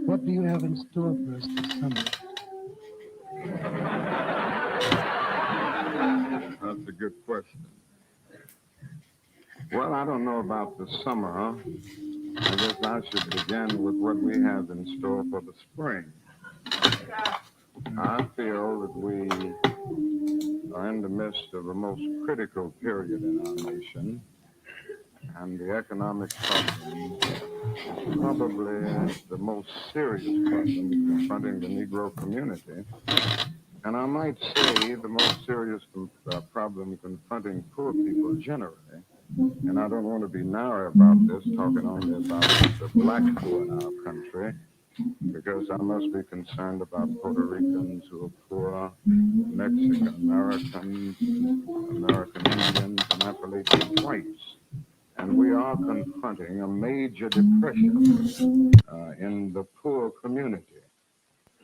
What do you have in store for us this summer? That's a good question. Well, I don't know about the summer, huh? I guess I should begin with what we have in store for the spring. I feel that we are in the midst of a most critical period in our nation, and the economic problem is probably the most serious problem confronting the Negro community. And I might say the most serious problem confronting poor people generally. And I don't want to be narrow about this, talking only about the black poor in our country, because I must be concerned about Puerto Ricans who are poor, Mexican Americans, American Indians, and Appalachian whites. And we are confronting a major depression in the poor community.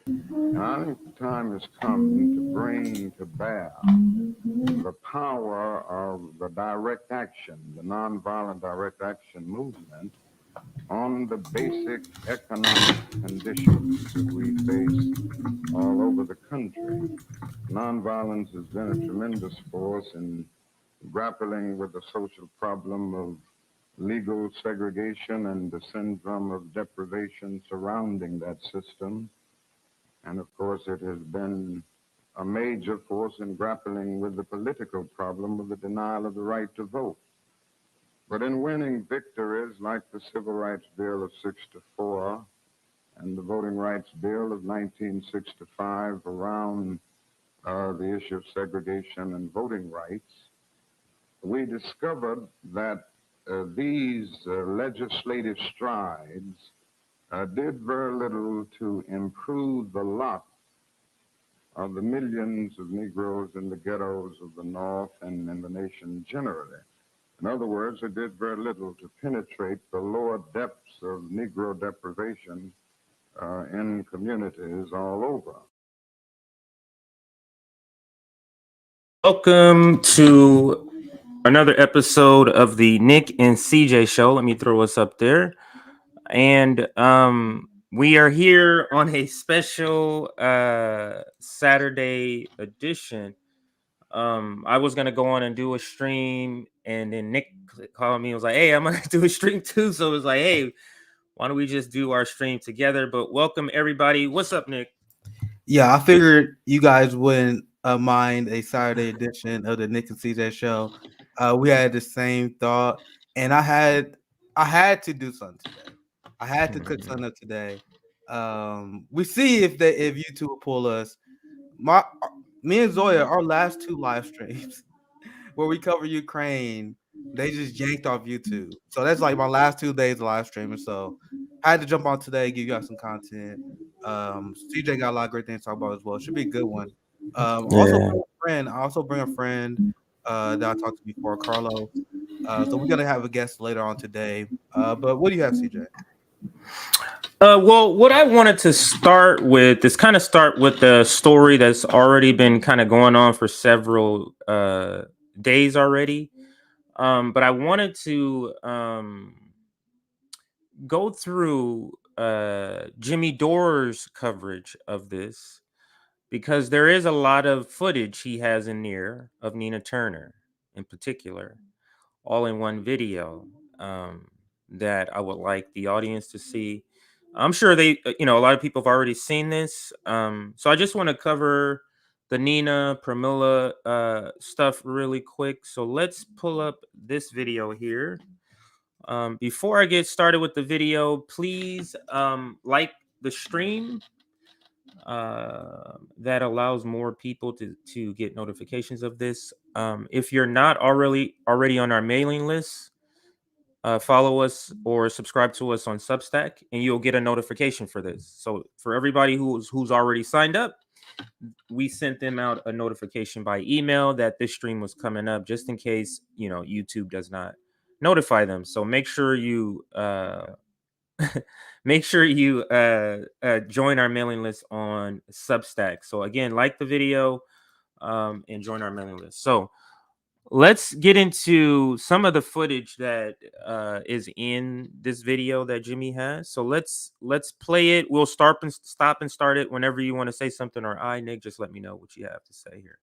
And I think the time has come to bring to bear the power of the direct action, the nonviolent direct action movement on the basic economic conditions that we face all over the country. Nonviolence has been a tremendous force in grappling with the social problem of legal segregation and the syndrome of deprivation surrounding that system. And of course, it has been a major force in grappling with the political problem of the denial of the right to vote. But in winning victories like the Civil Rights Bill of '64 and the Voting Rights Bill of 1965 around the issue of segregation and voting rights, we discovered that these legislative strides did very little to improve the lot of the millions of Negroes in the ghettos of the North and in the nation generally. In other words, it did very little to penetrate the lower depths of Negro deprivation in communities all over. Welcome to another episode of the Nick and CJ Show. Let me throw us up there. And we are here on a special Saturday edition. I was going to go on and do a stream, and then Nick called me and was like, hey, I'm going to do a stream too. So it was like, hey, why don't we just do our stream together? But welcome, everybody. What's up, Nick? Yeah, I figured you guys wouldn't mind a Saturday edition of the Nick and CJ Show. We had the same thought, and I had to do something today. I had to cook something up today. We see if you two will pull us. Me and Zoya, our last two live streams where we cover Ukraine, they just yanked off YouTube. So that's like my last 2 days of live streaming. So I had to jump on today, give you guys some content. CJ got a lot of great things to talk about as well. It should be a good one. Also bring a friend that I talked to before, Carlos. So we're gonna have a guest later on today. But what do you have, CJ? Well, what I wanted to start with is kind of start with the story that's already been kind of going on for several days already. But I wanted to go through Jimmy Dore's coverage of this, because there is a lot of footage he has in there of Nina Turner in particular, all in one video, that I would like the audience to see. I'm sure a lot of people have already seen this. So I just want to cover the Nina Pramila stuff really quick. So let's pull up this video here. Before I get started with the video, please like the stream. That allows more people to get notifications of this. If you're not already on our mailing list, follow us or subscribe to us on Substack, and you'll get a notification for this. So for everybody who's already signed up, we sent them out a notification by email that this stream was coming up, just in case YouTube does not notify them. So make sure you join our mailing list on Substack. So again, like the video and join our mailing list. So let's get into some of the footage that is in this video that Jimmy has. So let's play it. We'll stop and start it whenever you want to say something, or Nick, just let me know what you have to say here.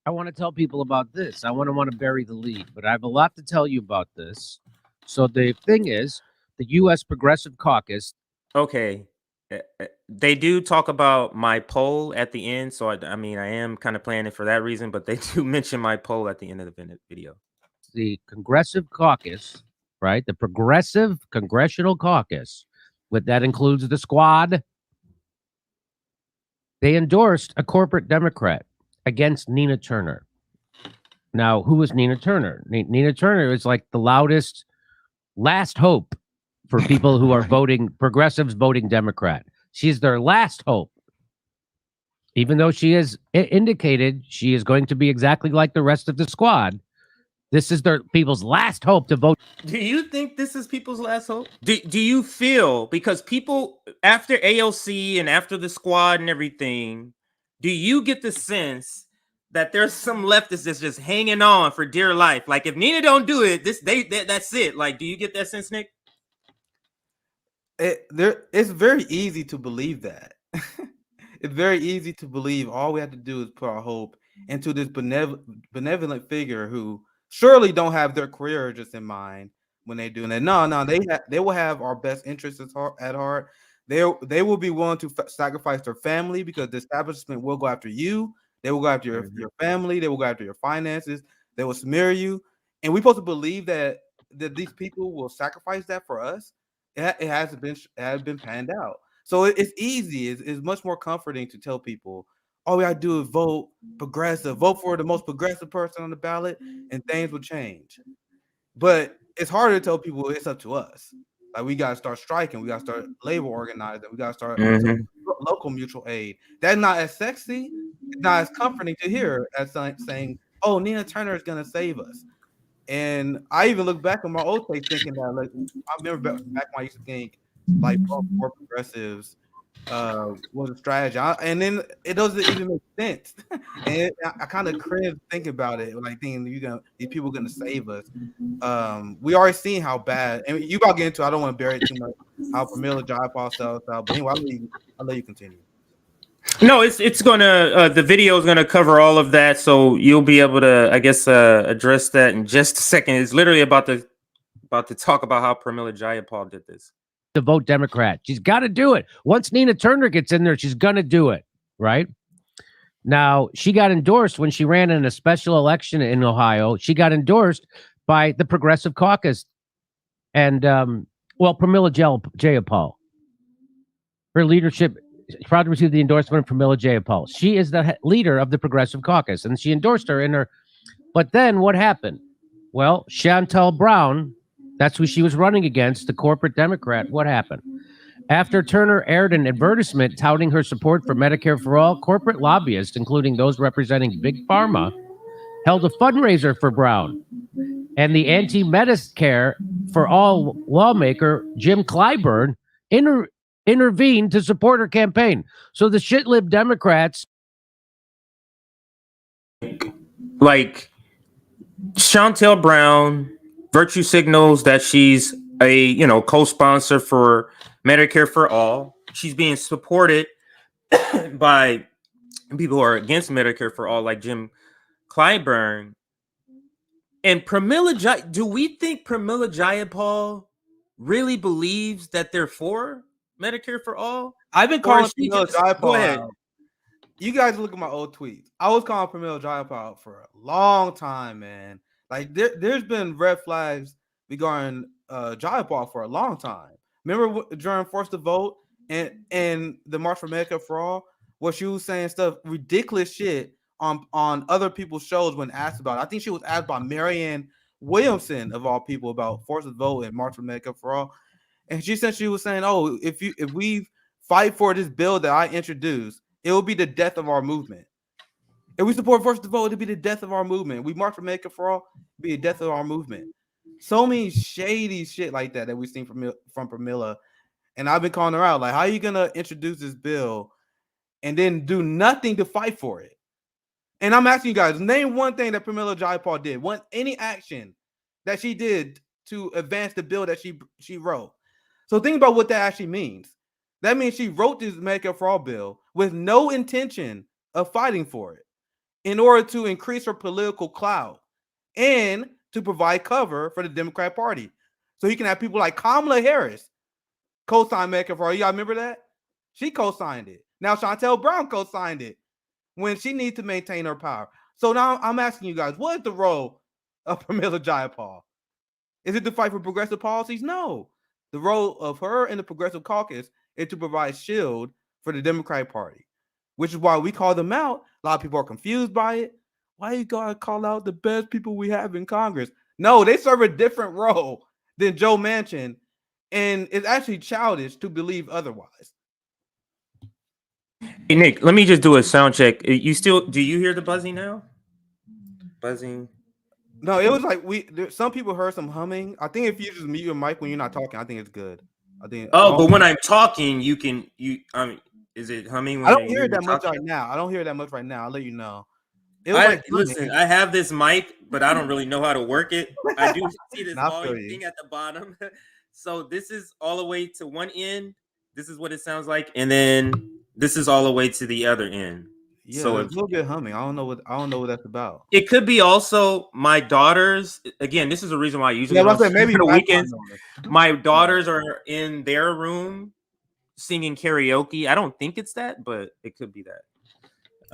I want to tell people about this. I want to bury the lead, but I have a lot to tell you about this. So the thing is, the U.S. Progressive Caucus. Okay. They do talk about my poll at the end, so I mean, I am kind of playing it for that reason, but they do mention my poll at the end of the video. The Progressive Caucus, right? The Progressive Congressional Caucus, that includes the squad. They endorsed a corporate Democrat against Nina Turner. Now, who was Nina Turner? Nina Turner is like the loudest, last hope for people who are voting, progressives voting Democrat. She's their last hope. Even though she has indicated she is going to be exactly like the rest of the squad, this is their people's last hope to vote. Do you think this is people's last hope? Do you feel, because people, after AOC and after the squad and everything, do you get the sense that there's some leftists that's just hanging on for dear life? Like, if Nina don't do it, that's it. Like, do you get that sense, Nick? It's very easy to believe that. It's very easy to believe. All we have to do is put our hope into this benevolent figure who surely don't have their career just in mind when they do that. No, they will have our best interests at heart. They will be willing to sacrifice their family because the establishment will go after you. They will go after your family. They will go after your finances. They will smear you. And we're supposed to believe that these people will sacrifice that for us. It hasn't been panned out. So it's easy. It's much more comforting to tell people, all we gotta do is vote progressive, vote for the most progressive person on the ballot, and things will change. But it's harder to tell people it's up to us. Like, we gotta start striking, we gotta start labor organizing, we gotta start local mutual aid. That's not as sexy, it's not as comforting to hear as saying, oh, Nina Turner is gonna save us. And I even look back on my old take thinking that, like, I remember back when I used to think, like, more progressives was a strategy. And then it doesn't even make sense. And I kind of cringe thinking about it, like thinking these people are gonna save us. We already seen how bad, and you about to get into, I don't want to bury it too much, how Pramila Jayapal sells out. But anyway, I'll let you continue. No, it's gonna the video is gonna cover all of that, so you'll be able to, I guess, address that in just a second. It's literally about to talk about how Pramila Jayapal did this. To vote Democrat, she's got to do it. Once Nina Turner gets in there, she's gonna do it, right? Now, she got endorsed when she ran in a special election in Ohio. She got endorsed by the Progressive Caucus and Pramila Jayapal. Her leadership, proud to receive the endorsement of Pramila Jayapal. She is the leader of the Progressive Caucus, and she endorsed her in her. But then what happened? Well, Chantel Brown, that's who she was running against, the corporate Democrat. What happened? After Turner aired an advertisement touting her support for Medicare for All, corporate lobbyists, including those representing Big Pharma, held a fundraiser for Brown. And the anti-Medicare for All lawmaker, Jim Clyburn, intervened to support her campaign. So the shit-lib Democrats... Like, Chantel Brown virtue signals that she's a, co-sponsor for Medicare for All. She's being supported by people who are against Medicare for All, like Jim Clyburn. And do we think Pramila Jayapal really believes that they're for Medicare for All? I've been calling Pramila Jayapal. Go ahead. You guys look at my old tweets. I was calling Pramila Jayapal out for a long time, man. Like, there's been red flags regarding Jayapal for a long time. Remember during Forced to Vote and the March for Medicare for All, where she was saying stuff, ridiculous shit on other people's shows when asked about it. I think she was asked by Marianne Williamson, of all people, about Forced to Vote and March for Medicare for All. And she said, she was saying, oh, if we fight for this bill that I introduced, it will be the death of our movement. If we support Forced to Vote, it'll be the death of our movement. We march for Medicare for All, it'll be the death of our movement. So many shady shit like that we've seen from Pramila. And I've been calling her out. Like, how are you going to introduce this bill and then do nothing to fight for it? And I'm asking you guys, name one thing that Pramila Jayapal did. Any action that she did to advance the bill that she wrote. So think about what that actually means. That means she wrote this Medicare for All bill with no intention of fighting for it in order to increase her political clout and to provide cover for the Democrat Party. So you can have people like Kamala Harris co-sign Medicare for All. Y'all remember that? She co-signed it. Now Shontel Brown co-signed it when she needs to maintain her power. So now I'm asking you guys, what is the role of Pramila Jayapal? Is it to fight for progressive policies? No. The role of her and the Progressive Caucus is to provide shield for the Democratic Party, which is why we call them out. A lot of people are confused by it. Why you gotta call out the best people we have in Congress? No, they serve a different role than Joe Manchin, and it's actually childish to believe otherwise. Hey Nick, let me just do a sound check. Do you hear the buzzing now? Buzzing. No, it was like some people heard some humming. I think if you just mute your mic when you're not talking, I think it's good. I think. Oh, but when I'm talking, is it humming? When I don't hear it that much right now. I'll let you know. Listen, I have this mic, but I don't really know how to work it. I do see this volume thing at the bottom. So this is all the way to one end. This is what it sounds like, and then this is all the way to the other end. Yeah, so it's a little bit humming. I don't know what that's about. It could be also my daughters. Again, this is the reason why I usually maybe the weekends. My daughters are in their room singing karaoke. I don't think it's that, but it could be that.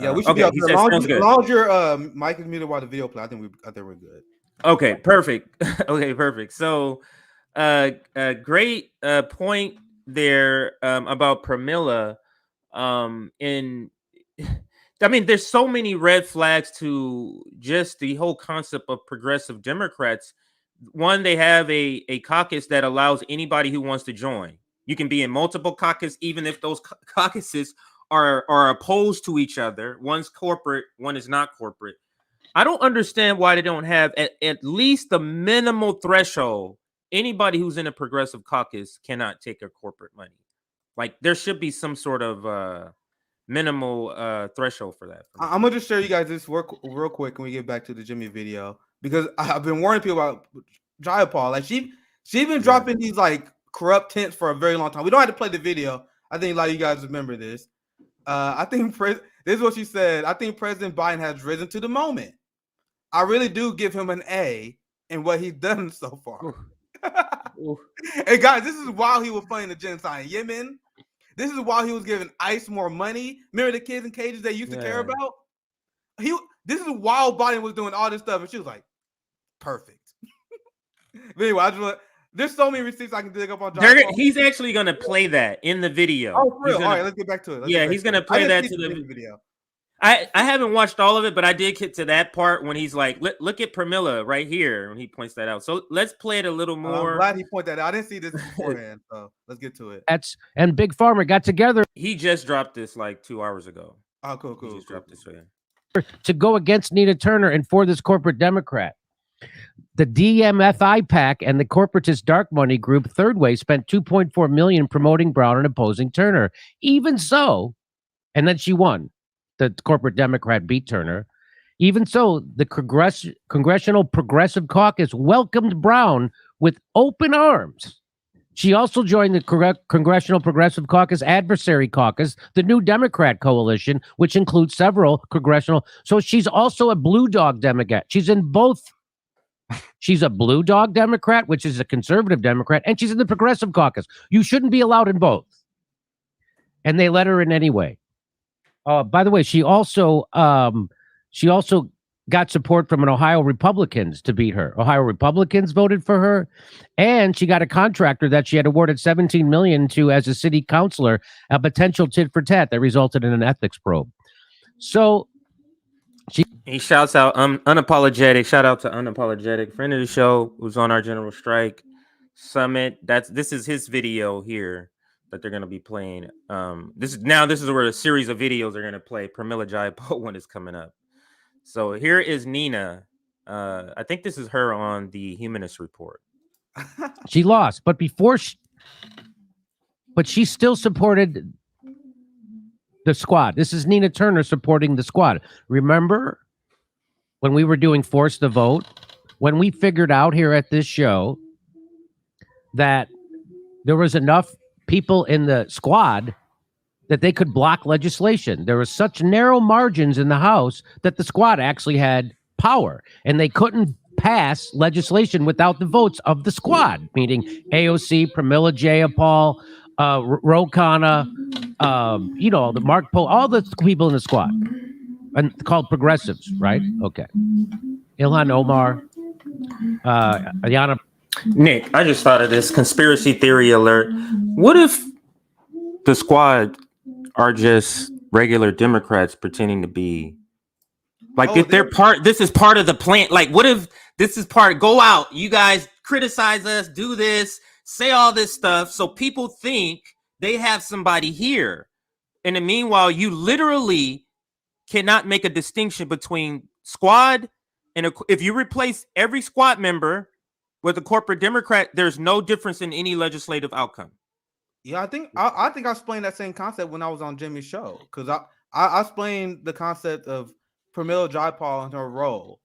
Yeah, we should be as long as your mic is muted while the video play. I think we're good. Okay, perfect. Okay, perfect. So, great point there about Pramila. I mean, there's so many red flags to just the whole concept of progressive Democrats. One, they have a caucus that allows anybody who wants to join. You can be in multiple caucuses, even if those caucuses are opposed to each other. One's corporate, one is not corporate. I don't understand why they don't have at least the minimal threshold. Anybody who's in a progressive caucus cannot take a corporate money. Like there should be some sort of minimal threshold for that. I'm gonna just show you guys this real quick when we get back to the Jimmy video, because I've been warning people about Jayapal. Like she's been dropping these like corrupt hints for a very long time. We don't have to play the video. I think a lot of you guys remember this. I think this is what she said. I think President Biden has risen to the moment. I really do give him an A in what he's done so far. Hey guys, this is while he was playing the genocide in Yemen. This is while he was giving ICE more money. Remember the kids in cages they used to care about? This is while Biden was doing all this stuff, and she was like, perfect. But anyway, there's so many receipts I can dig up on John. He's actually going to play that in the video. Oh, for real? All right, let's get back to it. He's going to play that to the video. I haven't watched all of it, but I did get to that part when he's like, look at Pramila right here, when he points that out. So let's play it a little more. I'm glad he pointed that out. I didn't see this beforehand, so let's get to it. And Big Pharma got together. He just dropped this like 2 hours ago. Oh, cool. He just dropped this to go against Nina Turner and for this corporate Democrat. The DMFI PAC and the corporatist dark money group Third Way spent $2.4 million promoting Brown and opposing Turner. Even so, and then she won. The corporate Democrat beat Turner. Even so, the Congressional Progressive Caucus welcomed Brown with open arms. She also joined the Congressional Progressive Caucus Adversary Caucus, the New Democrat Coalition, which includes several congressional. So she's also a blue dog Democrat. She's in both. She's a blue dog Democrat, which is a conservative Democrat, and she's in the Progressive Caucus. You shouldn't be allowed in both. And they let her in anyway. By the way, she also got support from an Ohio Republicans to beat her. Ohio Republicans voted for her, and she got a contractor that she had awarded $17 million to as a city councilor, a potential tit for tat that resulted in an ethics probe. So he shouts out Unapologetic. Shout out to Unapologetic, friend of the show, who's on our General Strike Summit. This is his video here that they're going to be playing. This is where a series of videos are going to play. Pramila Jayapal one is coming up. So here is Nina. I think this is her on the Humanist Report. She lost, but she still supported The Squad. This is Nina Turner supporting the Squad. Remember when we were doing Force the Vote? When we figured out here at this show that there was enough people in the Squad that they could block legislation. There was such narrow margins in the House that the Squad actually had power, and they couldn't pass legislation without the votes of the Squad, meaning AOC, Pramila Jayapal, Ro Khanna, the Mark Poe, all the people in the Squad, and called progressives, right? Okay. Ilhan Omar, Ayanna. Nick, I just thought of this conspiracy theory alert. What if the Squad are just regular Democrats pretending to be like, if they're this is part of the plan. Like, what if this is go out, you guys criticize us, do this, say all this stuff, so people think they have somebody here. And in the meanwhile, you literally cannot make a distinction between Squad and if you replace every Squad member with a corporate Democrat, there's no difference in any legislative outcome. Yeah, I think I explained that same concept when I was on Jimmy's show, because I explained the concept of Pramila Jayapal and her role.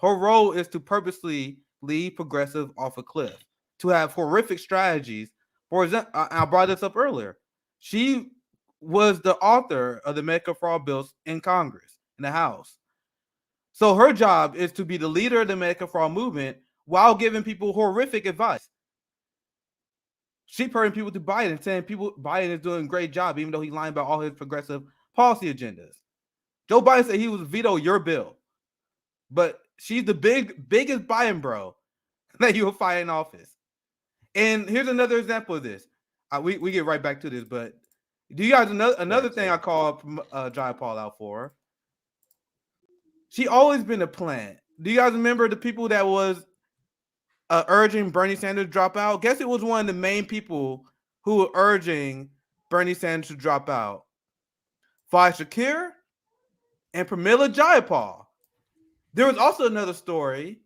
Her role is to purposely lead progressive off a cliff, to have horrific strategies. For example, I brought this up earlier. She was the author of the Medicare for All bills in Congress, in the House. So her job is to be the leader of the Medicare for All movement while giving people horrific advice. She purring people to Biden, saying Biden is doing a great job, even though he's lying about all his progressive policy agendas. Joe Biden said he would veto your bill, but she's the biggest Biden bro that you will find in office. And here's another example of this. We get right back to this, but do you guys another thing I call Jayapal out for? She always been a plant. Do you guys remember the people that was urging Bernie Sanders to drop out? Guess it was one of the main people who were urging Bernie Sanders to drop out. Faiz Shakir and Pramila Jayapal. There was also another story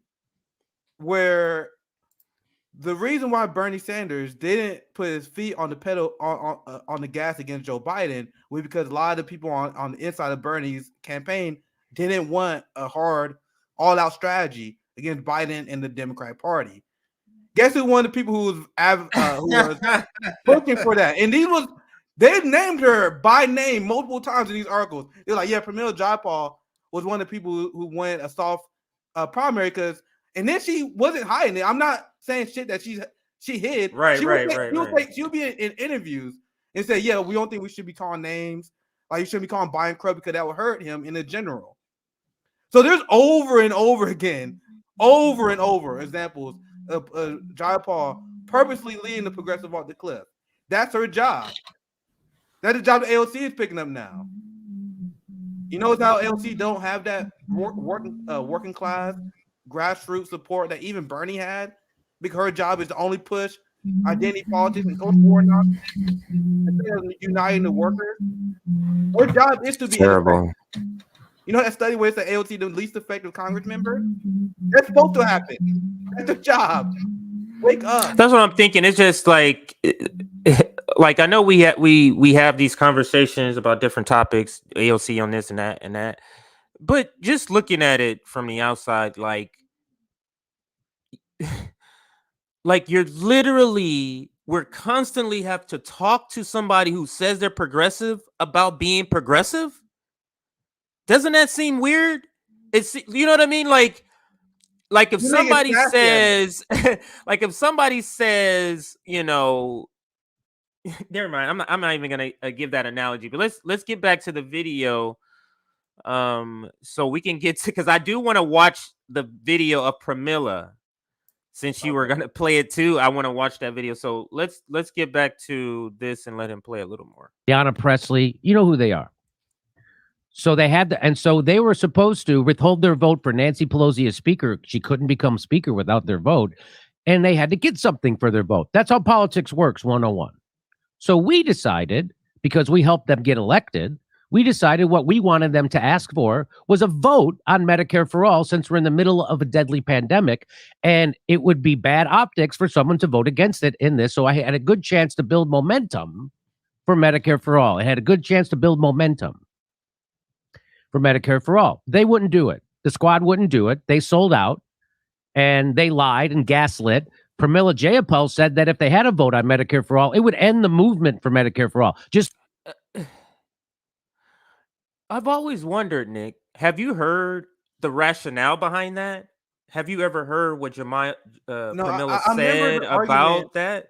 where the reason why Bernie Sanders didn't put his feet on the pedal on the gas against Joe Biden was because a lot of the people on the inside of Bernie's campaign didn't want a hard, all-out strategy against Biden and the Democratic Party. Guess who one of the people who was pushing for that? And they named her by name multiple times in these articles. They're like, yeah, Pramila Jayapal was one of the people who won a soft primary and then she wasn't hiding it. I'm not saying shit that she hid. Right. She would be in interviews and say, yeah, we don't think we should be calling names. Like, you shouldn't be calling Biden Crub because that would hurt him in the general. So there's over and over examples of Jayapal purposely leading the progressive off the cliff. That's her job. That's the job that AOC is picking up now. You notice how AOC don't have that working class grassroots support that even Bernie had, because her job is to only push identity politics and social war nonsense instead of uniting the workers. Her job is to be terrible. You know that study where it's the AOC the least effective Congress member? That's supposed to happen. That's the job. Wake up. That's what I'm thinking. It's just like I know we have these conversations about different topics, AOC on this and that, but just looking at it from the outside, like you're literally, we're constantly have to talk to somebody who says they're progressive about being progressive. Doesn't that seem weird? It's, you know what I mean? Like if somebody says, if somebody says, never mind. I'm not even gonna give that analogy. But let's get back to the video, so we can get to, because I do want to watch the video of Pramila. Since you were gonna play it too, I want to watch that video. So let's get back to this and let him play a little more. Ayanna Pressley, you know who they are. So they had and so they were supposed to withhold their vote for Nancy Pelosi as speaker. She couldn't become speaker without their vote, and they had to get something for their vote. That's how politics works, 101. So we decided, because we helped them get elected, we decided what we wanted them to ask for was a vote on Medicare for All, since we're in the middle of a deadly pandemic, and it would be bad optics for someone to vote against it in this. So I had a good chance to build momentum for Medicare for all. It had a good chance to build momentum for Medicare for all. They wouldn't do it. The squad wouldn't do it. They sold out, and they lied and gaslit. Pramila Jayapal said that if they had a vote on Medicare for all, it would end the movement for Medicare for all. Just I've always wondered, Nick, have you heard the rationale behind that? Have you ever heard what No, Pramila I remember said the argument. about that?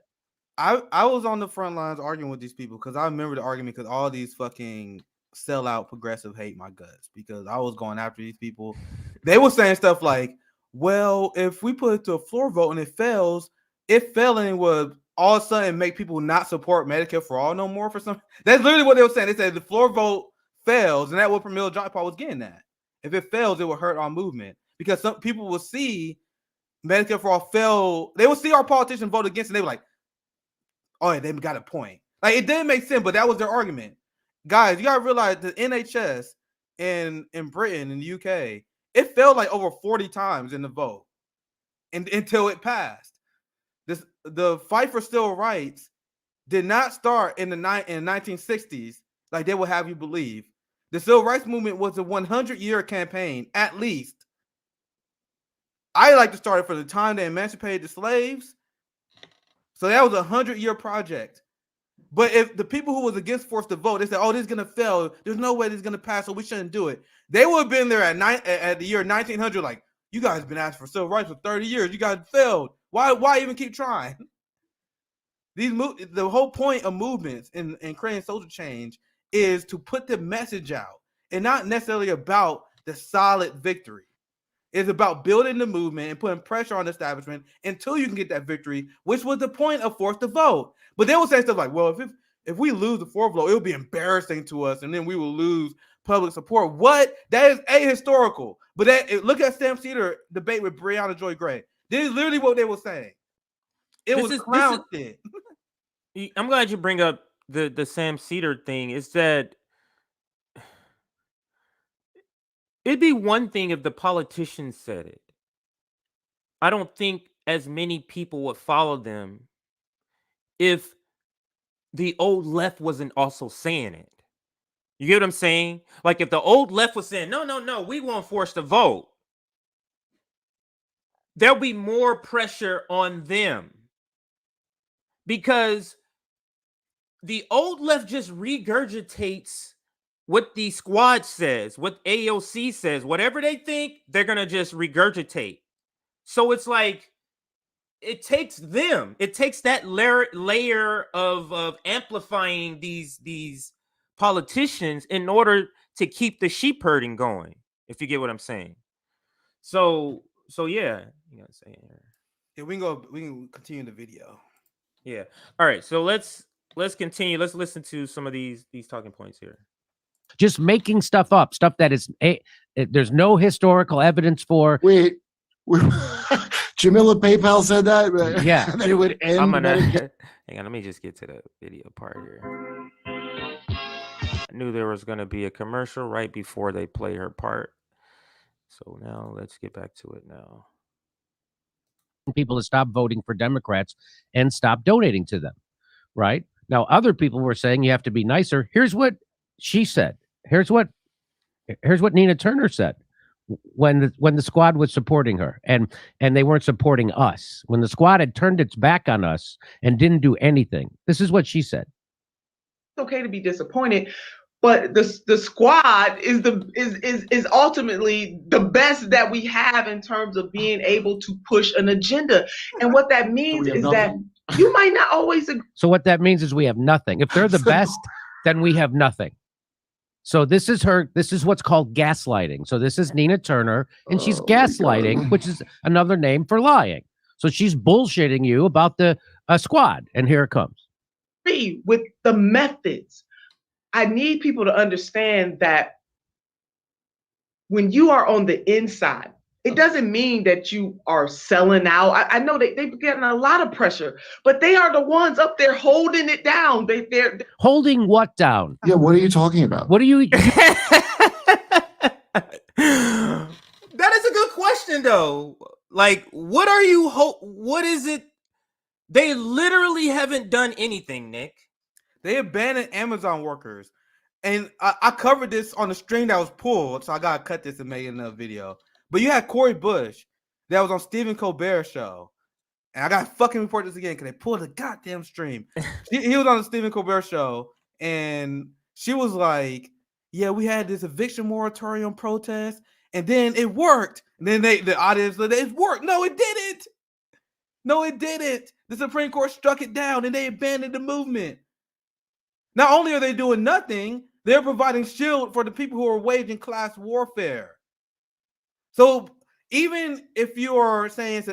I was on the front lines arguing with these people because I remember the argument because all these fucking sellout progressive hate my guts because I was going after these people. They were saying stuff like, well, if we put it to a floor vote and it fails, it failing would all of a sudden make people not support Medicare for all no more for some. That's literally what they were saying. They said the floor vote fails, and that's what Pramila Jayapal was getting at. If it fails, it will hurt our movement because some people will see Medicare for all fail. They will see our politicians vote against, and they were like, oh, yeah, they got a point. Like, it didn't make sense, but that was their argument. Guys, you gotta realize the NHS in Britain and the UK, it failed like over 40 times in the vote until it passed. The fight for civil rights did not start in the 1960s like they would have you believe. The civil rights movement was a 100-year campaign, at least. I like to start it from the time they emancipated the slaves. So that was a 100-year project. But if the people who was against forced to vote, they said, oh, this is going to fail. There's no way this is going to pass, so we shouldn't do it. They would have been there at the year 1900 like, you guys have been asking for civil rights for 30 years. You guys failed. Why even keep trying? The whole point of movements and creating social change is to put the message out and not necessarily about the solid victory. It's about building the movement and putting pressure on the establishment until you can get that victory, which was the point of forced to vote. But they will say stuff like, well, if we lose the fourth vote, it'll be embarrassing to us, and then we will lose public support. What? That is ahistorical. But look at Sam Cedar debate with Breonna Joy Gray. This is literally what they were saying. It was clown shit. I'm glad you bring up the Sam Cedar thing. Is that it'd be one thing if the politicians said it. I don't think as many people would follow them if the old left wasn't also saying it. You get what I'm saying? Like if the old left was saying, no, we won't force the vote, there'll be more pressure on them because the old left just regurgitates what the squad says, what AOC says, whatever they think, they're going to just regurgitate. So it's like, it takes that layer of amplifying these politicians in order to keep the sheep herding going, if you get what I'm saying. So yeah, you gotta say here. Yeah, we can continue the video. Yeah. All right. So let's continue. Let's listen to some of these talking points here. just making stuff up, stuff that is there's no historical evidence for. Wait. Jamila PayPal said that? Yeah. That it would end. I'm gonna hang on, let me just get to the video part here. I knew there was gonna be a commercial right before they play her part. So now let's get back to it now. People to stop voting for Democrats and stop donating to them, right? Now, other people were saying you have to be nicer. Here's what she said. Here's what Nina Turner said when the squad was supporting her and they weren't supporting us. When the squad had turned its back on us and didn't do anything. This is what she said. It's okay to be disappointed, but the squad is ultimately the best that we have in terms of being able to push an agenda. And what that means is that you might not always agree. So what that means is we have nothing. If they're the best, then we have nothing. So this is what's called gaslighting. So this is Nina Turner, and she's gaslighting, which is another name for lying. So she's bullshitting you about the squad, and here it comes. With the methods. I need people to understand that when you are on the inside, it doesn't mean that you are selling out. I know they've gotten a lot of pressure, but they are the ones up there holding it down. They're holding what down? Yeah, what are you talking about? What are you? That is a good question, though. Like, what are you? What is it? They literally haven't done anything, Nick. They abandoned Amazon workers. And I covered this on the string that was pulled, so I gotta cut this and make another video. But you had Corey Bush that was on Stephen Colbert's show. And I gotta fucking report this again because they pulled the goddamn stream. He was on the Stephen Colbert show, and she was like, "Yeah, we had this eviction moratorium protest, and then it worked." And then the audience said, "It worked." No, it didn't. No, it didn't. The Supreme Court struck it down, and they abandoned the movement. Not only are they doing nothing, they're providing shield for the people who are waging class warfare. So even if you are saying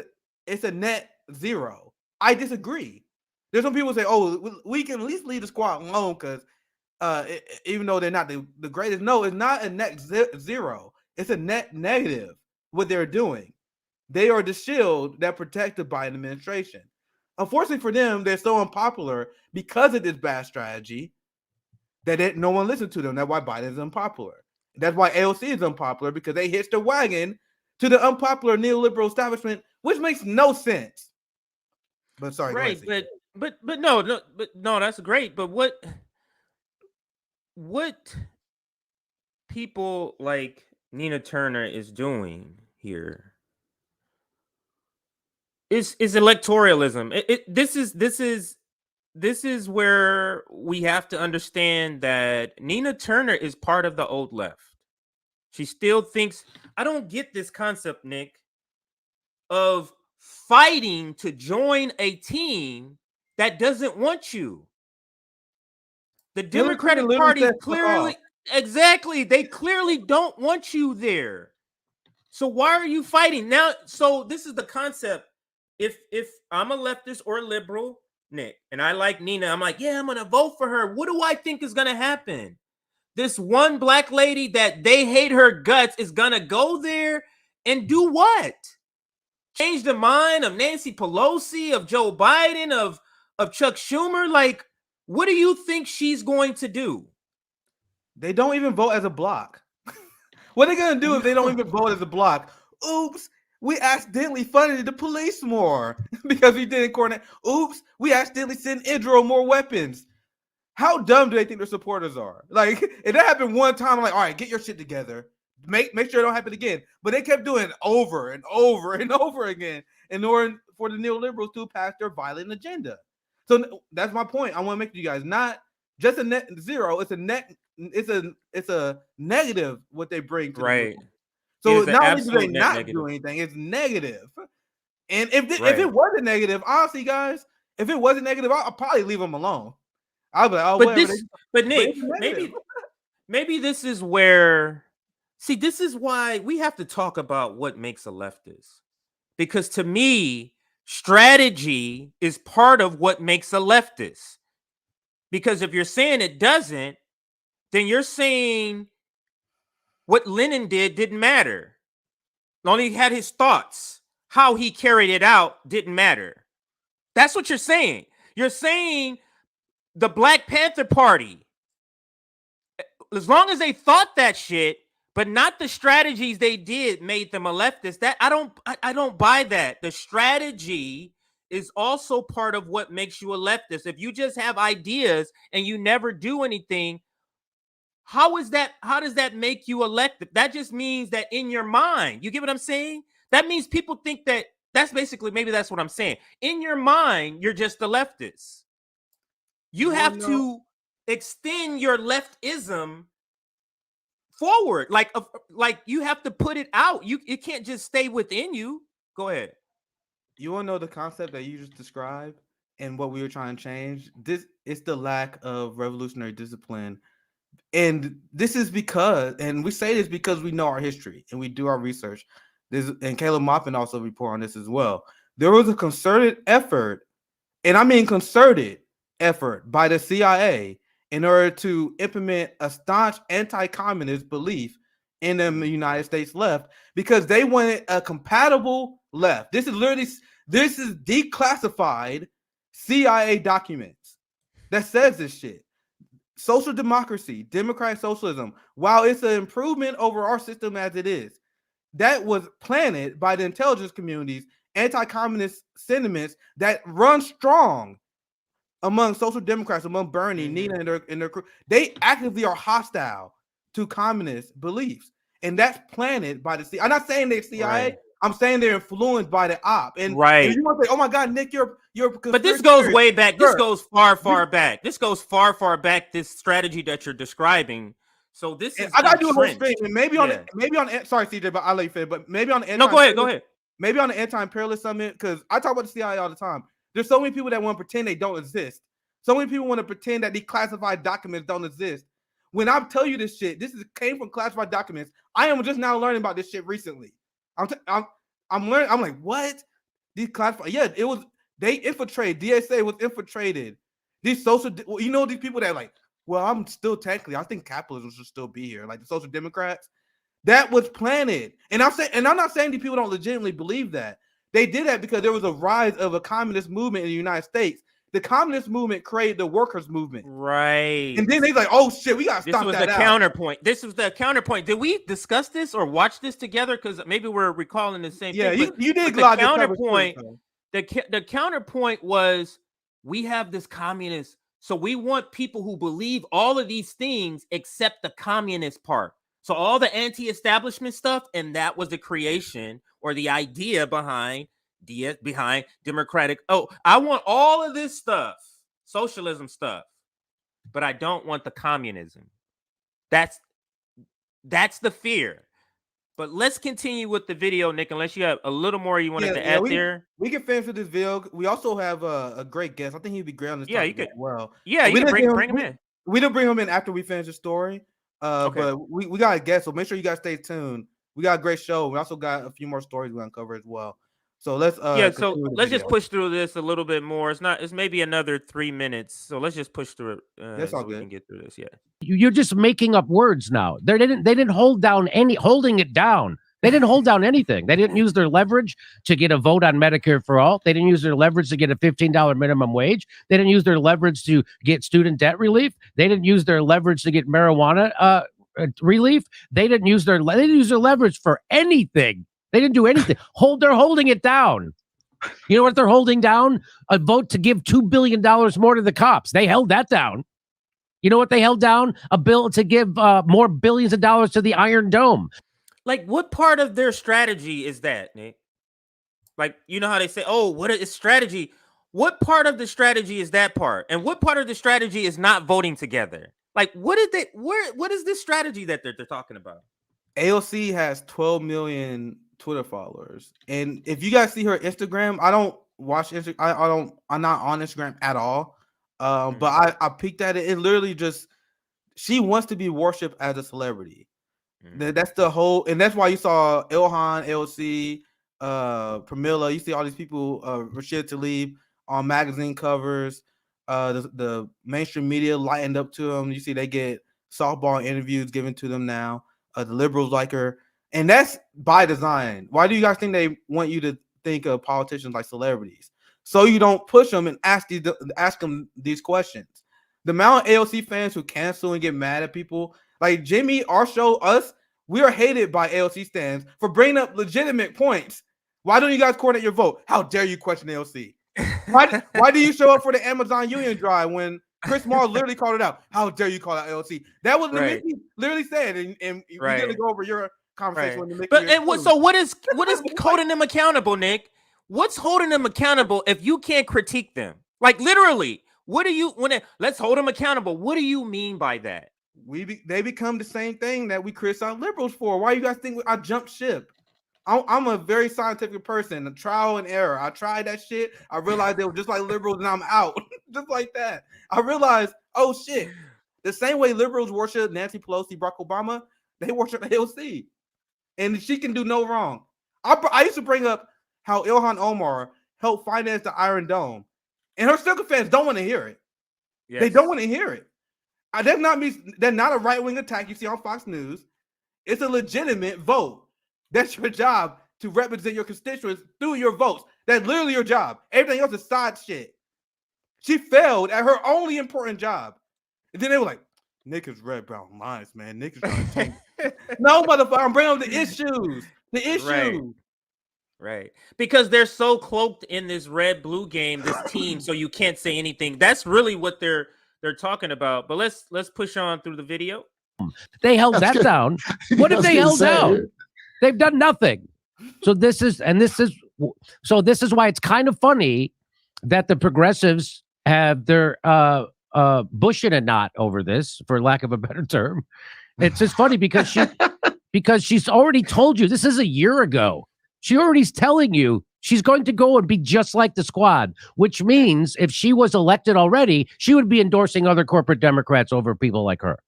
it's a net zero, I disagree. There's some people who say, "Oh, we can at least leave the squad alone because even though they're not the greatest." No, it's not a net zero. It's a net negative. What they're doing, they are the shield that protects the Biden administration. Unfortunately for them, they're so unpopular because of this bad strategy that no one listens to them. That's why Biden is unpopular. That's why AOC is unpopular, because they hitched the wagon to the unpopular neoliberal establishment, which makes no sense. But sorry, right? but No, that's great. But what people like Nina Turner is doing here is electoralism. This is where we have to understand that Nina Turner is part of the old left. She still thinks, I don't get this concept, Nick, of fighting to join a team that doesn't want you. The Democratic Party clearly, exactly, they clearly don't want you there. So why are you fighting now? So this is the concept. If I'm a leftist or a liberal, Nick, and I like Nina, I'm like, yeah, I'm gonna vote for her. What do I think is gonna happen? This one black lady that they hate her guts is gonna go there and do what? Change the mind of Nancy Pelosi, of Joe Biden, of Chuck Schumer? Like, what do you think she's going to do? They don't even vote as a block. What are they gonna do if they don't even vote as a block? Oops, we accidentally funded the police more because we didn't coordinate. Oops, we accidentally sent Israel more weapons. How dumb do they think their supporters are? Like, if that happened one time, I'm like, all right, get your shit together. Make sure it don't happen again. But they kept doing it over and over and over again in order for the neoliberals to pass their violent agenda. So that's my point. I want to make to you guys, not just a net zero. It's a net. It's a negative what they bring to right. So not only do they not do anything, it's negative. And if it wasn't negative, honestly, guys, if it wasn't negative, I'll probably leave them alone. I'll be like, oh, but Nick, maybe this is where. See, this is why we have to talk about what makes a leftist. Because to me, strategy is part of what makes a leftist. Because if you're saying it doesn't, then you're saying what Lenin didn't matter. Only he had his thoughts. How he carried it out didn't matter. That's what you're saying. You're saying the Black Panther Party, as long as they thought that shit, but not the strategies they did made them a leftist. That I don't buy that. The strategy is also part of what makes you a leftist. If you just have ideas and you never do anything, how does that make you elected? That just means that in your mind, you get what I'm saying? That means people think that's basically, maybe that's what I'm saying. In your mind, you're just a leftist. You have to extend your leftism forward. Like you have to put it out. It can't just stay within you. Go ahead. You want to know the concept that you just described and what we were trying to change? This is the lack of revolutionary discipline. And this is because, and we say this because we know our history and we do our research. And Caleb Maupin also report on this as well. There was a concerted effort, and I mean concerted effort by the CIA in order to implement a staunch anti-communist belief in the United States left, because they wanted a compatible left. This is declassified CIA documents that says this shit. Social democracy, democratic socialism, while it's an improvement over our system as it is, that was planted by the intelligence communities, anti-communist sentiments that run strong among social democrats, among Bernie, Nina, and their crew. They actively are hostile to communist beliefs, and that's planted by the CIA. I'm not saying they're CIA. Right. I'm saying they're influenced by the op. And Right. if you want to say, "Oh my God, Nick, you're but this goes way back. This Sure. goes far back. This goes far back. This strategy that you're describing. So this is I gotta do a whole entrenched. stream, and maybe on sorry CJ, but I'll let you finish. But maybe on the No, go ahead. Maybe on the anti-imperialist summit, because I talk about the CIA all the time. There's so many people that want to pretend they don't exist. So many people want to pretend that declassified documents don't exist. When I tell you this shit, came from classified documents. I am just now learning about this shit recently. I'm learning. I'm like, what? Declassified? Yeah, it was. They infiltrated. DSA was infiltrated. These social, these people that like, well, I'm still technically, I think capitalism should still be here. Like the social democrats, that was planted. And I'm not saying these people don't legitimately believe that. They did that because there was a rise of a communist movement in the United States. The communist movement created the workers movement. Right. And then they're like, oh shit, we gotta stop that. This was the counterpoint. This was the counterpoint. Did we discuss this or watch this together? Because maybe we're recalling the same thing. Yeah, you did. The counterpoint. The counterpoint was we have this communist. So we want people who believe all of these things except the communist part. So all the anti-establishment stuff, and that was the creation or the idea behind democratic. Oh, I want all of this stuff, socialism stuff, but I don't want the communism. That's the fear. But let's continue with the video, Nick, unless you have a little more you wanted to add there. We can finish with this video. We also have a great guest. I think he'd be great on this topic as well. Yeah, you can bring him in. We didn't bring him in after we finish the story. Okay. But we got a guest, so make sure you guys stay tuned. We got a great show. We also got a few more stories we uncover as well. So let's just push through this a little bit more. It's maybe another 3 minutes. So let's just push through it. That's all so good. We can get through this. Yeah. You're just making up words now. They didn't holding it down. They didn't hold down anything. They didn't use their leverage to get a vote on Medicare for all. They didn't use their leverage to get a $15 minimum wage. They didn't use their leverage to get student debt relief. They didn't use their leverage to get marijuana relief. They didn't use their leverage for anything. They didn't do anything. They're holding it down. You know what they're holding down? A vote to give $2 billion more to the cops. They held that down. You know what they held down? A bill to give more billions of dollars to the Iron Dome. Like, what part of their strategy is that, Nick? Like, you know how they say, oh, what is strategy? What part of the strategy is that part? And what part of the strategy is not voting together? Like, what is this strategy that they're talking about? AOC has 12 million Twitter followers. And if you guys see her Instagram, I don't watch Instagram. I'm not on Instagram at all. But I peeked at it. It literally just, she wants to be worshipped as a celebrity. That's the whole, and that's why you saw Ilhan, AOC, Pramila. You see all these people, Rashid Tlaib on magazine covers. The mainstream media lightened up to them. You see they get softball interviews given to them now. The liberals like her, and that's by design. Why do you guys think they want you to think of politicians like celebrities? So you don't push them and ask them these questions. The amount of AOC fans who cancel and get mad at people like Jimmy, our show, us, we are hated by AOC stands for bringing up legitimate points. Why don't you guys coordinate your vote? How dare you question AOC? Why do you show up for the Amazon Union drive when Chris Moore literally called it out? How dare you call out AOC? That was Nomiki literally said, and we're gonna go over your conversation with Nomiki. But what is holding them accountable, Nick? What's holding them accountable if you can't critique them? Like literally, let's hold them accountable? What do you mean by that? They become the same thing that we criticize liberals for. Why you guys think I jumped ship? I'm a very scientific person. A trial and error. I tried that shit. I realized they were just like liberals, and I'm out. Just like that. I realized, oh shit. The same way liberals worship Nancy Pelosi, Barack Obama, they worship AOC, and she can do no wrong. I used to bring up how Ilhan Omar helped finance the Iron Dome, and her circle fans don't want to hear it. Yes. They don't want to hear it. That's not a right-wing attack you see on Fox News. It's a legitimate vote. That's your job, to represent your constituents through your votes. That's literally your job. Everything else is side shit. She failed at her only important job. And then they were like, Nick is red, brown lines, man. Nick is trying to change. No, motherfucker, I'm bringing up the issues. The issues. Right. Because they're so cloaked in this red-blue game, this team, so you can't say anything. That's really what they're talking about. But let's push on through the video. They held That's that good. down. What have they held down? They've done nothing. So this is why it's kind of funny that the progressives have their bush in a knot over this, for lack of a better term. It's just funny because she's already told you, this is a year ago. She already's telling you she's going to go and be just like the squad, which means if she was elected already, she would be endorsing other corporate Democrats over people like her.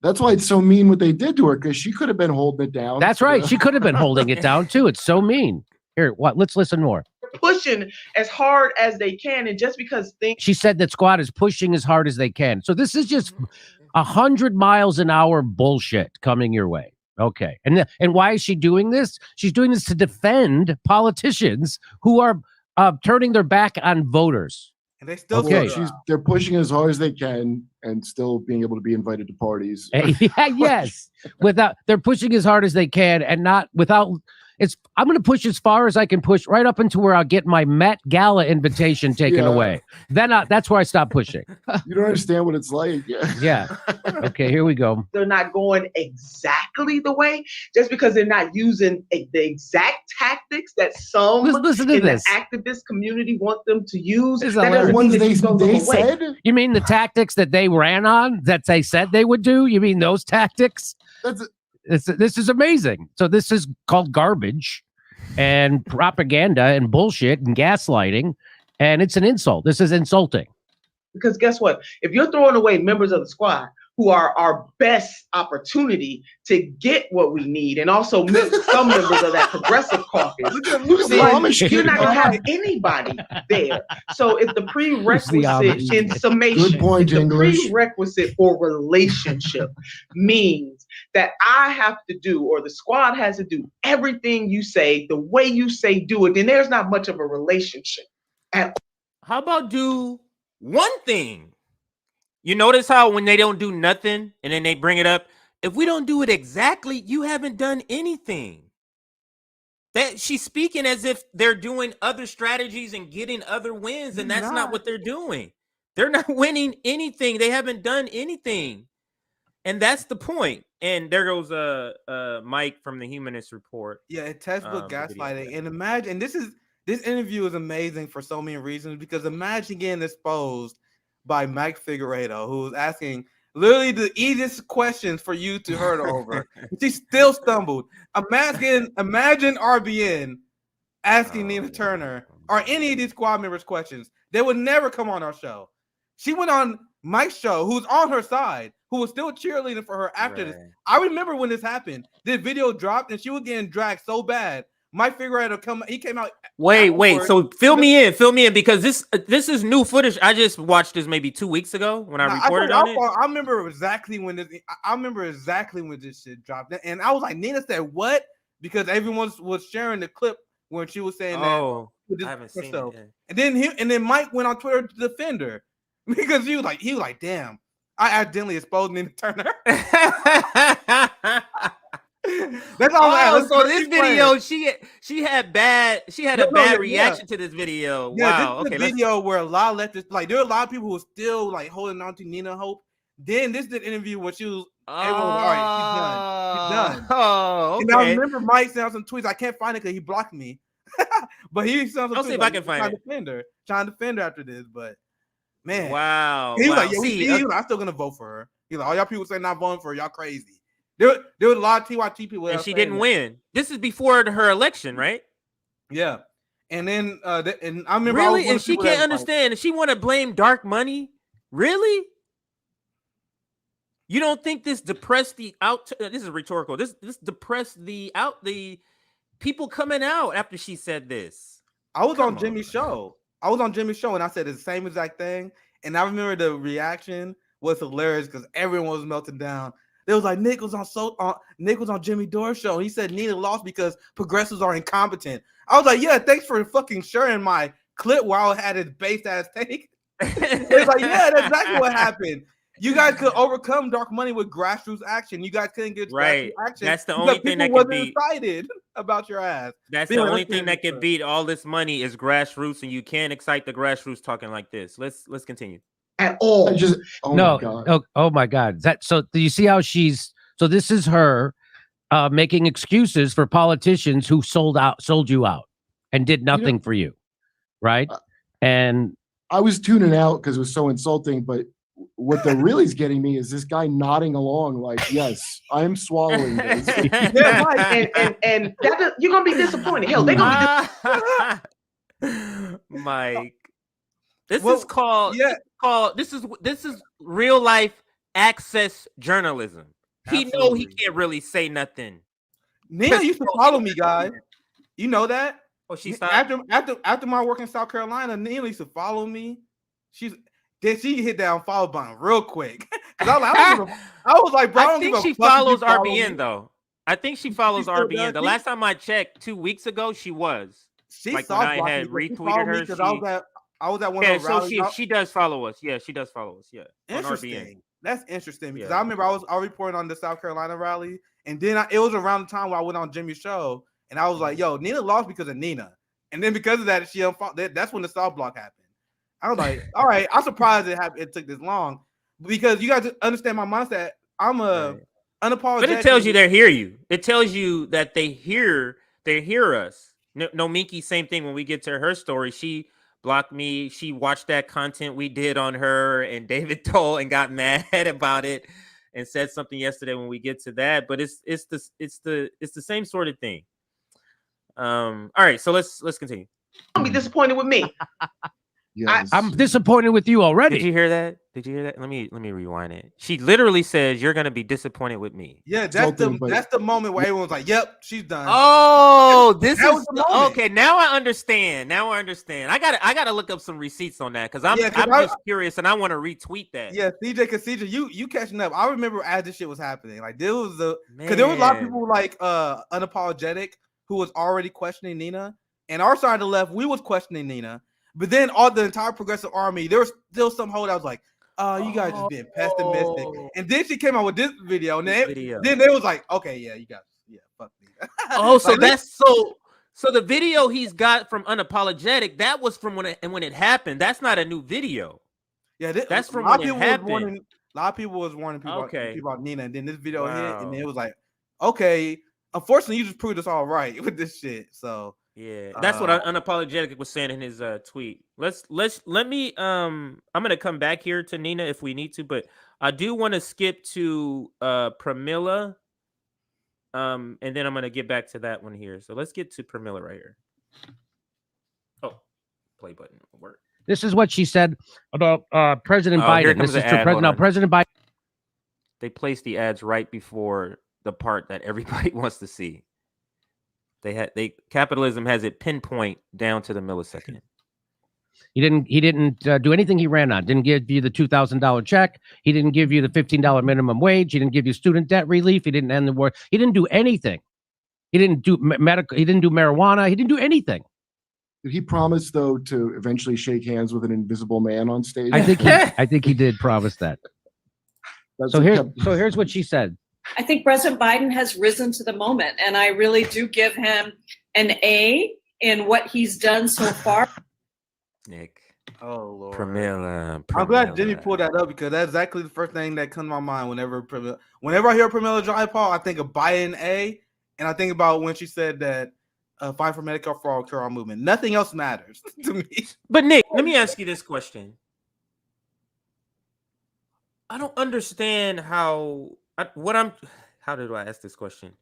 That's why it's so mean what they did to her, because she could have been holding it down. That's right. She could have been holding it down too. It's so mean. Here, let's listen more. Pushing as hard as they can, and just because things. She said that squad is pushing as hard as they can. So this is just 100 miles an hour bullshit coming your way. Okay. And why is she doing this? She's doing this to defend politicians who are turning their back on voters. And they still they're pushing as hard as they can and still being able to be invited to parties. Yes. They're pushing as hard as they can and not without. I'm going to push as far as I can push, right up into where I'll get my Met Gala invitation taken away. Then that's where I stop pushing. You don't understand what it's like. Yeah. Okay, here we go. They're not going exactly the way, just because they're not using the exact tactics that some listen to in this. the activist community want them to use. This is That doesn't ones mean that they you go away. said? You mean the tactics that they ran on, that they said they would do? You mean those tactics? This is amazing. So this is called garbage and propaganda and bullshit and gaslighting, and it's an insult. This is insulting. Because guess what? If you're throwing away members of the squad who are our best opportunity to get what we need, and also some members of that progressive caucus, then you're not going to have anybody there. So if the prerequisite in summation, Good point, the English. prerequisite for relationship means that I have to do, or the squad has to do, everything you say, the way you say do it, then there's not much of a relationship at all. How about do one thing? You notice how when they don't do nothing and then they bring it up, if we don't do it exactly, you haven't done anything. That she's speaking as if they're doing other strategies and getting other wins, and that's not what they're doing. They're not winning anything. They haven't done anything. And that's the point. And there goes Mike from the Humanist Report. Yeah, it textbook gaslighting. And imagine, this interview is amazing for so many reasons, because imagine getting exposed by Mike Figueredo, who's asking literally the easiest questions for you to hurdle over. She still stumbled. Imagine RBN asking Nina Turner or any of these squad members questions. They would never come on our show. She went on Mike's show, who's on her side, who was still cheerleading for her after this. I remember when this happened. This video dropped and she was getting dragged so bad. Mike Figueredo came out. Wait. So fill me in, because this is new footage. I just watched this maybe 2 weeks ago when I reported on it. I remember exactly when this shit dropped, and I was like, Nina said what? Because everyone was sharing the clip when she was saying that. I haven't seen it. And then Mike went on Twitter to defend her because he was like, damn, I accidentally exposed Nina Turner. That's all. So this video, she had a bad reaction to this video. Yeah, wow. This is a video where a lot of leftists, like, there are a lot of people who are still like holding on to Nina Hope. Then this is the interview when she was. Everyone was, all right, she's done. Oh, okay. And I remember Mike sent out some tweets. I can't find it because he blocked me. But he sent some tweets. I'll see if I can find it. Trying to defend her after this, but man, wow. He was like, I'm still gonna vote for her. He's like, all y'all people say not voting for her, y'all crazy. There was a lot of TYT people, and she didn't win. This is before her election, right? Yeah, and then and I remember really, and she can't understand. She want to blame dark money. Really? You don't think this depressed the out? This is rhetorical. This depressed the people coming out after she said this. I was on Jimmy's show, and I said the same exact thing. And I remember the reaction was hilarious because everyone was melting down. They was like, Nick was on Jimmy Dore's show. He said Nina lost because progressives are incompetent. I was like, yeah, thanks for fucking sharing my clip while I had his base ass take. It's like, yeah, that's exactly what happened. You guys could overcome dark money with grassroots action. You guys couldn't get grassroots action. That's the only thing that could be excited. about your ass. That's But the anyway, only let's thing finish that this can up. beat all this money is grassroots, and you can't excite the grassroots talking like this. Let's continue. At all. I just, oh no, my God. oh my God. So do you see how she's? So this is her making excuses for politicians who sold you out, and did nothing for you, right? And I was tuning out because it was so insulting, but what they're really is getting me is this guy nodding along like, yes, I'm swallowing this. Yeah, right. And that you're gonna be disappointed. Hell, they're gonna be Mike, this Well, is called. yeah. This is real life access journalism. He know he Absolutely. can't really say nothing. Nina used to follow me, guys. You know that? Oh, she stopped. After my work in South Carolina, Nina used to follow me. She hit that follow button real quick. I was like, bro, I think she follows RBN though. I think she follows still RBN. does? The last time I checked 2 weeks ago, she was. She Like saw when I had retweeted her, because I was at one yeah, of the so rallies. she does follow us. Yeah, she does follow us. Yeah, on RBN. Interesting. That's interesting because Yeah. I remember I was reporting on the South Carolina rally, and then it was around the time where I went on Jimmy's show, and I was like, "Yo, Nina lost because of Nina," and then because of that, she unfollowed. That's when the South block happened. I was like, "All right, I'm surprised it took this long," because you guys understand my mindset. I'm unapologetic. But it tells you they hear you. It tells you that they hear us. Nomiki, same thing. When we get to her story, she blocked me. She watched that content we did on her and David told and got mad about it and said something yesterday when we get to that. But it's the same sort of thing. All right, so let's continue. be disappointed with me. Yes. I'm disappointed with you already. Did you hear that? Let me rewind it. She literally says you're gonna be disappointed with me. Yeah, that's the moment where everyone's like, "Yep, she's done." Oh, this That is was the moment. okay. Now I understand. I gotta look up some receipts on that because I'm just curious and I want to retweet that. Yeah, CJ, you catching up. I remember as this shit was happening. Like there was because there was a lot of people like unapologetic who was already questioning Nina, and our side of the left, we was questioning Nina. But then all the entire progressive army, there was still some holdouts like, you guys just being pessimistic. And then she came out with this video, and then they was like, okay, yeah, you guys, yeah, fuck me. Oh, so that's so the video he's got from Unapologetic, that was from when it happened. That's not a new video. Yeah, that's from when it happened. A lot of people was warning people, okay. about Nina, and then this video hit, and it was like, okay, unfortunately, you just proved us all right with this shit. So yeah, that's what Unapologetic was saying in his tweet. Let me I'm gonna come back here to Nina if we need to, but I do want to skip to Pramila, and then I'm gonna get back to that one here. So let's get to Pramila right here. Oh, play button will work. This is what she said about President Biden. This is for President Biden. They placed the ads right before the part that everybody wants to see. Capitalism has it pinpoint down to the millisecond. He didn't do anything he ran on. Didn't give you the $2,000 check. He didn't give you the $15 minimum wage. He didn't give you student debt relief. He didn't end the war. He didn't do anything. He didn't do medical. He didn't do marijuana. He didn't do anything. Did he promise though to eventually shake hands with an invisible man on stage? I think he did promise that. So here's what she said. I think President Biden has risen to the moment, and I really do give him an A in what he's done so far. Nick. Oh Lord. Pramila. I'm glad Jimmy pulled that up because that's exactly the first thing that comes to my mind whenever I hear Pramila Jayapal, I think of Biden A, and I think about when she said that fight for Medicare for all, cure all movement. Nothing else matters to me. But Nick, let me ask you this question. I don't understand how do I ask this question?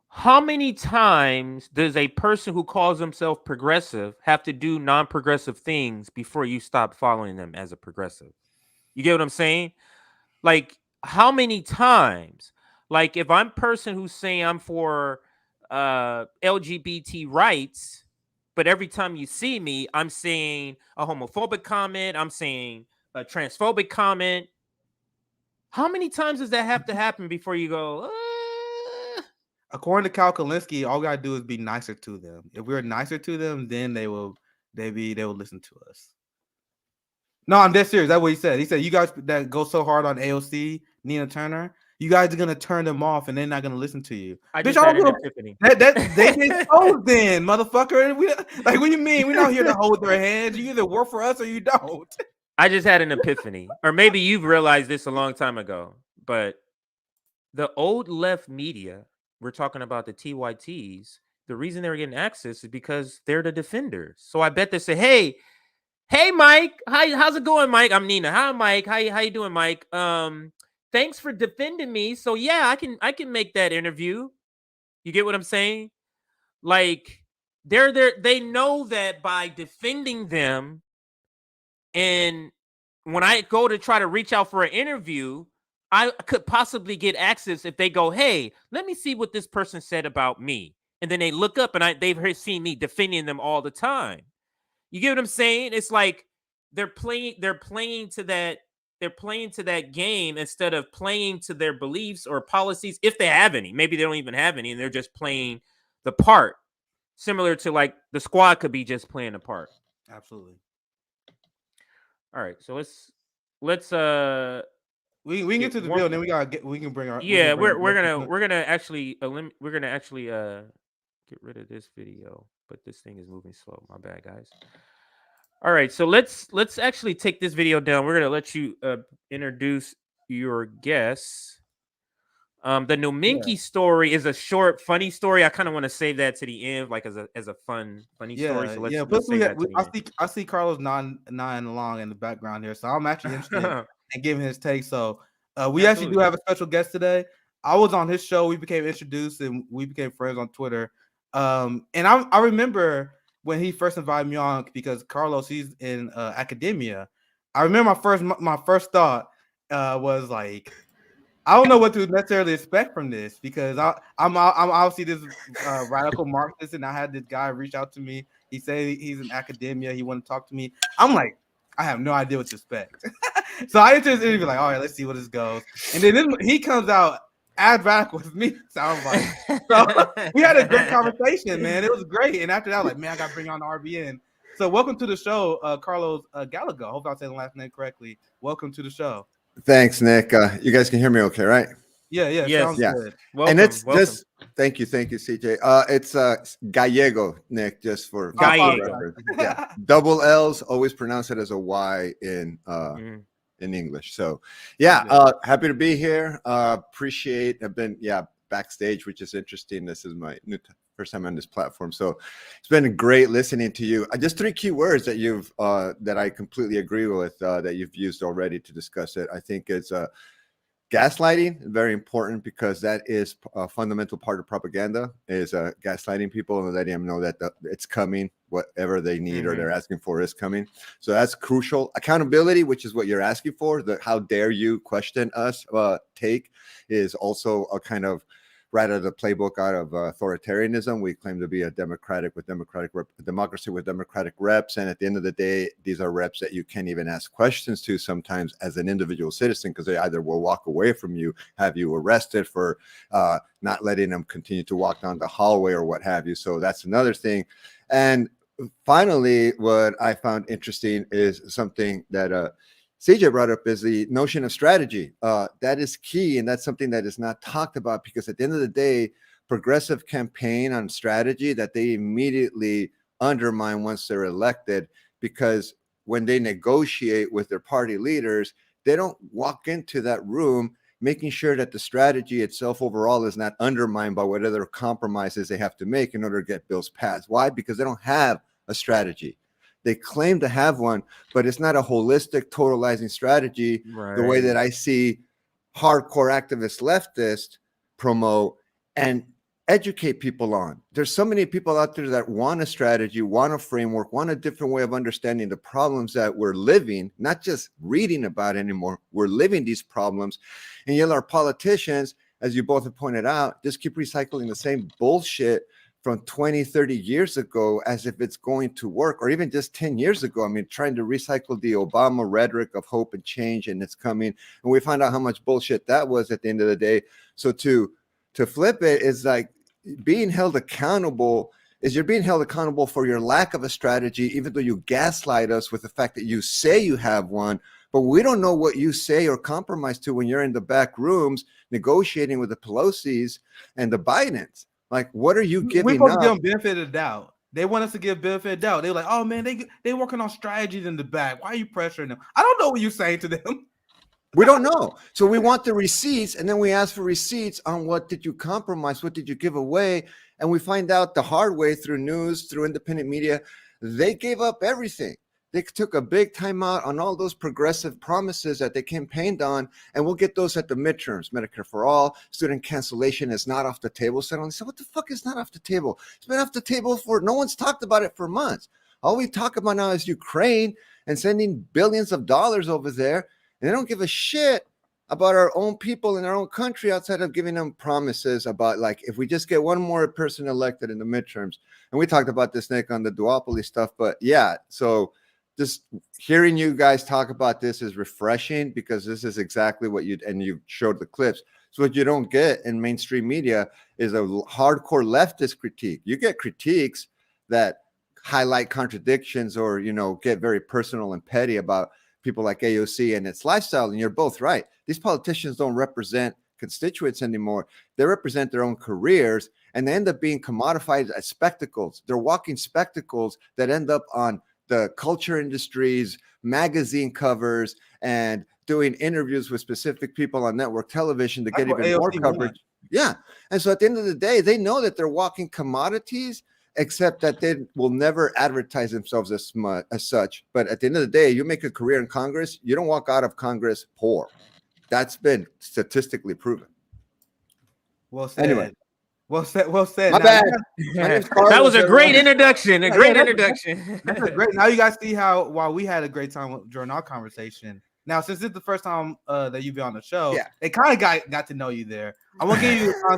How many times does a person who calls himself progressive have to do non-progressive things before you stop following them as a progressive? You get what I'm saying? Like, how many times? Like, if I'm a person who's saying I'm for LGBT rights, but every time you see me, I'm saying a homophobic comment, I'm saying a transphobic comment. How many times does that have to happen before you go? According to Cal Kalinske, all we gotta do is be nicer to them. If we're nicer to them, then they will listen to us. No, I'm dead serious. That's what he said. He said you guys that go so hard on AOC, Nina Turner. you guys are gonna turn them off and they're not gonna listen to you. I Bitch, just I had don't an give epiphany. that they get exposed then, motherfucker. We like, what do you mean? We're not here to hold their hands. You either work for us or you don't. I just had an epiphany, or maybe you've realized this a long time ago, but the old left media, we're talking about the TYTs, the reason they were getting access is because they're the defenders. So I bet they say, hey Mike, how's it going, Mike? I'm Nina. Hi Mike. How you doing, Mike? Thanks for defending me. So yeah, I can make that interview. You get what I'm saying? Like they know that by defending them, and when I go to try to reach out for an interview, I could possibly get access if they go, hey, let me see what this person said about me. And then they look up and they've seen me defending them all the time. You get what I'm saying? It's like they're playing to that game instead of playing to their beliefs or policies, if they have any. Maybe they don't even have any, and they're just playing the part. Similar to like the squad could be just playing a part. Absolutely. All right, so let's we can get to the bill, and then we can bring our we're gonna actually get rid of this video, but this thing is moving slow. My bad, guys. All right, so let's actually take this video down. We're gonna let you introduce your guests. The Nomiki story is a short, funny story. I kind of want to save that to the end, like as a funny story. So let's save that to the end. I see Carlos nodding along in the background here, so I'm actually interested in giving his take. So we actually do have a special guest today. I was on his show. We became introduced and we became friends on Twitter. And I remember when he first invited me on, because Carlos, he's in academia. I remember my first thought was like, I don't know what to necessarily expect from this, because I'm obviously this radical Marxist, and I had this guy reach out to me. He said he's in academia. He wanted to talk to me. I'm like, I have no idea what to expect. So I entered the interview like, all right, let's see where this goes. And then he comes out as radical as me. Sounds like. So we had a great conversation, man. It was great. And after that, like, man, I got to bring on the RBN. So welcome to the show, Carlos Gallagher. Hope I'm saying the last name correctly. Welcome to the show. Thanks, Nick. You guys can hear me okay, right? Yeah, yes. Sounds good. Welcome, and it's just thank you, CJ. It's Gallego, Nick, just for Gallego. Yeah. Double L's, always pronounce it as a Y in English. So happy to be here. Appreciate. I've been backstage, which is interesting. This is my first time on this platform, so it's been great listening to you. Just 3 key words that you've that I completely agree with that you've used already to discuss it. I think it's gaslighting, very important, because that is a fundamental part of propaganda, is gaslighting people and letting them know that it's coming, whatever they need or they're asking for is coming. So that's crucial. Accountability, which is what you're asking for, the how dare you question us take, is also a kind of right out of the playbook out of authoritarianism. We claim to be a democracy with democratic reps, and at the end of the day, these are reps that you can't even ask questions to sometimes as an individual citizen, because they either will walk away from you, have you arrested for not letting them continue to walk down the hallway or what have you. So that's another thing. And finally, what I found interesting is something that CJ brought up, is the notion of strategy. That is key, and that's something that is not talked about, because at the end of the day, progressive campaign on strategy that they immediately undermine once they're elected, because when they negotiate with their party leaders, they don't walk into that room making sure that the strategy itself overall is not undermined by what other compromises they have to make in order to get bills passed. Why? Because they don't have a strategy. They claim to have one, but it's not a holistic, totalizing strategy the way that I see hardcore activist leftists promote and educate people on. There's so many people out there that want a strategy, want a framework, want a different way of understanding the problems that we're living, not just reading about anymore. We're living these problems. And yet our politicians, as you both have pointed out, just keep recycling the same bullshit from 20, 30 years ago as if it's going to work, or even just 10 years ago. I mean, trying to recycle the Obama rhetoric of hope and change, and it's coming. And we find out how much bullshit that was at the end of the day. So to flip it is like being held accountable is you're being held accountable for your lack of a strategy, even though you gaslight us with the fact that you say you have one, but we don't know what you say or compromise to when you're in the back rooms negotiating with the Pelosi's and the Bidens. Like, what are you We're giving supposed to give up? them benefit of the doubt. They want us to give benefit of doubt. They're like, oh man, they working on strategies in the back. Why are you pressuring them? I don't know what you're saying to them. We don't know. So we want the receipts, and then we ask for receipts on what did you compromise, what did you give away, and we find out the hard way through news, through independent media, they gave up everything. They took a big time out on all those progressive promises that they campaigned on, and we'll get those at the midterms. Medicare for all, student cancellation is not off the table. So I said, what the fuck is not off the table? It's been off the table for, no one's talked about it for months. All we talk about now is Ukraine and sending billions of dollars over there. And they don't give a shit about our own people in our own country outside of giving them promises about, like, if we just get one more person elected in the midterms. And we talked about this, Nick, on the duopoly stuff. But yeah, so just hearing you guys talk about this is refreshing, because this is exactly what you showed the clips. So what you don't get in mainstream media is a hardcore leftist critique. You get critiques that highlight contradictions or, get very personal and petty about people like AOC and its lifestyle. And you're both right. These politicians don't represent constituents anymore. They represent their own careers, and they end up being commodified as spectacles. They're walking spectacles that end up on the culture industries, magazine covers, and doing interviews with specific people on network television to get even more coverage. Yeah. And so at the end of the day, they know that they're walking commodities, except that they will never advertise themselves as such. But at the end of the day, you make a career in Congress, you don't walk out of Congress poor. That's been statistically proven. Well said. Anyway. Well said. My Now, bad. That was a great introduction. Introduction. That's great. Now you guys see how, while we had a great time during our conversation, now since it's the first time that you've been on the show, they kind of got to know you there. I want to give you a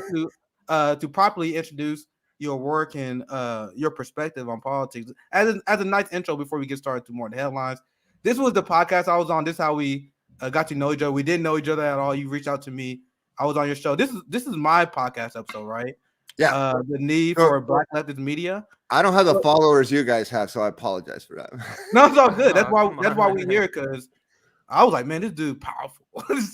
chance to properly introduce your work and your perspective on politics as a nice intro before we get started to more of the headlines. This was the podcast I was on. This is how we got to know each other. We didn't know each other at all. You reached out to me. I was on your show. This is my podcast episode, right? Yeah. The need for Black leftist media. I don't have the followers you guys have, so I apologize for that. No, it's all good. That's why we're here, because I was like, man, this dude powerful. this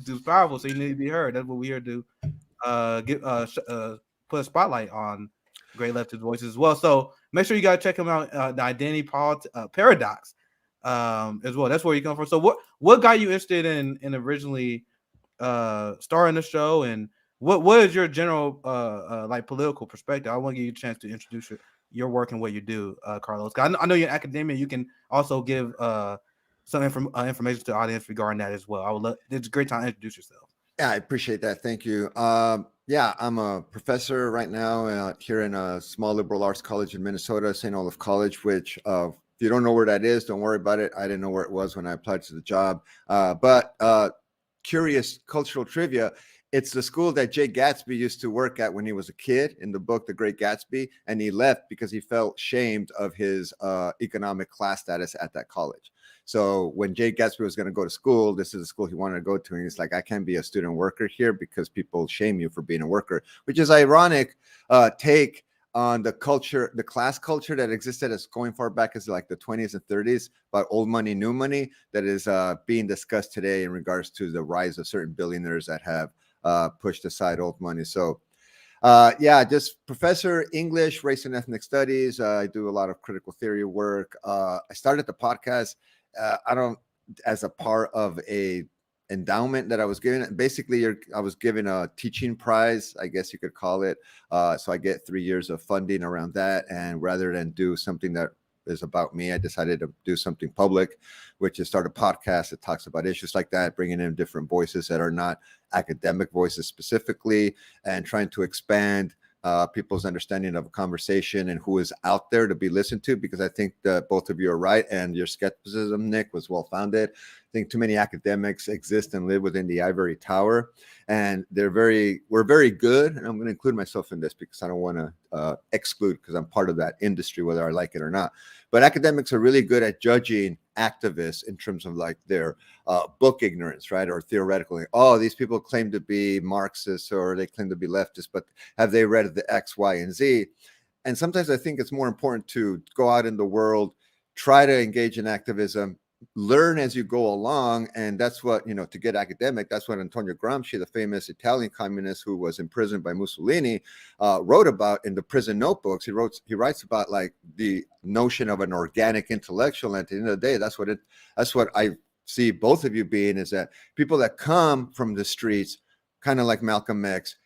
dude's powerful, so you need to be heard. That's what we're here to do. Put a spotlight on great leftist voices as well. So make sure you guys check him out. The Identity Paradox as well. That's where you come from. So what got you interested in originally starting the show, and what is your general like political perspective? I want to give you a chance to introduce your work and what you do, Carlos. I know you're an academic. You can also give some information to the audience regarding that as well. I would love. It's a great time to introduce yourself. Yeah, I appreciate that. Thank you. Yeah, I'm a professor right now here in a small liberal arts college in Minnesota, St. Olaf College, which if you don't know where that is, don't worry about it. I didn't know where it was when I applied to the job. But curious cultural trivia, it's the school that Jay Gatsby used to work at when he was a kid in the book, The Great Gatsby, and he left because he felt shamed of his economic class status at that college. So when Jay Gatsby was going to go to school, this is the school he wanted to go to. And he's like, I can't be a student worker here because people shame you for being a worker, which is ironic take on the culture, the class culture that existed as going far back as like the 20s and 30s about old money, new money that is being discussed today in regards to the rise of certain billionaires that have pushed aside old money. So yeah, just professor English, race and ethnic studies. I do a lot of critical theory work. I started the podcast as a part of a endowment that I was given. Basically, I was given a teaching prize, I guess you could call it. So I get 3 years of funding around that. And rather than do something that is about me, I decided to do something public, which is start a podcast that talks about issues like that, bringing in different voices that are not academic voices specifically, and trying to expand people's understanding of a conversation and who is out there to be listened to, because I think that both of you are right, and your skepticism, Nick, was well founded. I think too many academics exist and live within the ivory tower, and we're very good, and I'm going to include myself in this because I don't want to exclude, because I'm part of that industry, whether I like it or not. But academics are really good at judging activists in terms of like their book ignorance, right? Or theoretically, oh, these people claim to be Marxists or they claim to be leftists, but have they read the X, Y, and Z? And sometimes I think it's more important to go out in the world, try to engage in activism, learn as you go along. And that's what, to get academic, that's what Antonio Gramsci, the famous Italian communist who was imprisoned by Mussolini, wrote about in the prison notebooks. He writes about like the notion of an organic intellectual. And at the end of the day, that's what I see both of you being, is that people that come from the streets, kind of like Malcolm X,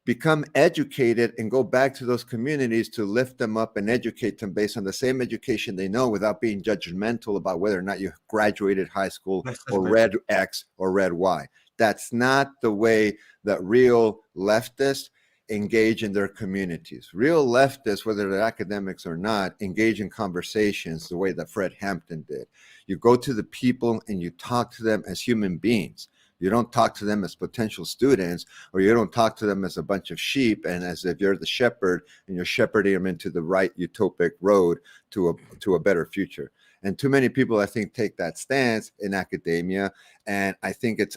become educated and go back to those communities to lift them up and educate them based on the same education they know, without being judgmental about whether or not you graduated high school or read X or read Y. That's not the way that real leftists engage in their communities. Real leftists, whether they're academics or not, engage in conversations the way that Fred Hampton did. You go to the people and you talk to them as human beings. You don't talk to them as potential students, or you don't talk to them as a bunch of sheep and as if you're the shepherd and you're shepherding them into the right utopic road to a better future. And too many people, I think, take that stance in academia. And I think it's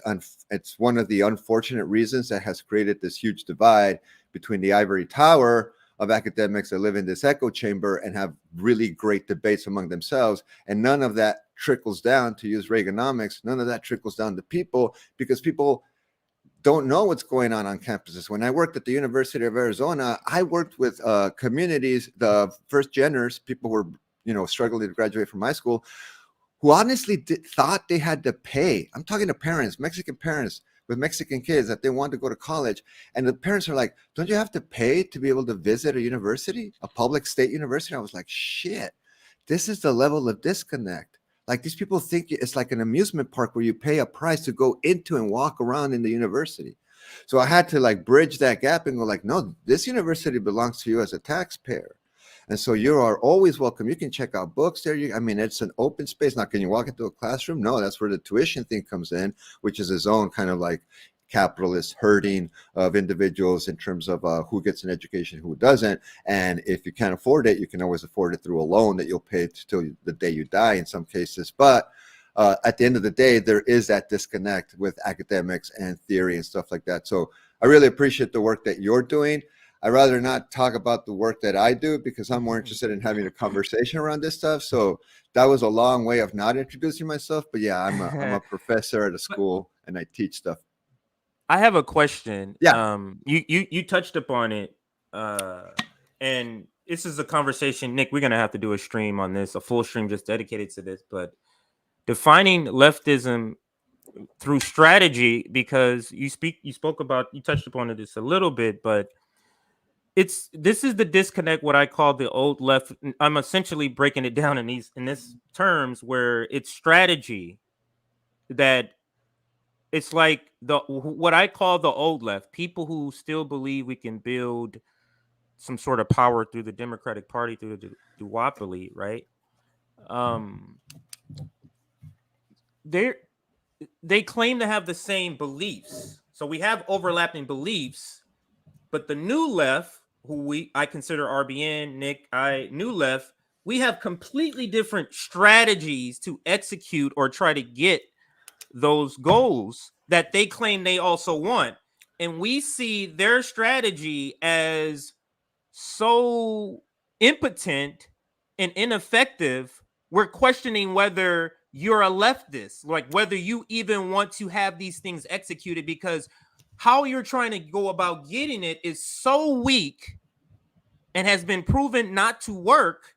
one of the unfortunate reasons that has created this huge divide between the ivory tower of academics that live in this echo chamber and have really great debates among themselves. And none of that trickles down, to use Reaganomics, none of that trickles down to people, because people don't know what's going on campuses. When I worked at the University of Arizona, I worked with communities, the first geners, people who were struggling to graduate from high school, who honestly thought they had to pay. I'm talking to parents, Mexican parents with Mexican kids, that they want to go to college. And the parents are like, don't you have to pay to be able to visit a university, a public state university? I was like, shit, this is the level of disconnect. Like, these people think it's like an amusement park where you pay a price to go into and walk around in the university. So I had to like bridge that gap and go like, no, this university belongs to you as a taxpayer. And so you are always welcome. You can check out books there. It's an open space. Now, can you walk into a classroom? No, that's where the tuition thing comes in, which is its own kind of like capitalist herding of individuals in terms of who gets an education, who doesn't. And if you can't afford it, you can always afford it through a loan that you'll pay till the day you die in some cases. But at the end of the day, there is that disconnect with academics and theory and stuff like that. So I really appreciate the work that you're doing. I'd rather not talk about the work that I do, because I'm more interested in having a conversation around this stuff. So that was a long way of not introducing myself. But yeah, I'm a professor at a school and I teach stuff. I have a question. Yeah. You touched upon it. And this is a conversation, Nick, we're going to have to do a stream on this, a full stream just dedicated to this. But defining leftism through strategy, because you touched upon this a little bit, but this is the disconnect, what I call the old left. I'm essentially breaking it down in this terms, where it's strategy, that it's like what I call the old left, people who still believe we can build some sort of power through the Democratic Party, through the duopoly, right? They claim to have the same beliefs. So we have overlapping beliefs, but the new left, who I consider RBN, Nick, new left, we have completely different strategies to execute or try to get those goals that they claim they also want. And we see their strategy as so impotent and ineffective. We're questioning whether you're a leftist, like whether you even want to have these things executed, because how you're trying to go about getting it is so weak and has been proven not to work.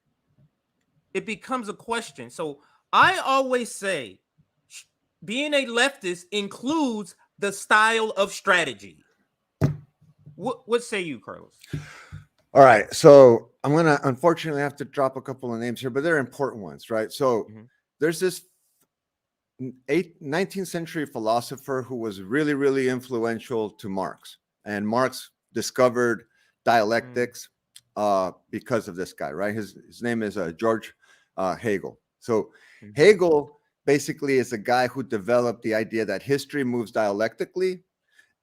It becomes a question. So I always say being a leftist includes the style of strategy. What say you, Carlos? All right. So I'm going to unfortunately have to drop a couple of names here, but they're important ones, right? So there's this 19th century philosopher who was really, really influential to Marx. And Marx discovered dialectics because of this guy, right? His name is George Hegel. So Hegel basically is a guy who developed the idea that history moves dialectically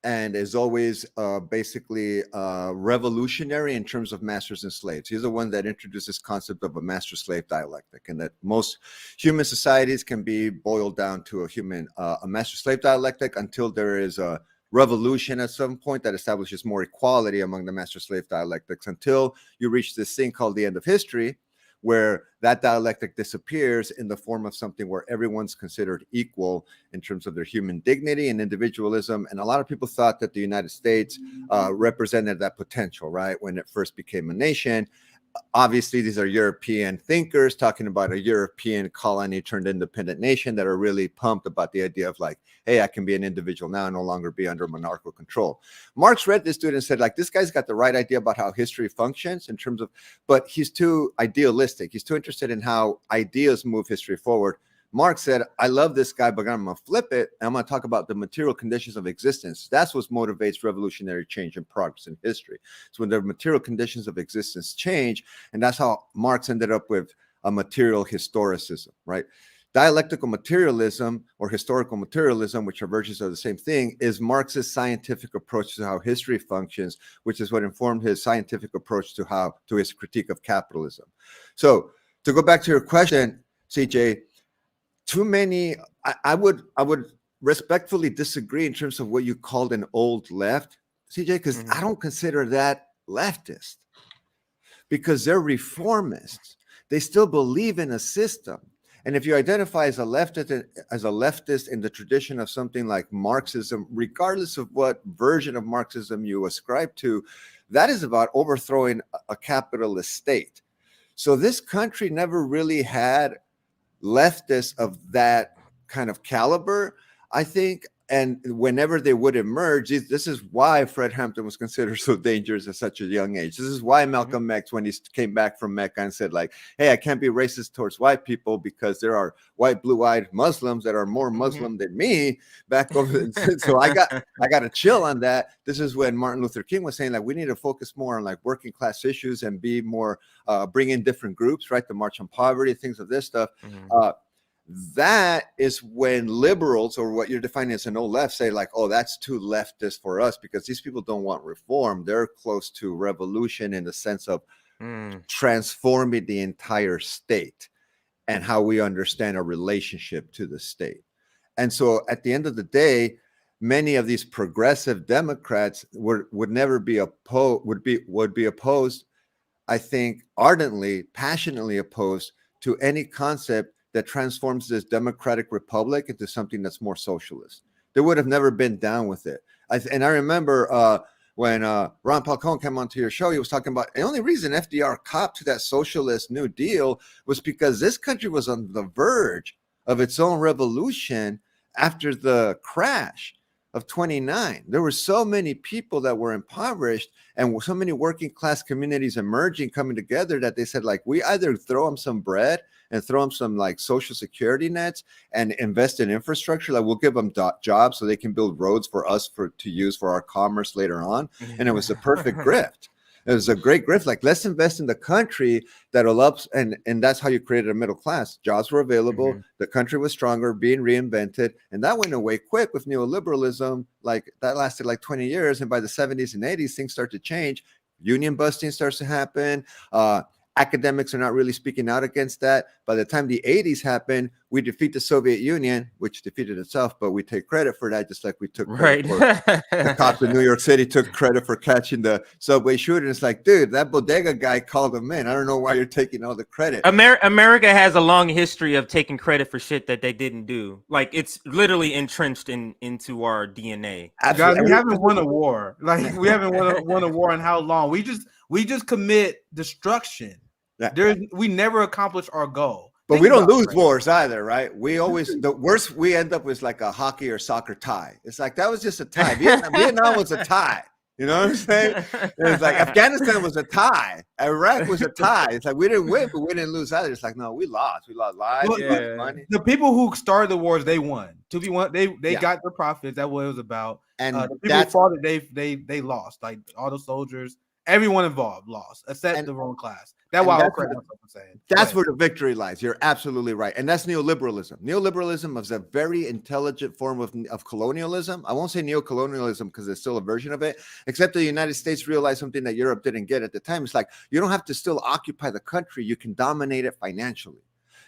and is always basically revolutionary in terms of masters and slaves. He's the one that introduced this concept of a master-slave dialectic, and that most human societies can be boiled down to a master-slave dialectic until there is a revolution at some point that establishes more equality among the master-slave dialectics until you reach this thing called the end of history, where that dialectic disappears in the form of something where everyone's considered equal in terms of their human dignity and individualism. And a lot of people thought that the United States represented that potential, right? When it first became a nation. Obviously, these are European thinkers talking about a European colony turned independent nation that are really pumped about the idea of like, hey, I can be an individual now and no longer be under monarchical control. Marx read this dude and said, like, this guy's got the right idea about how history functions in terms of, but he's too idealistic. He's too interested in how ideas move history forward. Marx said, I love this guy, but I'm going to flip it. And I'm going to talk about the material conditions of existence. That's what motivates revolutionary change and progress in history. So when the material conditions of existence change, and that's how Marx ended up with a material historicism, right? Dialectical materialism or historical materialism, which are versions of the same thing, is Marx's scientific approach to how history functions, which is what informed his scientific approach to his critique of capitalism. So to go back to your question, CJ, too many, I would respectfully disagree in terms of what you called an old left, CJ, because I don't consider that leftist, because they're reformists. They still believe in a system. And if you identify as a leftist in the tradition of something like Marxism, regardless of what version of Marxism you ascribe to, that is about overthrowing a capitalist state. So this country never really had leftists of that kind of caliber, I think. And whenever they would emerge, this is why Fred Hampton was considered so dangerous at such a young age. This is why Malcolm X, when he came back from Mecca and said, like, hey, I can't be racist towards white people because there are white, blue-eyed Muslims that are more Muslim than me back over. So I got to chill on that. This is when Martin Luther King was saying, like, we need to focus more on like working class issues and be more, bring in different groups, right? The March on Poverty, things of this stuff. That is when liberals, or what you're defining as an old left, say like, oh, that's too leftist for us because these people don't want reform. They're close to revolution in the sense of transforming the entire state and how we understand our relationship to the state. And so at the end of the day, many of these progressive Democrats would never be opposed, would be opposed, I think, ardently, passionately opposed to any concept that transforms this democratic republic into something that's more socialist. They would have never been down with it. And I remember when Ron Paul Cohen came onto your show, he was talking about the only reason FDR copped to that socialist New Deal was because this country was on the verge of its own revolution after the crash of 29. There were so many people that were impoverished and so many working class communities emerging, coming together, that they said, like, we either throw them some bread and throw them some like social security nets and invest in infrastructure. Like, we'll give them jobs so they can build roads for us to use for our commerce later on. And it was the perfect grift. It was a great grift. Like, let's invest in the country that'll up, and that's how you created a middle class. Jobs were available. The country was stronger, being reinvented, and that went away quick with neoliberalism. Like, that lasted like 20 years, and by the 70s and 80s, things start to change. Union busting starts to happen. Academics are not really speaking out against that. By the time the 80s happened, we defeat the Soviet Union, which defeated itself, but we take credit for that, just like we took credit for the cops in New York City took credit for catching the subway shooter. It's like, dude, that bodega guy called them in. I don't know why you're taking all the credit. America has a long history of taking credit for shit that they didn't do. Like, it's literally entrenched into our DNA. Guys, we haven't won a war. Like, we haven't won a war in how long? We just commit destruction. Yeah. We never accomplish our goal. But we don't lose wars either, right? We always, the worst we end up with like a hockey or soccer tie. It's like, that was just a tie. Vietnam was a tie. You know what I'm saying? It's like Afghanistan was a tie. Iraq was a tie. It's like, we didn't win, but we didn't lose either. It's like, no, we lost. We lost lives, money. The people who started the wars, they won. They got their profits. That's what it was about. And the people who fought it, they lost. Like, all the soldiers, everyone involved lost, except the wrong class. That's why I'm saying. That's where the victory lies. You're absolutely right. And that's neoliberalism. Neoliberalism is a very intelligent form of colonialism. I won't say neocolonialism because it's still a version of it, except the United States realized something that Europe didn't get at the time. It's like, you don't have to still occupy the country. You can dominate it financially.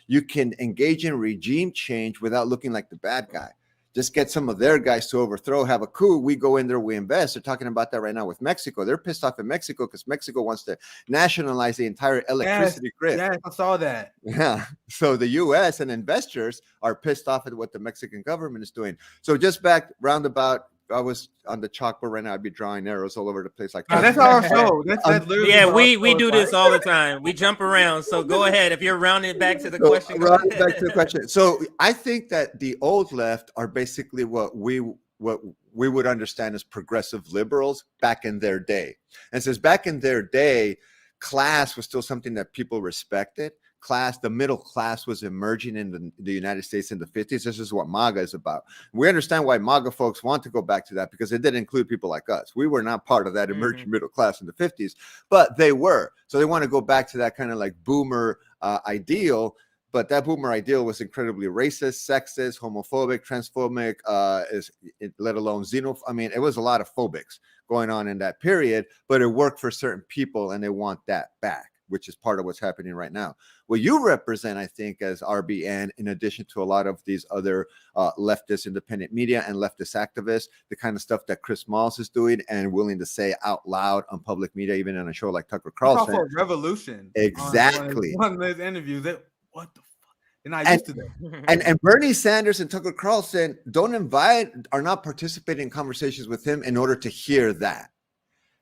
You can engage in regime change without looking like the bad guy. just get some of their guys to overthrow, have a coup. We go in there, we invest. They're talking about that right now with Mexico. They're pissed off at Mexico because Mexico wants to nationalize the entire electricity grid. Yes, I saw that. Yeah. So the U.S. and investors are pissed off at what the Mexican government is doing. So just back roundabout, I was on the chalkboard right now. I'd be drawing arrows all over the place. Like that's our show. That's literally yeah, what we our do show this is all the time. We jump around. So go ahead. If you're rounding it back to the question. Go Rounding ahead. back to the question. So I think that the old left are basically what we would understand as progressive liberals back in their day. And says back in their day, class was still something that people respected. The middle class was emerging in the United States in the 50s. This is what MAGA is about. We understand why MAGA folks want to go back to that, because it didn't include people like us. We were not part of that emerging middle class in the 50s, but they were. So they want to go back to that kind of like boomer ideal. But that boomer ideal was incredibly racist, sexist, homophobic, transphobic, let alone xenophobic. I mean, it was a lot of phobics going on in that period, but it worked for certain people, and they want that back, which is part of what's happening right now. What you represent, I think, as RBN, in addition to a lot of these other leftist independent media and leftist activists, the kind of stuff that Chris Moss is doing and willing to say out loud on public media, even on a show like Tucker Carlson. It's also a revolution. Exactly. One of those interviews. What the fuck? And I used to that. And Bernie Sanders and Tucker Carlson are not participating in conversations with him in order to hear that.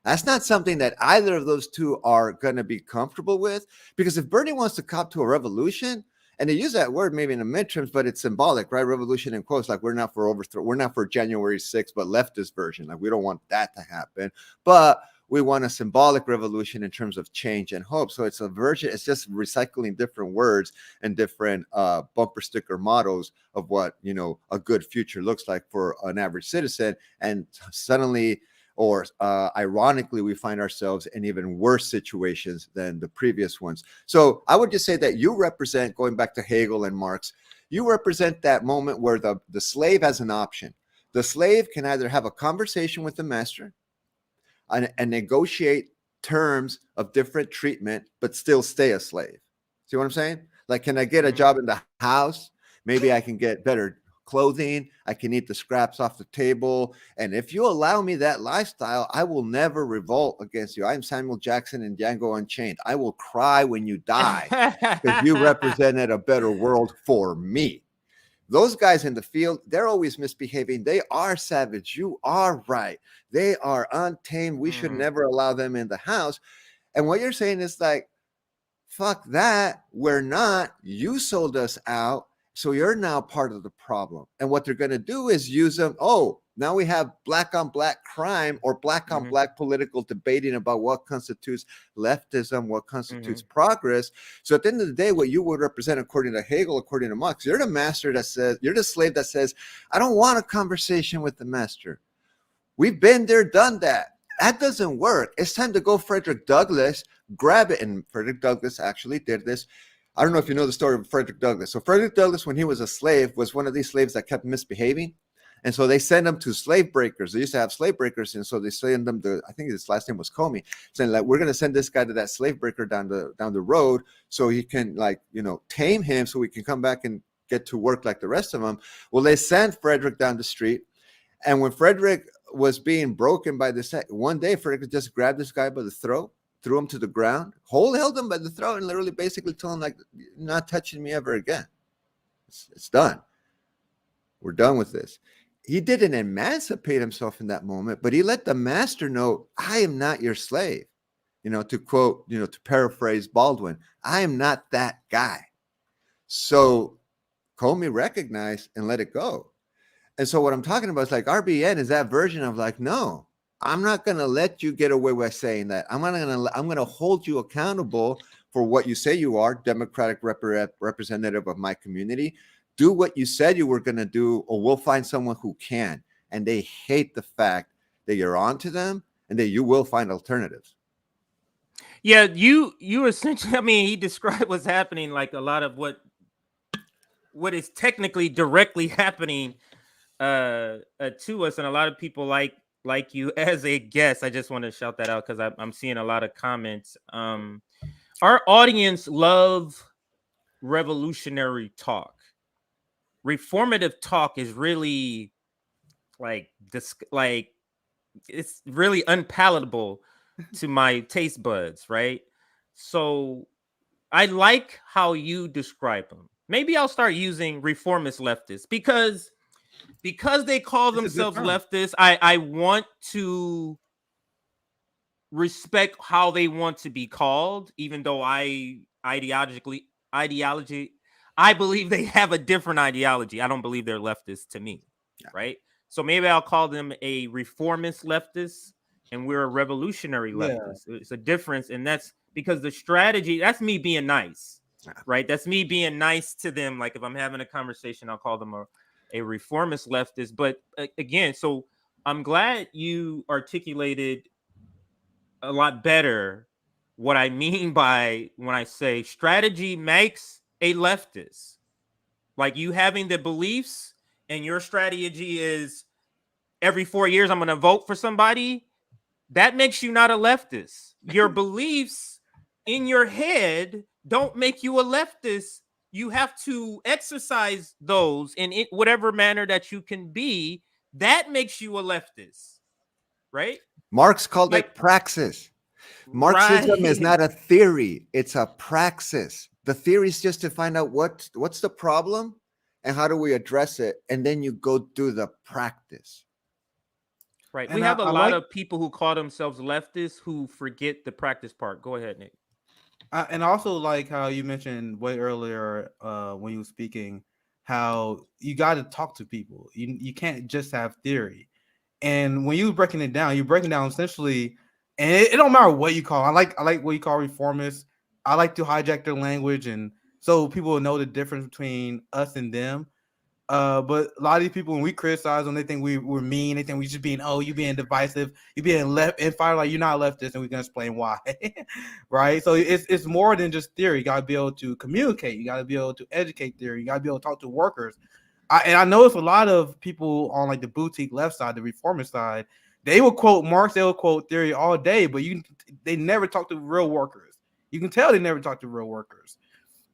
That's not something that either of those two are going to be comfortable with, because if Bernie wants to cop to a revolution, and they use that word maybe in the midterms, but it's symbolic, right? Revolution in quotes, like we're not for overthrow, we're not for January 6th, but leftist version. Like we don't want that to happen, but we want a symbolic revolution in terms of change and hope. So it's a version, it's just recycling different words and different bumper sticker mottos of what, a good future looks like for an average citizen. And suddenly, or ironically, we find ourselves in even worse situations than the previous ones. So I would just say that you represent, going back to Hegel and Marx, you represent that moment where the slave has an option. The slave can either have a conversation with the master and negotiate terms of different treatment, but still stay a slave. See what I'm saying? Like, can I get a job in the house? Maybe I can get better clothing. I can eat the scraps off the table. And if you allow me that lifestyle, I will never revolt against you. I'm Samuel Jackson in Django Unchained. I will cry when you die because you represented a better world for me. Those guys in the field, they're always misbehaving. They are savage. You are right. They are untamed. We should never allow them in the house. And what you're saying is like, fuck that. We're not. You sold us out. So you're now part of the problem. And what they're going to do is use them. Oh, now we have black on black crime or black on black political debating about what constitutes leftism, what constitutes progress. So at the end of the day, what you would represent, according to Hegel, according to Marx, you're the master that says, you're the slave that says, I don't want a conversation with the master. We've been there, done that. That doesn't work. It's time to go Frederick Douglass, grab it. And Frederick Douglass actually did this. I don't know if you know the story of Frederick Douglass. So Frederick Douglass, when he was a slave, was one of these slaves that kept misbehaving. And so they send him to slave breakers. They used to have slave breakers. And so they send them to, I think his last name was Comey, saying like, we're going to send this guy to that slave breaker down the road so he can tame him so we can come back and get to work like the rest of them. Well, they sent Frederick down the street. And when Frederick was being broken by this, one day Frederick just grabbed this guy by the throat, threw him to the ground, held him by the throat, and literally basically told him, like, you're not touching me ever again. It's done. We're done with this. He didn't emancipate himself in that moment, but he let the master know, I am not your slave. To quote, to paraphrase Baldwin, I am not that guy. So Comey recognized and let it go. And so what I'm talking about is like RBN is that version of like, no, I'm not going to let you get away with saying that. I'm going to hold you accountable for what you say you are, Democratic representative of my community. Do what you said you were going to do, or we'll find someone who can. And they hate the fact that you're on to them and that you will find alternatives. Yeah, you essentially, I mean, he described what's happening, like a lot of what is technically directly happening to us, and a lot of people like you as a guest. I just want to shout that out because I'm seeing a lot of comments. Our audience love revolutionary talk. reformative talk is really like it's really unpalatable to my taste buds, right? So I like how you describe them. Maybe I'll start using reformist leftists because they call It's a good themselves term. leftists. I want to respect how they want to be called, even though ideology I believe they have a different ideology. I don't believe they're leftists to me, right? So maybe I'll call them a reformist leftist, and we're a revolutionary Yeah. leftist. It's a difference, and that's because the strategy. That's me being nice, right? That's me being nice to them. Like if I'm having a conversation, I'll call them a reformist leftist. But again, so I'm glad you articulated a lot better what I mean by when I say strategy makes a leftist. Like you having the beliefs and your strategy is every 4 years I'm going to vote for somebody, that makes you not a leftist. Your beliefs in your head don't make you a leftist. You have to exercise those in whatever manner that you can be. That makes you a leftist, right? Marx called Like, it praxis. Marxism is right. not a theory, it's a praxis. The theory is just to find out what's the problem and how do we address it, and then you go do the practice. Right. And We have a I lot like, of people who call themselves leftists who forget the practice part. Go ahead, Nick. and I also like how you mentioned way earlier when you were speaking how you got to talk to people. You can't just have theory. And when you're breaking it down, you're breaking down essentially, and it don't matter what you call. I like what you call reformists. I like to hijack their language, and so people will know the difference between us and them. But a lot of these people, when we criticize them, they think we're mean. They think we just being, oh, you being divisive, you being left and fire like you're not leftist, and we're gonna explain why, right? So it's more than just theory. You gotta be able to communicate. You gotta be able to educate theory. You gotta be able to talk to workers. And I notice a lot of people on like the boutique left side, the reformist side, they will quote Marx, they will quote theory all day, but they never talk to real workers. You can tell they never talk to real workers.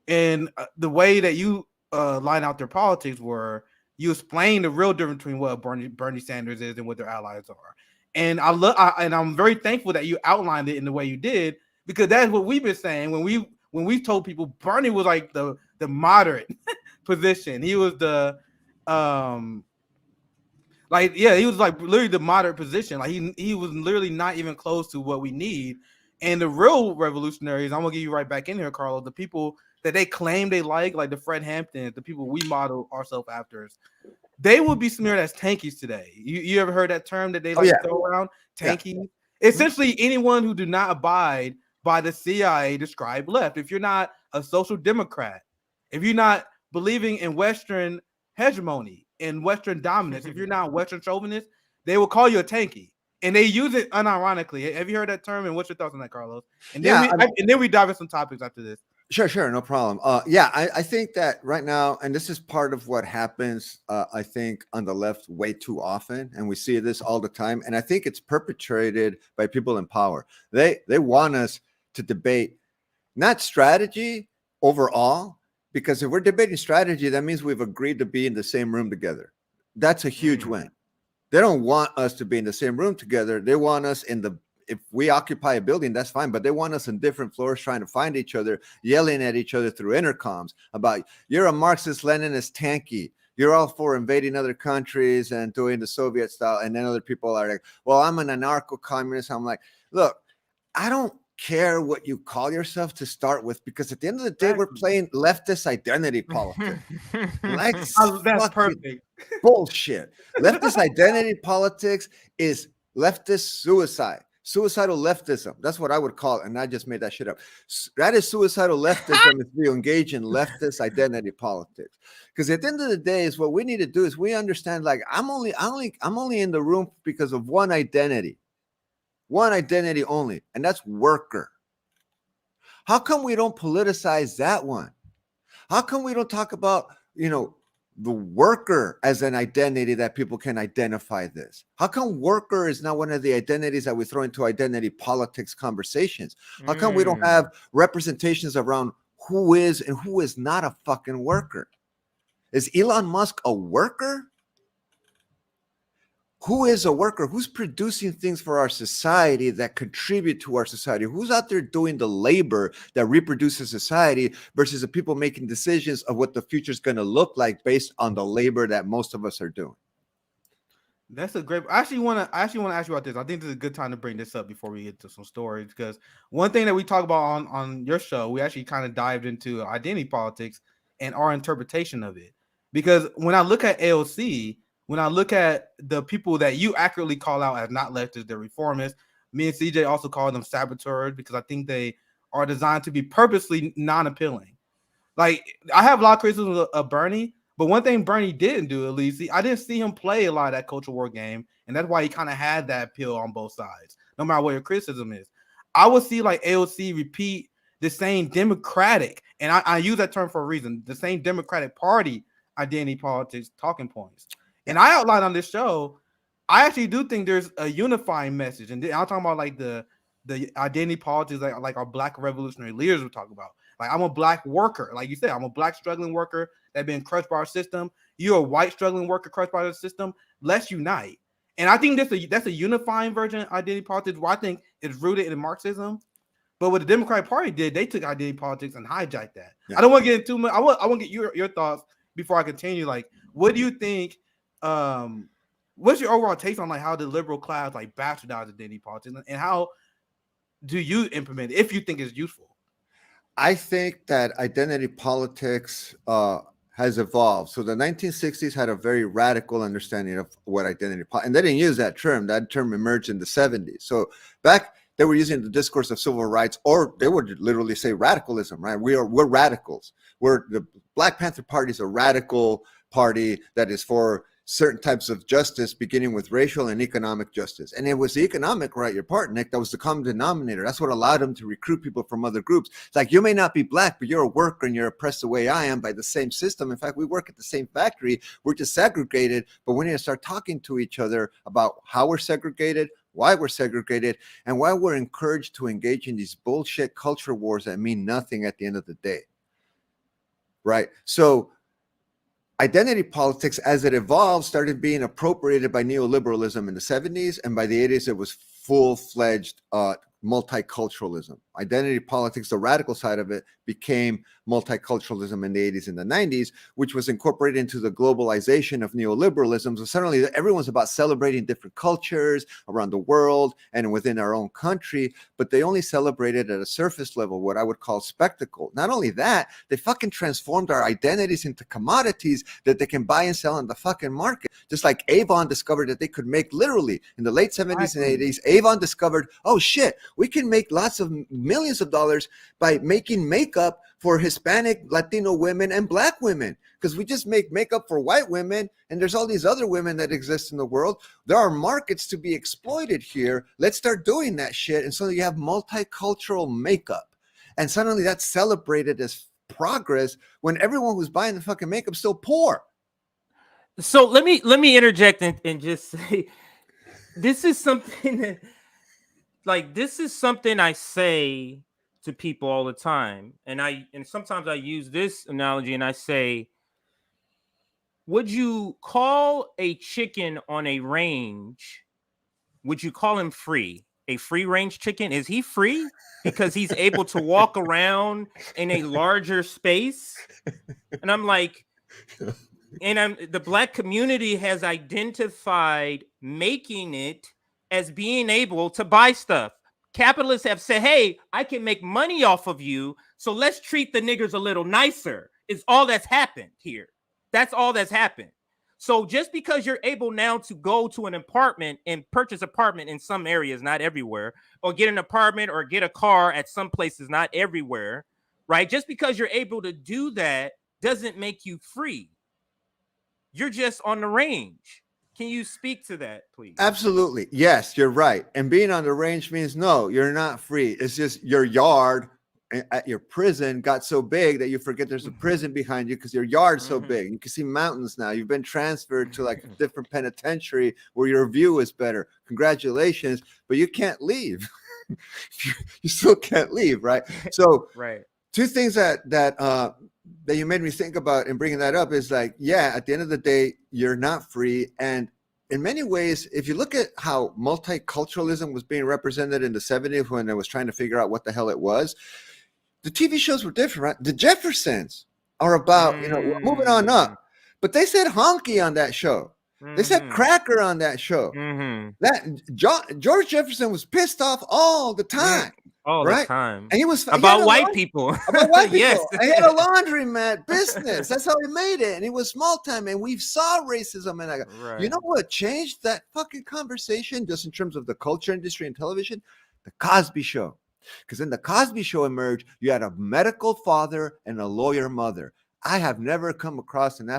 And the way that you line out their politics were you explain the real difference between what Bernie Sanders is and what their allies are. And I'm very thankful that you outlined it in the way you did, because that's what we've been saying when we told people Bernie was like the moderate position. He was the he was like literally the moderate position. Like he was literally not even close to what we need. And the real revolutionaries, I'm gonna give you right back in here, Carlo, the people that they claim they like the Fred Hamptons, the people we model ourselves after, they would be smeared as tankies today. You ever heard that term that they throw around? Tankies? Yeah. Essentially, anyone who do not abide by the CIA described left. If you're not a social democrat, if you're not believing in Western hegemony and Western dominance, if you're not Western chauvinist, they will call you a tanky. And they use it unironically. Have you heard that term? And what's your thoughts on that, Carlos? And then we dive into some topics after this. Sure, no problem. I think that right now, and this is part of what happens, I think, on the left way too often, and we see this all the time, and I think it's perpetrated by people in power. They want us to debate not strategy overall, because if we're debating strategy, that means we've agreed to be in the same room together. That's a huge win. They don't want us to be in the same room together. They want us if we occupy a building, that's fine, but they want us on different floors trying to find each other, yelling at each other through intercoms about, you're a Marxist, Leninist, tanky. You're all for invading other countries and doing the Soviet style. And then other people are like, well, I'm an anarcho-communist. I'm like, look, I don't care what you call yourself to start with, because at the end of the day, we're playing leftist identity politics. That's perfect. Bullshit. Leftist identity politics is leftist suicide. Suicidal leftism. That's what I would call it. And I just made that shit up. That is suicidal leftism if we engage in leftist identity politics. Because at the end of the day, is what we need to do is we understand, like, I'm only in the room because of one identity only, and that's worker. How come we don't politicize that one? How come we don't talk about, the worker as an identity that people can identify this? How come worker is not one of the identities that we throw into identity politics conversations? How come we don't have representations around who is and who is not a fucking worker? Is Elon Musk a worker? Who is a worker? Who's producing things for our society that contribute to our society? Who's out there doing the labor that reproduces society versus the people making decisions of what the future is going to look like based on the labor that most of us are doing? That's a great. I actually want to ask you about this. I think this is a good time to bring this up before we get to some stories, because one thing that we talk about on your show, we actually kind of dived into identity politics and our interpretation of it. Because when I look at AOC, when I look at the people that you accurately call out as not leftists, they're reformists. Me and CJ also call them saboteurs because I think they are designed to be purposely non-appealing. Like, I have a lot of criticism of Bernie, but one thing Bernie didn't do, at least, I didn't see him play a lot of that culture war game, and that's why he kind of had that appeal on both sides, no matter what your criticism is. I would see like AOC repeat the same Democratic, and I use that term for a reason, the same Democratic Party identity politics talking points. And I outlined on this show, I actually do think there's a unifying message, and I'm talking about like the identity politics like our Black revolutionary leaders would talk about. Like, I'm a Black worker, like you said, I'm a Black struggling worker that been crushed by our system. You're a white struggling worker crushed by the system. Let's unite. And I think that's a unifying version of identity politics, where I think it's rooted in Marxism. But what the Democratic Party did, they took identity politics and hijacked that. Yeah. I don't want to get into too much. I want to get your thoughts before I continue. Like, what do you think? What's your overall take on like how the liberal class like bastardize identity politics, and how do you implement it if you think it's useful? I think that identity politics has evolved. So the 1960s had a very radical understanding of what identity politics, and they didn't use that term. That term emerged in the 70s. So back they were using the discourse of civil rights, or they would literally say radicalism, right? We're radicals. The Black Panther Party is a radical party that is for certain types of justice, beginning with racial and economic justice. And it was the economic, right, your part, Nick, that was the common denominator. That's what allowed them to recruit people from other groups. It's like, you may not be Black, but you're a worker and you're oppressed the way I am by the same system. In fact, we work at the same factory. We're just segregated, but we need to start talking to each other about how we're segregated, why we're segregated, and why we're encouraged to engage in these bullshit culture wars that mean nothing at the end of the day. Right? So identity politics, as it evolved, started being appropriated by neoliberalism in the 70s, and by the 80s, it was full-fledged multiculturalism. Identity politics, the radical side of it, became multiculturalism in the 80s and the 90s, which was incorporated into the globalization of neoliberalism. So suddenly everyone's about celebrating different cultures around the world and within our own country, but they only celebrated at a surface level, what I would call spectacle. Not only that, they fucking transformed our identities into commodities that they can buy and sell in the fucking market. Just like Avon discovered that they could make, literally in the late 70s and 80s, Avon discovered, oh shit, we can make lots of millions of dollars by making makeup for Hispanic, Latino women and Black women, because we just make makeup for white women, and there's all these other women that exist in the world. There are markets to be exploited here. Let's start doing that shit. And so you have multicultural makeup, and suddenly that's celebrated as progress when everyone who's buying the fucking makeup is still poor. So let me interject and just say, this is something that, like, this is something I say to people all the time, and sometimes I use this analogy, and I say, would you call a chicken on a range, would you call him free? A free range chicken, is he free because he's able to walk around in a larger space? And I'm like, and the Black community has identified making it as being able to buy stuff. Capitalists have said, hey, I can make money off of you, so let's treat the niggers a little nicer. Is all that's happened here. That's all that's happened. So just because you're able now to go to an apartment and purchase an apartment in some areas, not everywhere, or get an apartment or get a car at some places, not everywhere, right? Just because you're able to do that doesn't make you free. You're just on the range. Can you speak to that, please? Absolutely. Yes, you're right. And being on the range means, no, you're not free. It's just your yard at your prison got so big that you forget there's a prison behind you because your yard's so big. You can see mountains now. You've been transferred to like a different penitentiary where your view is better. Congratulations, but you can't leave. You still can't leave, right? So right. two things that you made me think about in bringing that up is like, yeah, at the end of the day, you're not free. And in many ways, if you look at how multiculturalism was being represented in the 70s when it was trying to figure out what the hell it was, the TV shows were different, right? The Jeffersons are about, we're moving on up. But they said honky on that show. They said cracker on that show. That George Jefferson was pissed off all the time. All right? the time. And he was about white people. About white people. Yes. And he had a laundromat business. That's how he made it. And he was small time. And we saw racism. And you know what changed that fucking conversation just in terms of the culture industry and television? The Cosby Show. Because in the Cosby Show emerged, you had a medical father and a lawyer mother. I have never come across an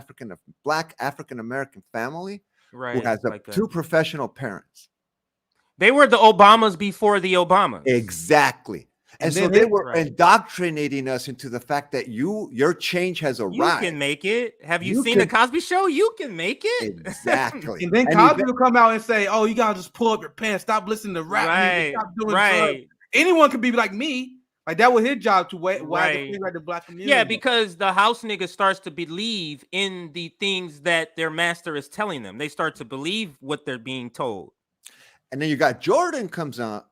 black African-American family who has two professional parents. They were the Obamas before the Obamas. Exactly. And so they were indoctrinating us into the fact that your change has arrived. You can make it. Have you seen the Cosby Show? You can make it. Exactly. And then Cosby will come out and say, "Oh, you gotta just pull up your pants, stop listening to rap music, stop doing drugs. Anyone can be like me." Like that was his job to wag the black community. Yeah, because the house nigga starts to believe in the things that their master is telling them. They start to believe what they're being told. And then you got Jordan comes out,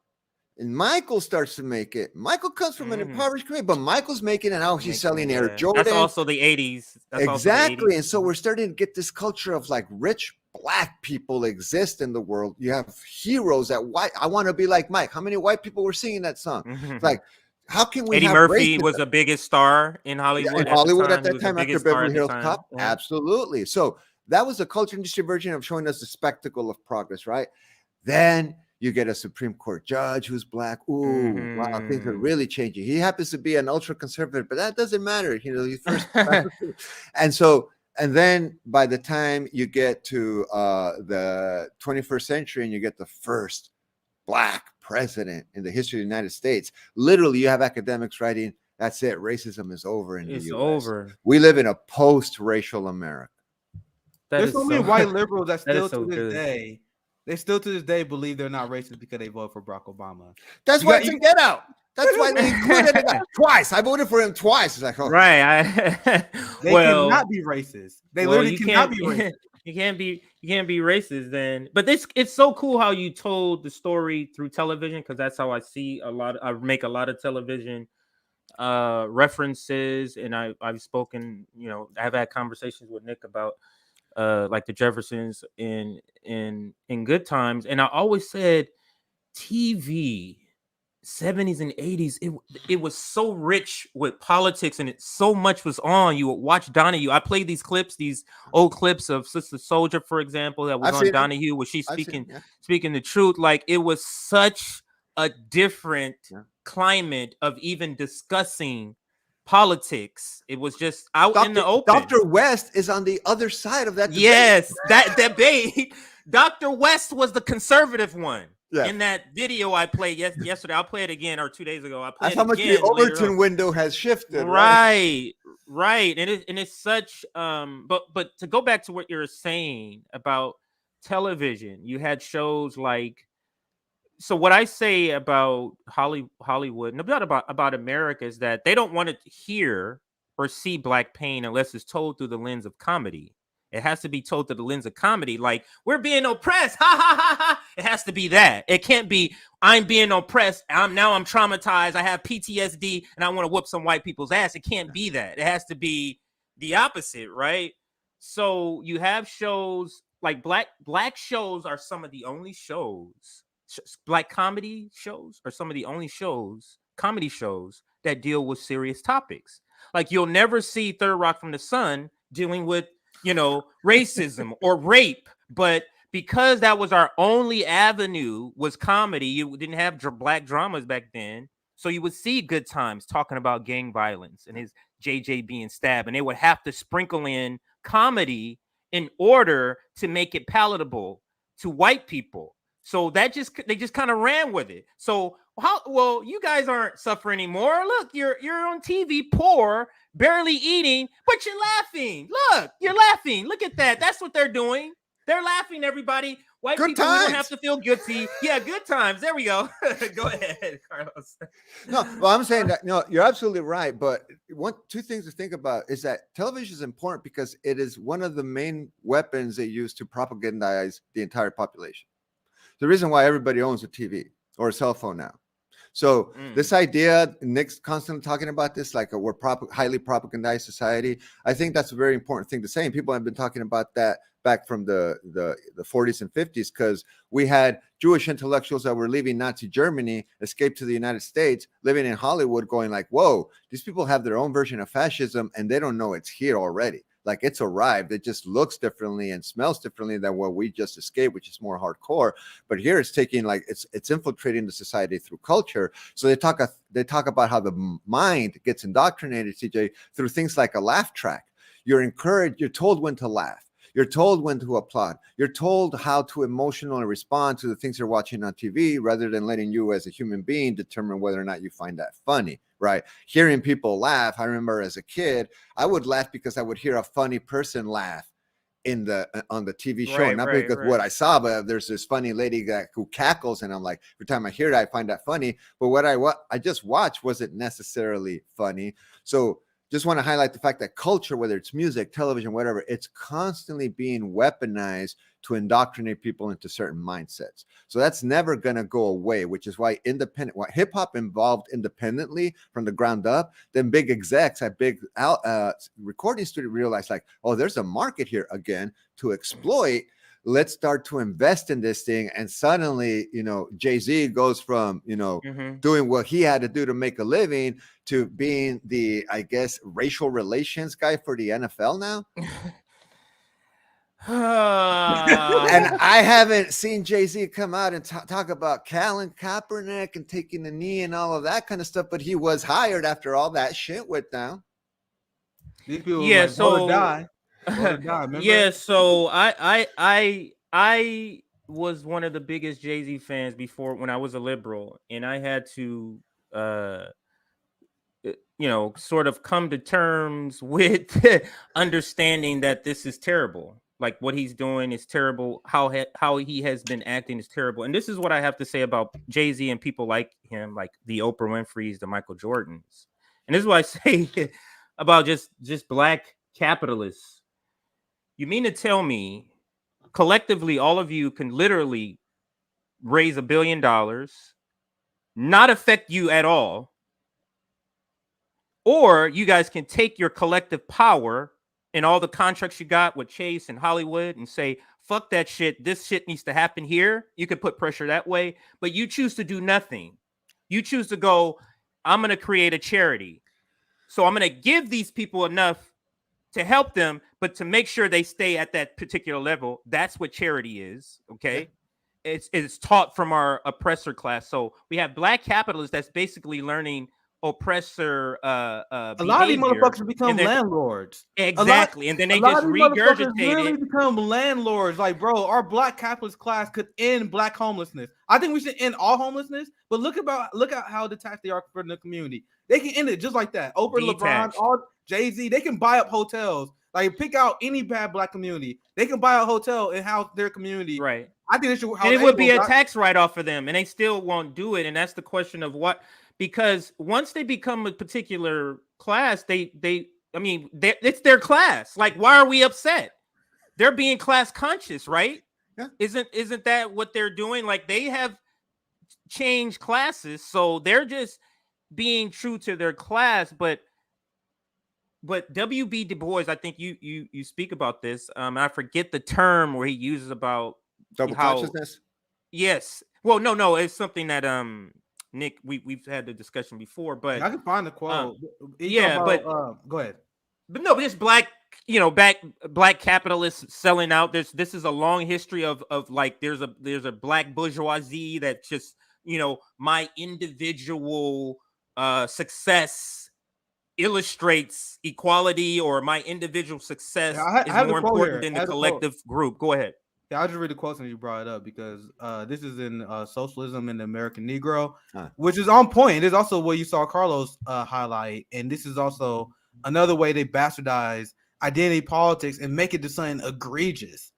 and Michael starts to make it. Michael comes from an impoverished community, but Michael's making it out. He's selling Air Jordan. That's also the 80s. Exactly. And so we're starting to get this culture of like rich black people exist in the world. You have heroes that I want to be like Mike. How many white people were singing that song? Like, how can we? Eddie Murphy was the biggest star in Hollywood. At that time after Beverly Hills Cop. Yeah. Absolutely. So that was the culture industry version of showing us the spectacle of progress, right? Then you get a Supreme Court judge who's black. Ooh, wow, things are really changing. He happens to be an ultra conservative, but that doesn't matter. He first. And then by the time you get to the 21st century and you get the first black president in the history of the United States, literally you have academics writing, that's it, racism is over in the US. It's over. We live in a post-racial America. There's so many white liberals that still to this day, they still to this day believe they're not racist because they vote for Barack Obama. That's why it's a get out. That's why they included it twice. I voted for him twice. It's like, oh. Right. They cannot be racist. They literally cannot be racist. You can't be racist then. But it's so cool how you told the story through television, because that's how I see I make a lot of television references, and I've spoken, I've had conversations with Nick about like the Jeffersons in Good Times, and I always said TV 70s and 80s, it was so rich with politics, and so much was on. You would watch Donahue. I played these old clips of Sister Soldier, for example, that was on Donahue, where she's speaking the truth. Like, it was such a different climate of even discussing politics. It was just out in the open. Dr. West is on the other side of that debate. Yes, that debate. Dr. West was the conservative one. Yeah. In that video I played yesterday, I'll play it again, or 2 days ago. That's how much the Overton window has shifted. Right. And it's such but to go back to what you're saying about television, you had shows like, so what I say about Hollywood and about America is that they don't want to hear or see black pain unless it's told through the lens of comedy. It has to be told through the lens of comedy, like, we're being oppressed. Ha ha ha ha. It has to be that. It can't be, I'm being oppressed. I'm traumatized. I have PTSD and I want to whoop some white people's ass. It can't be that. It has to be the opposite, right? So you have shows like black shows are some of the only shows, black comedy shows are some of the only comedy shows that deal with serious topics. Like, you'll never see Third Rock from the Sun dealing with racism or rape, but because that was our only avenue was comedy, you didn't have black dramas back then, so you would see Good Times talking about gang violence and his JJ being stabbed, and they would have to sprinkle in comedy in order to make it palatable to white people. So they just kind of ran with it. So you guys aren't suffering anymore. Look, you're on TV, poor, barely eating, but you're laughing. Look, you're laughing. Look at that. That's what they're doing. They're laughing, everybody. White Good people, we don't times. have to feel guilty. Yeah, good times. There we go. Go ahead, Carlos. No, well, I'm saying that you're absolutely right. But two things to think about is that television is important because it is one of the main weapons they use to propagandize the entire population. The reason why everybody owns a TV or a cell phone now. So this idea, Nick's constantly talking about this, like we're highly propagandized society. I think that's a very important thing to say. And people have been talking about that back from the 40s and 50s, because we had Jewish intellectuals that were leaving Nazi Germany, escaped to the United States, living in Hollywood, going like, whoa, these people have their own version of fascism and they don't know it's here already. Like it's arrived. It just looks differently and smells differently than what we just escaped, which is more hardcore. But here it's taking like it's infiltrating the society through culture. So they talk about how the mind gets indoctrinated, CJ, through things like a laugh track. You're encouraged. You're told when to laugh. You're told when to applaud. You're told how to emotionally respond to the things you're watching on TV, rather than letting you as a human being determine whether or not you find that funny, right? Hearing people laugh. I remember as a kid, I would laugh because I would hear a funny person laugh on the TV show, not because what I saw, but there's this funny lady who cackles, and I'm like, every time I hear it, I find that funny. But what I just watched wasn't necessarily funny. So just want to highlight the fact that culture, whether it's music, television, whatever, it's constantly being weaponized to indoctrinate people into certain mindsets. So that's never going to go away, which is why hip hop evolved independently from the ground up. Then big execs at big recording studio realized like, oh, there's a market here again to exploit. Let's start to invest in this thing. And suddenly, Jay-Z goes from, doing what he had to do to make a living to being the, I guess, racial relations guy for the NFL now. And I haven't seen Jay-Z come out and talk about Colin Kaepernick and taking the knee and all of that kind of stuff, but he was hired after all that shit went down. These people Yeah, like, so die, yeah, so I was one of the biggest Jay-Z fans before when I was a liberal, and I had to sort of come to terms with understanding that this is terrible. Like what he's doing is terrible. How he has been acting is terrible. And this is what I have to say about Jay-Z and people like him, like the Oprah Winfrey's, the Michael Jordans. And this is what I say about just black capitalists. You mean to tell me collectively all of you can literally raise $1 billion, not affect you at all, or you guys can take your collective power and all the contracts you got with Chase and Hollywood and say, fuck that shit. This shit needs to happen here. You can put pressure that way, but you choose to do nothing. You choose to go, I'm going to create a charity. So I'm going to give these people enough to help them, but to make sure they stay at that particular level. That's what charity is. Okay. Yeah. It's taught from our oppressor class. So we have black capitalists that's basically learning oppressor a lot of these motherfuckers become landlords. Exactly. And then they just regurgitate really become landlords. Like, bro, our black capitalist class could end black homelessness. I think we should end all homelessness, but look at how detached they are from the community. They can end it just like that. Oprah, LeBron, all Jay-Z, they can buy up hotels. Like, pick out any bad black community. They can buy a hotel and house their community. Right. I think it would be a tax write-off for them, and they still won't do it. And that's the question of what. Because once they become a particular class, it's their class. Like, why are we upset? They're being class conscious, right? Yeah. Isn't that what they're doing? Like, they have changed classes, so they're just being true to their class. But W.B. Du Bois, I think you speak about this. I forget the term where he uses about double consciousness. Yes. Well, no, it's something that Nick, we've had the discussion before, but I can find the quote. Go ahead. But no, this black capitalists selling out. This is a long history of like there's a black bourgeoisie that just my individual success illustrates equality, or my individual success is more important than the collective group. Go ahead. Yeah, I'll just read the quote since you brought it up, because this is in Socialism in the American Negro, which is on point. It is also what you saw Carlos highlight, and this is also another way they bastardize identity politics and make it to something egregious.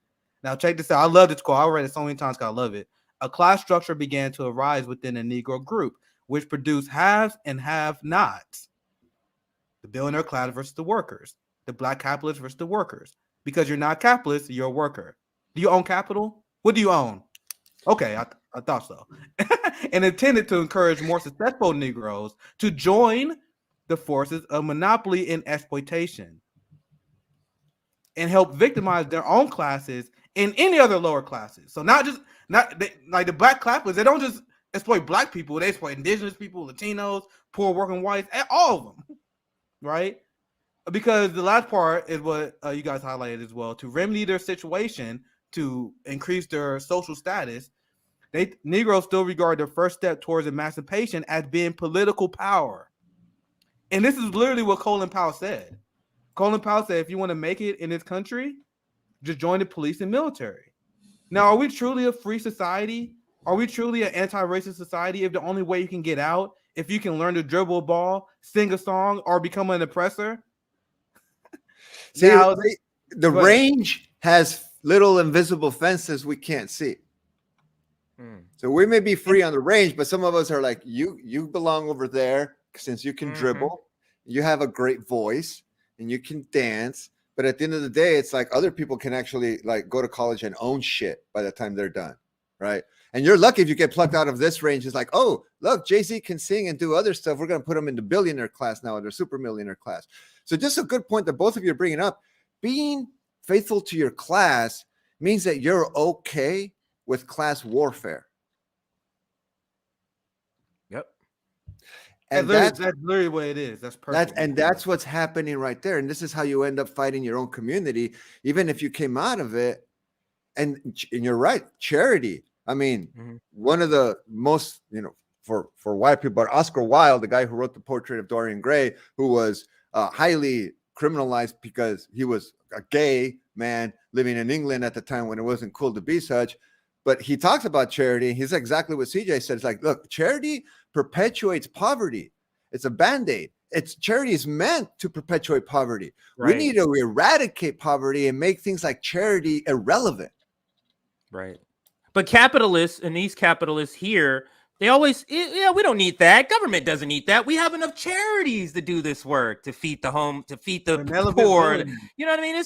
Now check this out. I love this quote. I read it so many times because I love it. A class structure began to arise within the Negro group, which produced haves and have-nots. The billionaire class versus the workers. The black capitalists versus the workers. Because you're not capitalist, you're a worker. Do you own capital? What do you own? Okay, I thought so. And intended to encourage more successful Negroes to join the forces of monopoly and exploitation and help victimize their own classes and any other lower classes. So not like the black clappers, they don't just exploit black people, they exploit indigenous people, Latinos, poor working whites, all of them, right? Because the last part is what you guys highlighted as well. To remedy their situation, to increase their social status, Negroes still regard their first step towards emancipation as being political power. And this is literally what Colin Powell said. Colin Powell said, if you want to make it in this country, just join the police and military. Now, are we truly a free society? Are we truly an anti-racist society if the only way you can get out, if you can learn to dribble a ball, sing a song, or become an oppressor? See, now, the range has little invisible fences we can't see. So we may be free on the range, but some of us are like, you belong over there since you can dribble, you have a great voice, and you can dance. But at the end of the day, it's like other people can actually like go to college and own shit by the time they're done, right? And you're lucky if you get plucked out of this range. It's like, oh, look, Jay-Z can sing and do other stuff. We're going to put him in the billionaire class now, or the super millionaire class. So just a good point that both of you are bringing up. Being faithful to your class means that you're okay with class warfare. Yep. And that's literally what it is. That's perfect. That's what's happening right there. And this is how you end up fighting your own community, even if you came out of it. And you're right, charity. I mean, one of the most, for white people, but Oscar Wilde, the guy who wrote the portrait of Dorian Gray, who was highly criminalized because he was a gay man living in England at the time when it wasn't cool to be such. But he talks about charity. He's exactly what CJ said. It's like, look, charity perpetuates poverty. It's a Band-Aid. Charity is meant to perpetuate poverty. Right. We need to eradicate poverty and make things like charity irrelevant. Right. But capitalists, and these capitalists here, they always, we don't need that. Government doesn't need that. We have enough charities to do this work, to feed the home, to feed the poor. You know what I mean?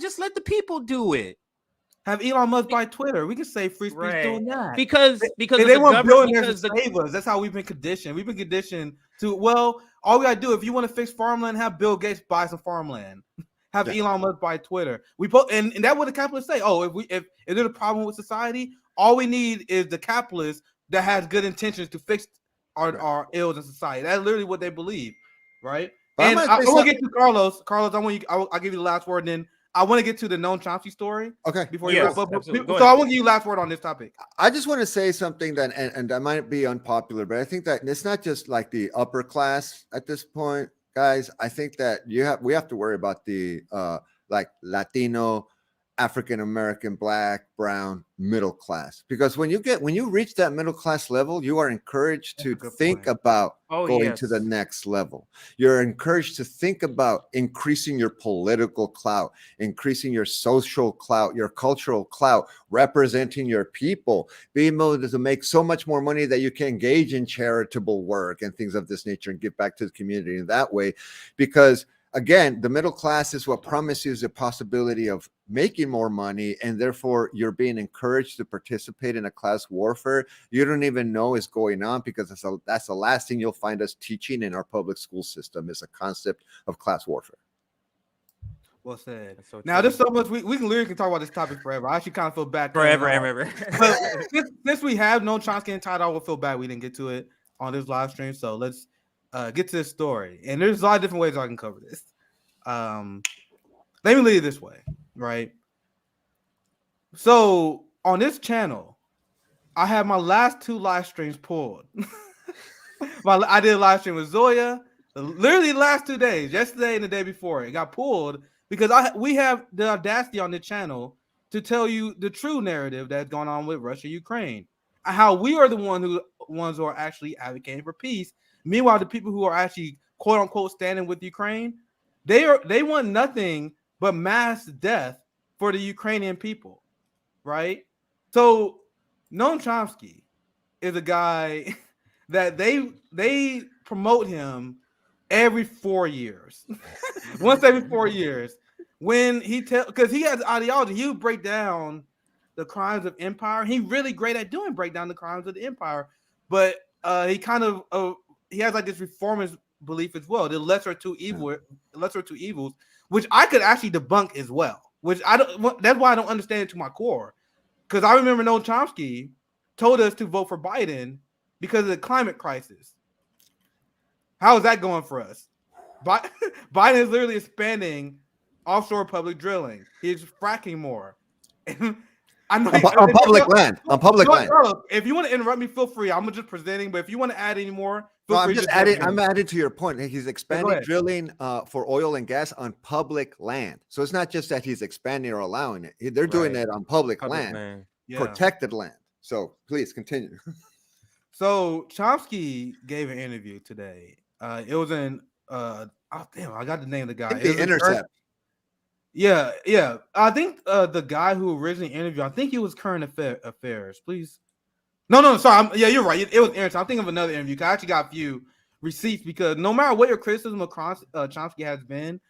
Just let the people do it. Have Elon Musk buy Twitter. We can say free speech doing that. Because they want billionaires to save us. That's how we've been conditioned. We've been conditioned to, all we got to do, if you want to fix farmland, have Bill Gates buy some farmland. Have Elon Musk buy Twitter. And that's what the capitalists say. Oh, if there's a problem with society, all we need is the capitalist that has good intentions to fix our ills in society. That's literally what they believe, right? And I want to get to Carlos. Carlos, I'll give you the last word, and then I want to get to the Noam Chomsky story. Okay. Before you wrap up. So I want to give you last word on this topic. I just want to say something that, and that might be unpopular, but I think that it's not just like the upper class at this point, guys. I think that we have to worry about the like Latino, African American, Black, Brown, middle class, because when you reach that middle class level, you are encouraged to think about going to the next level. You're encouraged to think about increasing your political clout, increasing your social clout, your cultural clout, representing your people, being able to make so much more money that you can engage in charitable work and things of this nature and give back to the community in that way. Because again, the middle class is what promises the possibility of making more money, and therefore you're being encouraged to participate in a class warfare you don't even know is going on, because that's the last thing you'll find us teaching in our public school system is a concept of class warfare. Well said. Now, there's so much we can literally talk about this topic forever. I actually kind of feel bad. Forever. But since we have Noam Chomsky and Title, I will feel bad we didn't get to it on this live stream. So let's get to this story. And there's a lot of different ways I can cover this. Let me lead it this way, right? So on this channel, I have my last 2 live streams pulled. I did a live stream with Zoya, literally the last 2 days, yesterday and the day before. It got pulled because we have the audacity on the channel to tell you the true narrative that's going on with Russia, Ukraine, how we are the ones who are actually advocating for peace. Meanwhile, the people who are actually quote unquote standing with Ukraine, they want nothing but mass death for the Ukrainian people. right? So Noam Chomsky is a guy that they promote him every 4 years. Once every 4 years. When because he has ideology, he would break down the crimes of empire. He's really great at break down the crimes of the empire, but he kind of he has like this reformist belief as well. The lesser of two evils, which I could actually debunk as well. Which I don't. That's why I don't understand it to my core. Because I remember Noam Chomsky told us to vote for Biden because of the climate crisis. How is that going for us? Biden is literally expanding offshore public drilling. He's fracking more. And I know on public land. On public land. If you want to interrupt me, feel free. I'm just presenting. But if you want to add any more, no, I'm just adding. I'm adding to your point. He's expanding drilling for oil and gas on public land. So it's not just that he's expanding or allowing it. They're doing it on public land. Protected land. So please continue. So Chomsky gave an interview today. It was in I got the name of the guy. The Intercept. Yeah. I think the guy who originally interviewed, I think he was Current Affairs. Please. No, sorry. You're right. It was Intercept. I'm thinking of another interview. I actually got a few receipts because no matter what your criticism of Chomsky has been,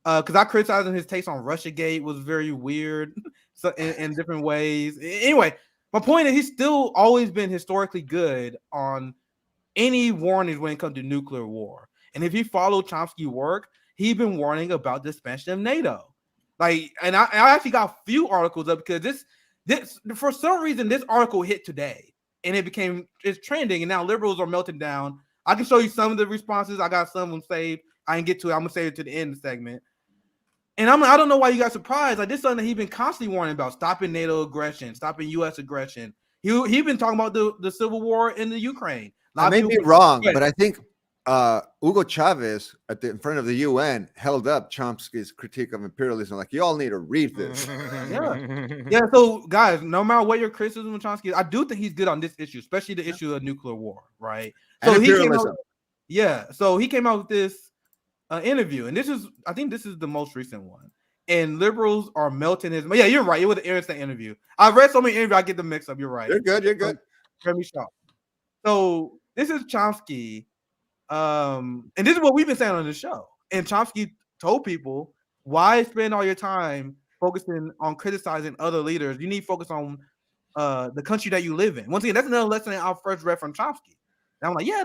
because I criticized his takes on Russiagate was very weird, so in different ways. Anyway, my point is he's still always been historically good on any warnings when it comes to nuclear war. And if you follow Chomsky's work, he's been warning about the expansion of NATO. And I actually got a few articles up because this for some reason this article hit today and it's trending and now liberals are melting down. I can show you some of the responses. I got some of them saved. I didn't get to it. I'm gonna save it to the end of the segment. And I don't know why you got surprised. Like this is something that he's been constantly warning about: stopping NATO aggression, stopping U.S. aggression. He been talking about the civil war in the Ukraine. I may be wrong, but I think Hugo Chavez in front of the UN held up Chomsky's critique of imperialism. Like, you all need to read this. Yeah. So, guys, no matter what your criticism of Chomsky is, I do think he's good on this issue, especially the issue of nuclear war, right? So imperialism. So he came out with this interview, and I think this is the most recent one. And liberals are melting his. Yeah, you're right. It was an interesting interview. I read so many interviews, I get the mix up. You're right. You're good. Let me show. So this is Chomsky. And this is what we've been saying on the show. And Chomsky told people, why spend all your time focusing on criticizing other leaders? You need to focus on the country that you live in. Once again, that's another lesson that I first read from Chomsky. And I'm like, yeah,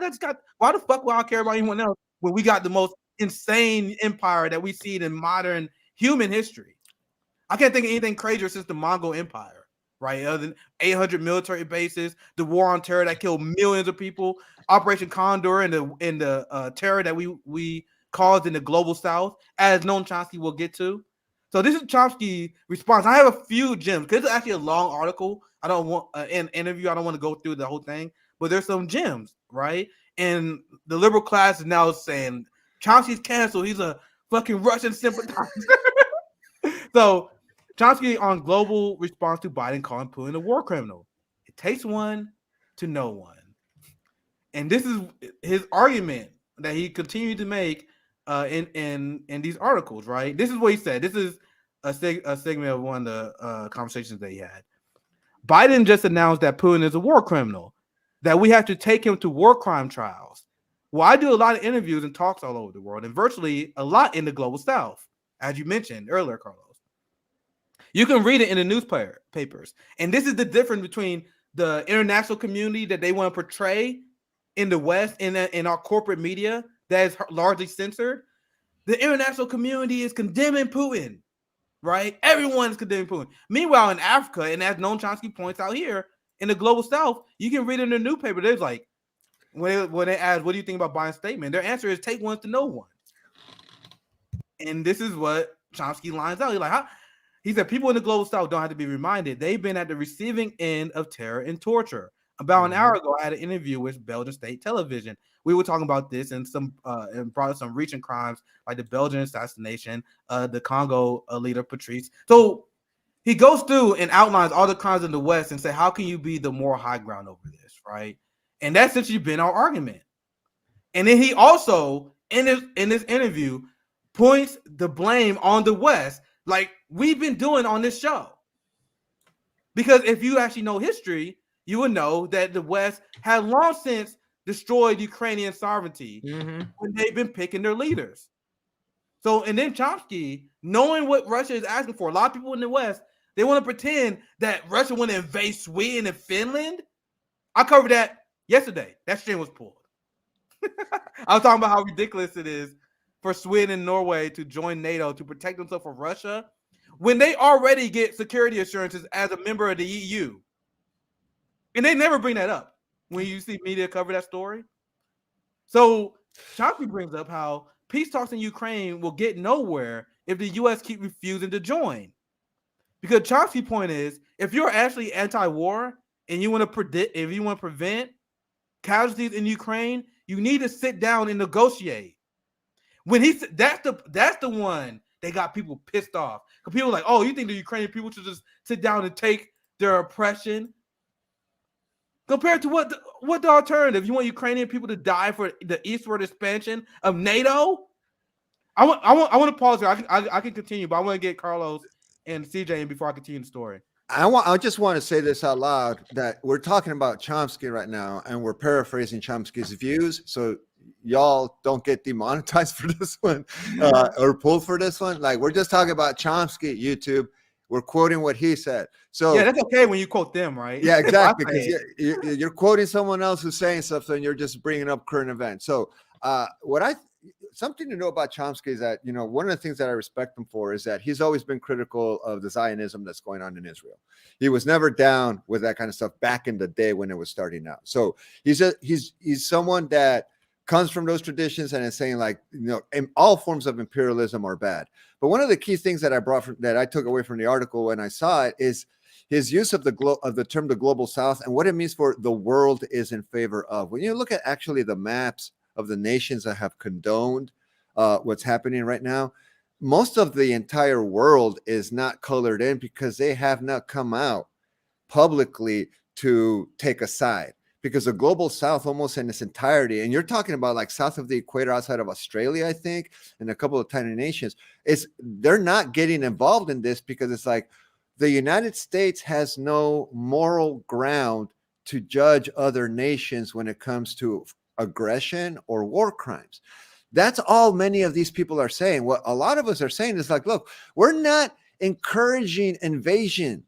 why the fuck would I care about anyone else when we got the most insane empire that we see in modern human history? I can't think of anything crazier since the Mongol Empire, right? Other than 800 military bases, the war on terror that killed millions of people, Operation Condor, and the terror that we caused in the global South, as Noam Chomsky will get to. So this is Chomsky's response. I have a few gems because it's actually a long article. I don't want an interview. I don't want to go through the whole thing, but there's some gems, right? And the liberal class is now saying Chomsky's canceled. He's a fucking Russian sympathizer. So Chomsky on global response to Biden calling Putin a war criminal. It takes one to know one. And this is his argument that he continued to make in these articles, right? This is what he said. This is a segment of one of the conversations that he had. Biden just announced that Putin is a war criminal, that we have to take him to war crime trials. Well, I do a lot of interviews and talks all over the world, and virtually a lot in the global South, as you mentioned earlier, Carlos. You can read it in the newspapers. And this is the difference between the international community that they want to portray in the West, in our corporate media that is largely censored. The international community is condemning Putin, right? Everyone is condemning Putin. Meanwhile, in Africa, and as Noam Chomsky points out here, in the global South, you can read in the newspaper, there's like, when they ask, what do you think about Biden's statement? Their answer is take one to know one. And this is what Chomsky lines out. He's like, he said, people in the global South don't have to be reminded. They've been at the receiving end of terror and torture. About an hour ago, I had an interview with Belgian state television. We were talking about this and brought up some recent crimes like the Belgian assassination, the Congo leader Patrice. So he goes through and outlines all the crimes in the West and say, how can you be the moral high ground over this, right? And that's essentially been our argument. And then he also, in this interview, points the blame on the West, like we've been doing on this show. Because if you actually know history, you would know that the West had long since destroyed Ukrainian sovereignty when they've been picking their leaders. So, and then Chomsky, knowing what Russia is asking for, a lot of people in the West, they want to pretend that Russia want to invade Sweden and Finland. I covered that yesterday. That string was pulled. I was talking about how ridiculous it is for Sweden and Norway to join NATO to protect themselves from Russia when they already get security assurances as a member of the EU. And they never bring that up when you see media cover that story. So Chomsky brings up how peace talks in Ukraine will get nowhere if the U.S. keep refusing to join. Because Chomsky's point is, if you're actually anti-war and you want to predict, if you want to prevent casualties in Ukraine, you need to sit down and negotiate. When he said that's the one that got people pissed off. Because people are like, oh, you think the Ukrainian people should just sit down and take their oppression? Compared to what the alternative? You want Ukrainian people to die for the eastward expansion of NATO? I want to pause here. I can continue, but I want to get Carlos and CJ in before I continue the story. I just want to say this out loud, that we're talking about Chomsky right now, and we're paraphrasing Chomsky's views. So y'all don't get demonetized for this one or pulled for this one. Like, we're just talking about Chomsky, YouTube. We're quoting what he said. So yeah, that's okay when you quote them, right? Yeah, exactly. Because you're quoting someone else who's saying something. You're just bringing up current events. So something to know about Chomsky is that, one of the things that I respect him for is that he's always been critical of the Zionism that's going on in Israel. He was never down with that kind of stuff back in the day when it was starting out. So he's someone that comes from those traditions and is saying, like, all forms of imperialism are bad. But one of the key things that I took away from the article when I saw it is his use of the term the global South and what it means for the world is in favor of. When you look at actually the maps of the nations that have condoned what's happening right now, most of the entire world is not colored in because they have not come out publicly to take a side. Because the global South, almost in its entirety, and you're talking about like south of the equator outside of Australia, I think, and a couple of tiny nations, they're not getting involved in this because it's like the United States has no moral ground to judge other nations when it comes to aggression or war crimes. That's all many of these people are saying. What a lot of us are saying is like, look, we're not encouraging invasion.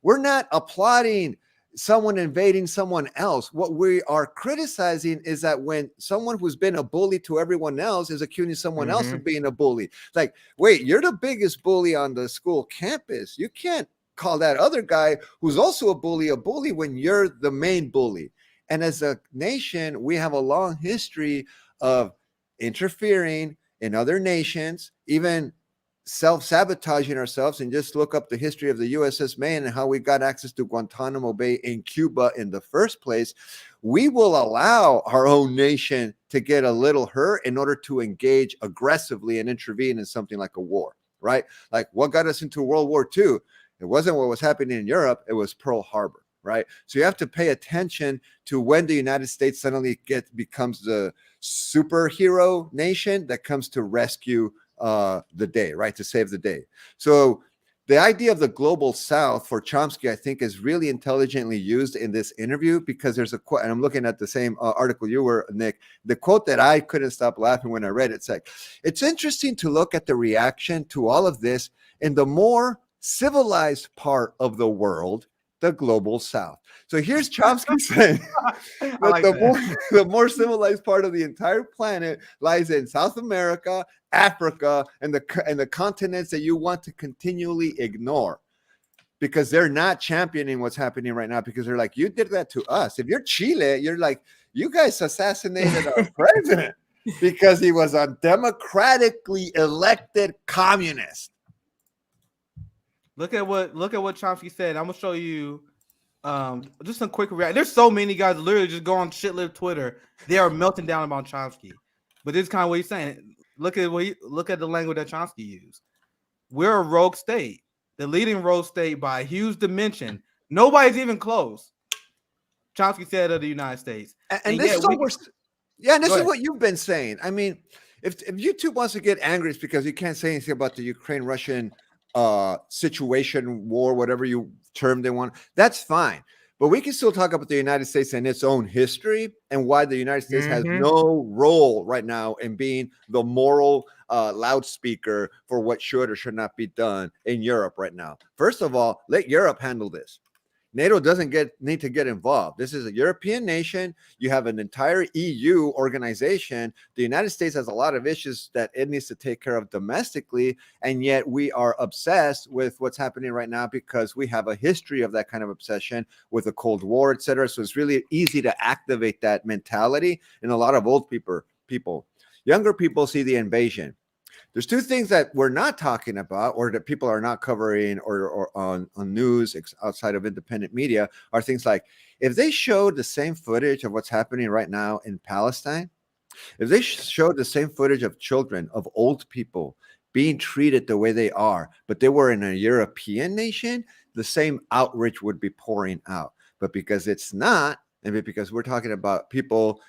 We're not applauding someone invading someone else. What we are criticizing is that when someone who's been a bully to everyone else is accusing someone else of being a bully. Like, wait, you're the biggest bully on the school campus. You can't call that other guy who's also a bully when you're the main bully. And as a nation, we have a long history of interfering in other nations, even self-sabotaging ourselves. And just look up the history of the USS Maine and how we got access to Guantanamo Bay in Cuba in the first place. We will allow our own nation to get a little hurt in order to engage aggressively and intervene in something like a war, right? Like, what got us into World War II? It wasn't what was happening in Europe. It was Pearl Harbor, right? So you have to pay attention to when the United States suddenly becomes the superhero nation that comes to rescue the day, right? To save the day. So the idea of the global South for Chomsky, I think, is really intelligently used in this interview because there's a quote, and I'm looking at the same article you were, Nick, the quote that I couldn't stop laughing when I read it. It's like, it's interesting to look at the reaction to all of this in the more civilized part of the world, the global South. So here's Chomsky saying that the more civilized part of the entire planet lies in South America, Africa, and the continents that you want to continually ignore because they're not championing what's happening right now because they're like, you did that to us. If you're Chile, you're like, you guys assassinated our president because he was a democratically elected communist. Look at what Chomsky said. I'm gonna show you just some quick reaction. There's so many guys literally just go on shit-lived Twitter. They are melting down about Chomsky. But this is kind of what he's saying. Look at the language that Chomsky used. We're a rogue state, the leading rogue state by a huge dimension. Nobody's even close. Chomsky said of the United States. And this is what you've been saying. I mean, if YouTube wants to get angry, it's because you can't say anything about the Ukraine-Russian situation, war, whatever you term they want. That's fine. But we can still talk about the United States and its own history and why the United States has no role right now in being the moral loudspeaker for what should or should not be done in Europe right now. First of all, let Europe handle this. NATO doesn't need to get involved. This is a European nation. You have an entire EU organization. The United States has a lot of issues that it needs to take care of domestically, and yet we are obsessed with what's happening right now because we have a history of that kind of obsession with the Cold War, et cetera. So it's really easy to activate that mentality in a lot of old people. Younger people see the invasion. There's two things that we're not talking about or that people are not covering or on news outside of independent media are things like if they showed the same footage of what's happening right now in Palestine, if they showed the same footage of children, of old people being treated the way they are, but they were in a European nation, the same outrage would be pouring out. But because it's not, and because we're talking about people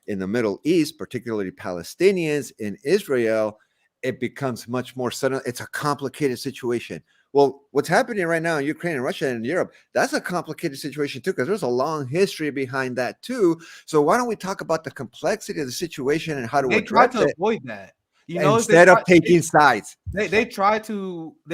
in the Middle East, particularly Palestinians in Israel, it becomes much more sudden. It's a complicated situation. Well, what's happening right now in Ukraine and Russia and Europe, that's a complicated situation too, because there's a long history behind that too. So why don't we talk about the complexity of the situation and how to address it? Avoid that. You know, instead of taking sides. They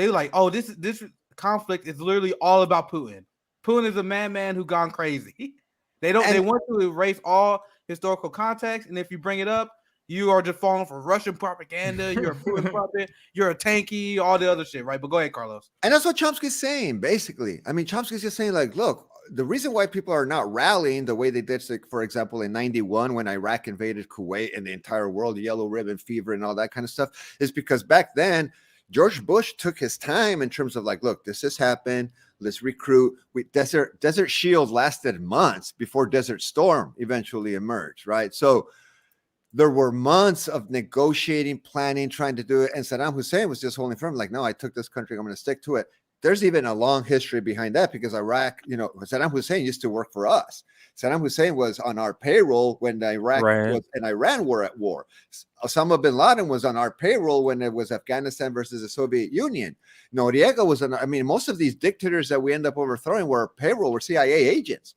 like, oh, this conflict is literally all about Putin. Putin is a madman who gone crazy. They want to erase all historical context, and if you bring it up, you are just falling for Russian propaganda. You're a Putin puppet. You're a tanky, all the other shit, right? But go ahead, Carlos. And that's what Chomsky's saying, basically. I mean, Chomsky's just saying, like, look, the reason why people are not rallying the way they did, for example, in 91 when Iraq invaded Kuwait and the entire world, yellow ribbon fever and all that kind of stuff, is because back then, George Bush took his time in terms of like, look, this has happened. Let's recruit. Desert Shield lasted months before Desert Storm eventually emerged, right? So there were months of negotiating, planning, trying to do it. And Saddam Hussein was just holding firm, like, no, I took this country. I'm going to stick to it. There's even a long history behind that because Iraq, Saddam Hussein used to work for us. Saddam Hussein was on our payroll when Iraq and Iran were at war. Osama bin Laden was on our payroll when it was Afghanistan versus the Soviet Union. Noriega was most of these dictators that we end up overthrowing were CIA agents.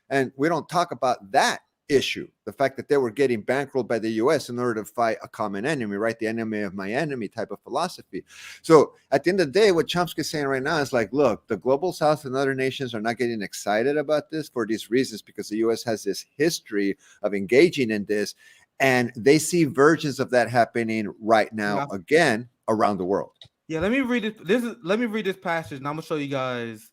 And we don't talk about that issue, the fact that they were getting bankrolled by the US in order to fight a common enemy, right? The enemy of my enemy type of philosophy. So at the end of the day, what Chomsky's saying right now is like, look, the global South and other nations are not getting excited about this for these reasons because the US has this history of engaging in this, and they see versions of that happening right now again around the world. Yeah, let me read it. Let me read this passage, and I'm gonna show you guys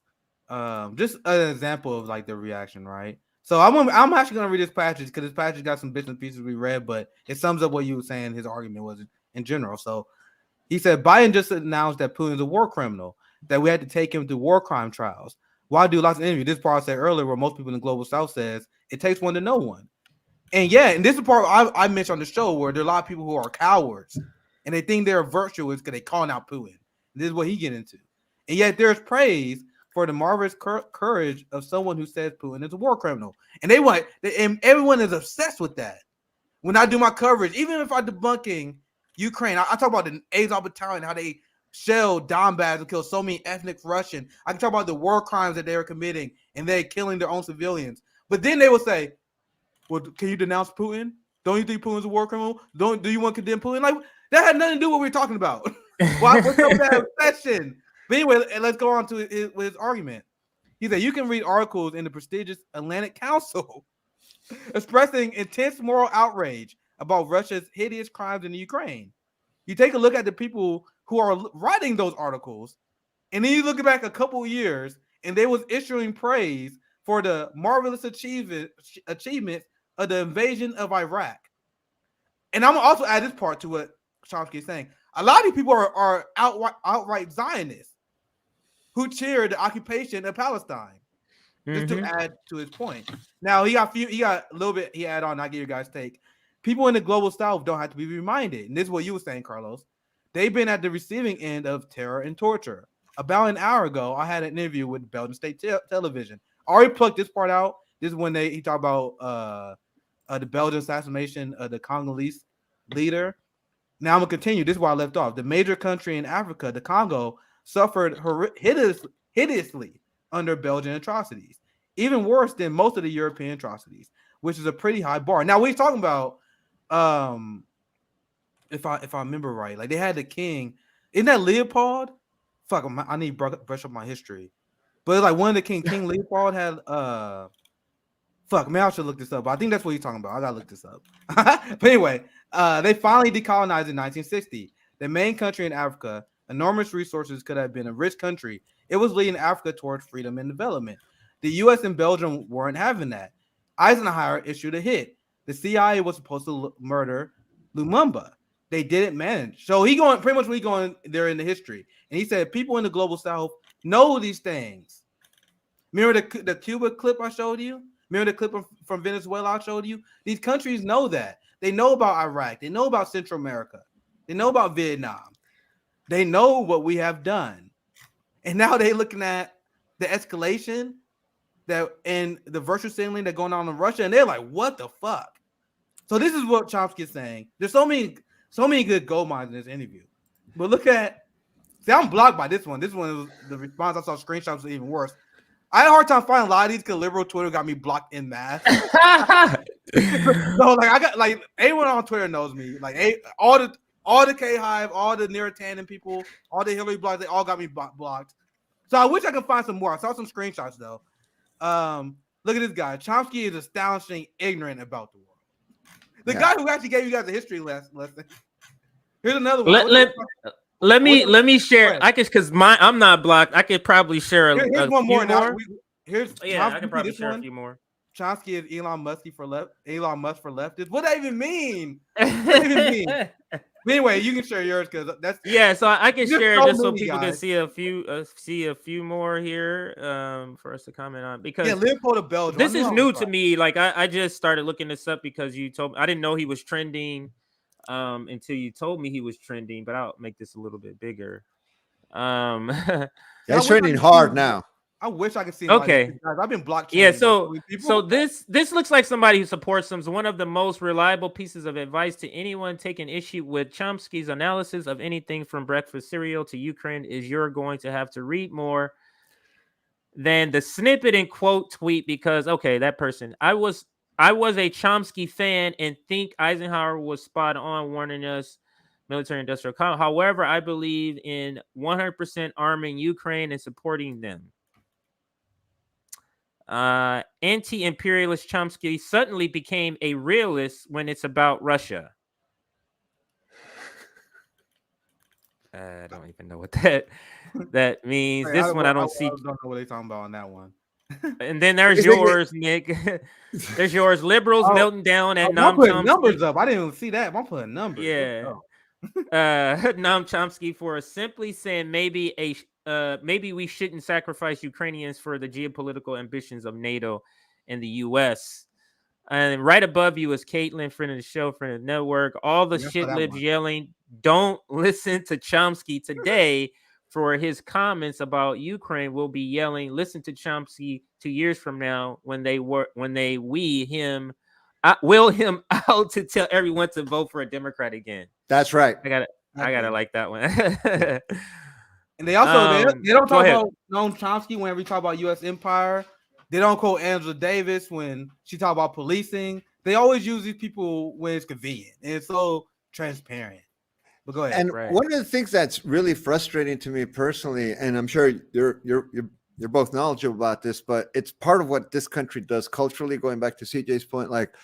just an example of like the reaction, right? So I'm actually going to read this passage because this passage got some bits and pieces we read, but it sums up what you were saying his argument was in general. So he said, Biden just announced that Putin is a war criminal, that we had to take him to war crime trials. Why do lots of interviews? This part I said earlier where most people in the global South says it takes one to know one. And yeah, and this is the part I mentioned on the show where there are a lot of people who are cowards and they think they're virtuous because they calling out Putin. This is what he get into. And yet there's praise for the marvelous courage of someone who says Putin is a war criminal. And and everyone is obsessed with that. When I do my coverage, even if I'm debunking Ukraine, I talk about the Azov battalion, how they shelled Donbass and killed so many ethnic Russians. I can talk about the war crimes that they were committing and they're killing their own civilians. But then they will say, well, can you denounce Putin? Don't you think Putin's a war criminal? Do you want to condemn Putin? Like, that had nothing to do with what we're talking about. Why was that obsession? But anyway, let's go on to his argument. He said, you can read articles in the prestigious Atlantic Council expressing intense moral outrage about Russia's hideous crimes in the Ukraine. You take a look at the people who are writing those articles, and then you look back a couple of years, and they was issuing praise for the marvelous achievements of the invasion of Iraq. And I'm going to also add this part to what Chomsky is saying. A lot of these people are outright Zionists who cheered the occupation of Palestine. Just to add to his point. Now he got a little bit he add on. I'll give you guys take. People in the global South don't have to be reminded. And this is what you were saying, Carlos. They've been at the receiving end of terror and torture. About an hour ago, I had an interview with Belgian State Television. I already plucked this part out. This is when he talked about the Belgian assassination of the Congolese leader. Now I'm gonna continue. This is where I left off. The major country in Africa, the Congo, suffered hideously under Belgian atrocities, even worse than most of the European atrocities, which is a pretty high bar. Now, we're talking about, if I remember right, like they had the king. Isn't that Leopold? Fuck, I need to brush up my history. But like one of the King Leopold had fuck, man, I should look this up. But I think that's what he's talking about. I gotta look this up. But anyway, they finally decolonized in 1960. The main country in Africa, enormous resources, could have been a rich country. It was leading Africa towards freedom and development. The U.S. and Belgium weren't having that. Eisenhower issued a hit. The CIA was supposed to murder Lumumba. They didn't manage. So he going pretty much we going there in the history. And he said people in the global south know these things. Remember the Cuba clip I showed you? Remember the clip from Venezuela I showed you? These countries know that. They know about Iraq. They know about Central America. They know about Vietnam. They know what we have done. And now they're looking at the escalation that and the virtual signaling that's going on in Russia. And they're like, what the fuck? So this is what Chomsky is saying. There's so many good gold mines in this interview. But look at, see, I'm blocked by this one. This one was the response I saw screenshots was even worse. I had a hard time finding a lot of these because liberal Twitter got me blocked in mass. So like I got like anyone on Twitter knows me. Like all the K-Hive, all the Neretannon people, all the Hillary blogs, they all got me blocked. So I wish I could find some more. I saw some screenshots though. Look at this guy. Chomsky is astonishing ignorant about the world. The guy who actually gave you guys a history lesson. Here's another one. Let me share. I guess because I'm not blocked. I could probably share here's one more. Now, here's I can probably share a few more. Chomsky is Elon Musk for leftists. What that even mean? What that even mean? But anyway, you can share yours because that's so I can share just so people can see a few more here for us to comment on because Leopold of Belgium. This is new to me. Like I just started looking this up because you told me. I didn't know he was trending until you told me he was trending, but I'll make this a little bit bigger. It's trending hard now. I wish I could see. Okay, I've been blocked. Yeah, so this looks like somebody who supports him. One of the most reliable pieces of advice to anyone taking issue with Chomsky's analysis of anything from breakfast cereal to Ukraine is you're going to have to read more than the snippet and quote tweet because that person. I was a Chomsky fan and think Eisenhower was spot on warning us military industrial complex. However, I believe in 100% arming Ukraine and supporting them. Anti-imperialist Chomsky suddenly became a realist when it's about Russia. I don't even know what that means. This one I don't see. I don't know what they're talking about on that one. And then there's yours, Nick. There's yours. Liberals melting down at Noam Chomsky. Numbers up. I didn't even see that. I'm putting numbers. Yeah. Noam Chomsky for simply saying maybe we shouldn't sacrifice Ukrainians for the geopolitical ambitions of NATO and the U.S. And right above you is Caitlin, friend of the show, friend of the network. All the shit libs yelling, "Don't listen to Chomsky today." For his comments about Ukraine, will be yelling, "Listen to Chomsky 2 years from now when they will him out to tell everyone to vote for a Democrat again." That's right. I gotta like that one. And they also they don't talk about Noam Chomsky whenever we talk about U.S. empire. They don't quote Angela Davis when she talk about policing. They always use these people when it's convenient and it's so transparent. But go ahead. And one of the things that's really frustrating to me personally, and I'm sure you're both knowledgeable about this, but it's part of what this country does culturally. Going back to CJ's point, like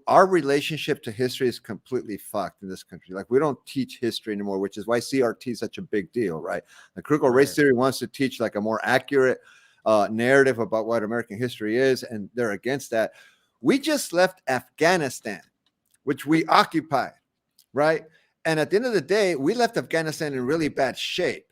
our relationship to history is completely fucked in this country. Like we don't teach history anymore, which is why CRT is such a big deal, right? The critical race theory wants to teach like a more accurate narrative about what American history is, and they're against that. We just left Afghanistan, which we occupied, right? And at the end of the day, we left Afghanistan in really bad shape.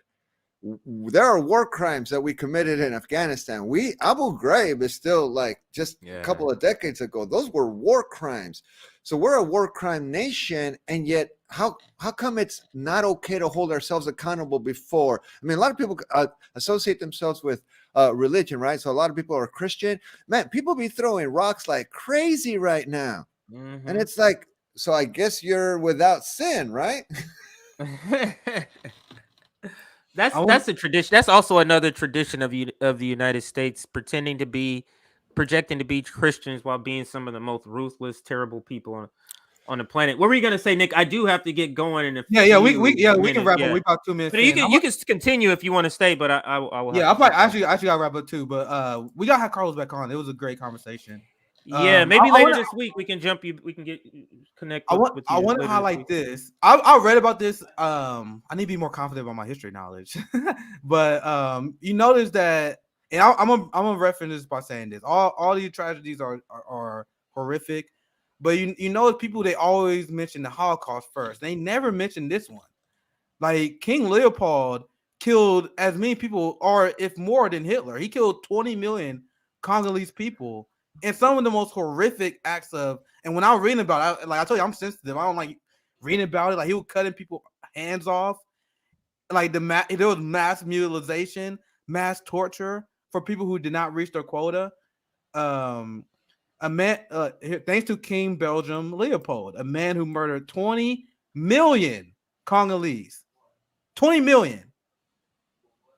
There are war crimes that we committed in Afghanistan. Abu Ghraib is still like just a couple of decades ago. Those were war crimes. So we're a war crime nation, and yet how come it's not okay to hold ourselves accountable before? I mean, a lot of people associate themselves with religion, right? So a lot of people are Christian. Man, people be throwing rocks like crazy right now. Mm-hmm. And it's like, so I guess you're without sin, right? That's a tradition. That's also another tradition of the United States, projecting to be Christians while being some of the most ruthless, terrible people on the planet. What were you gonna say, Nick? I do have to get going in a Yeah, few we can minutes. wrap up. We about 2 minutes But you in. can continue if you want to stay. But I will. Have Yeah, to actually gotta wrap up too. But we gotta have Carlos back on. It was a great conversation. Yeah, maybe later this week we can We can get connect. I want to highlight this. I read about this. I need to be more confident about my history knowledge. But you notice that, and I'm gonna reference this by saying this. All these tragedies are horrific, but you know people, they always mention the Holocaust first. They never mention this one. Like King Leopold killed as many people, or if more than Hitler. He killed 20 million Congolese people. And some of the most horrific acts of, and when I was reading about it, like I told you, I'm sensitive. I don't like reading about it. Like he was cutting people hands off. Like there was mass mutilation, mass torture for people who did not reach their quota. A man, thanks to King Belgium Leopold, a man who murdered 20 million Congolese. 20 million.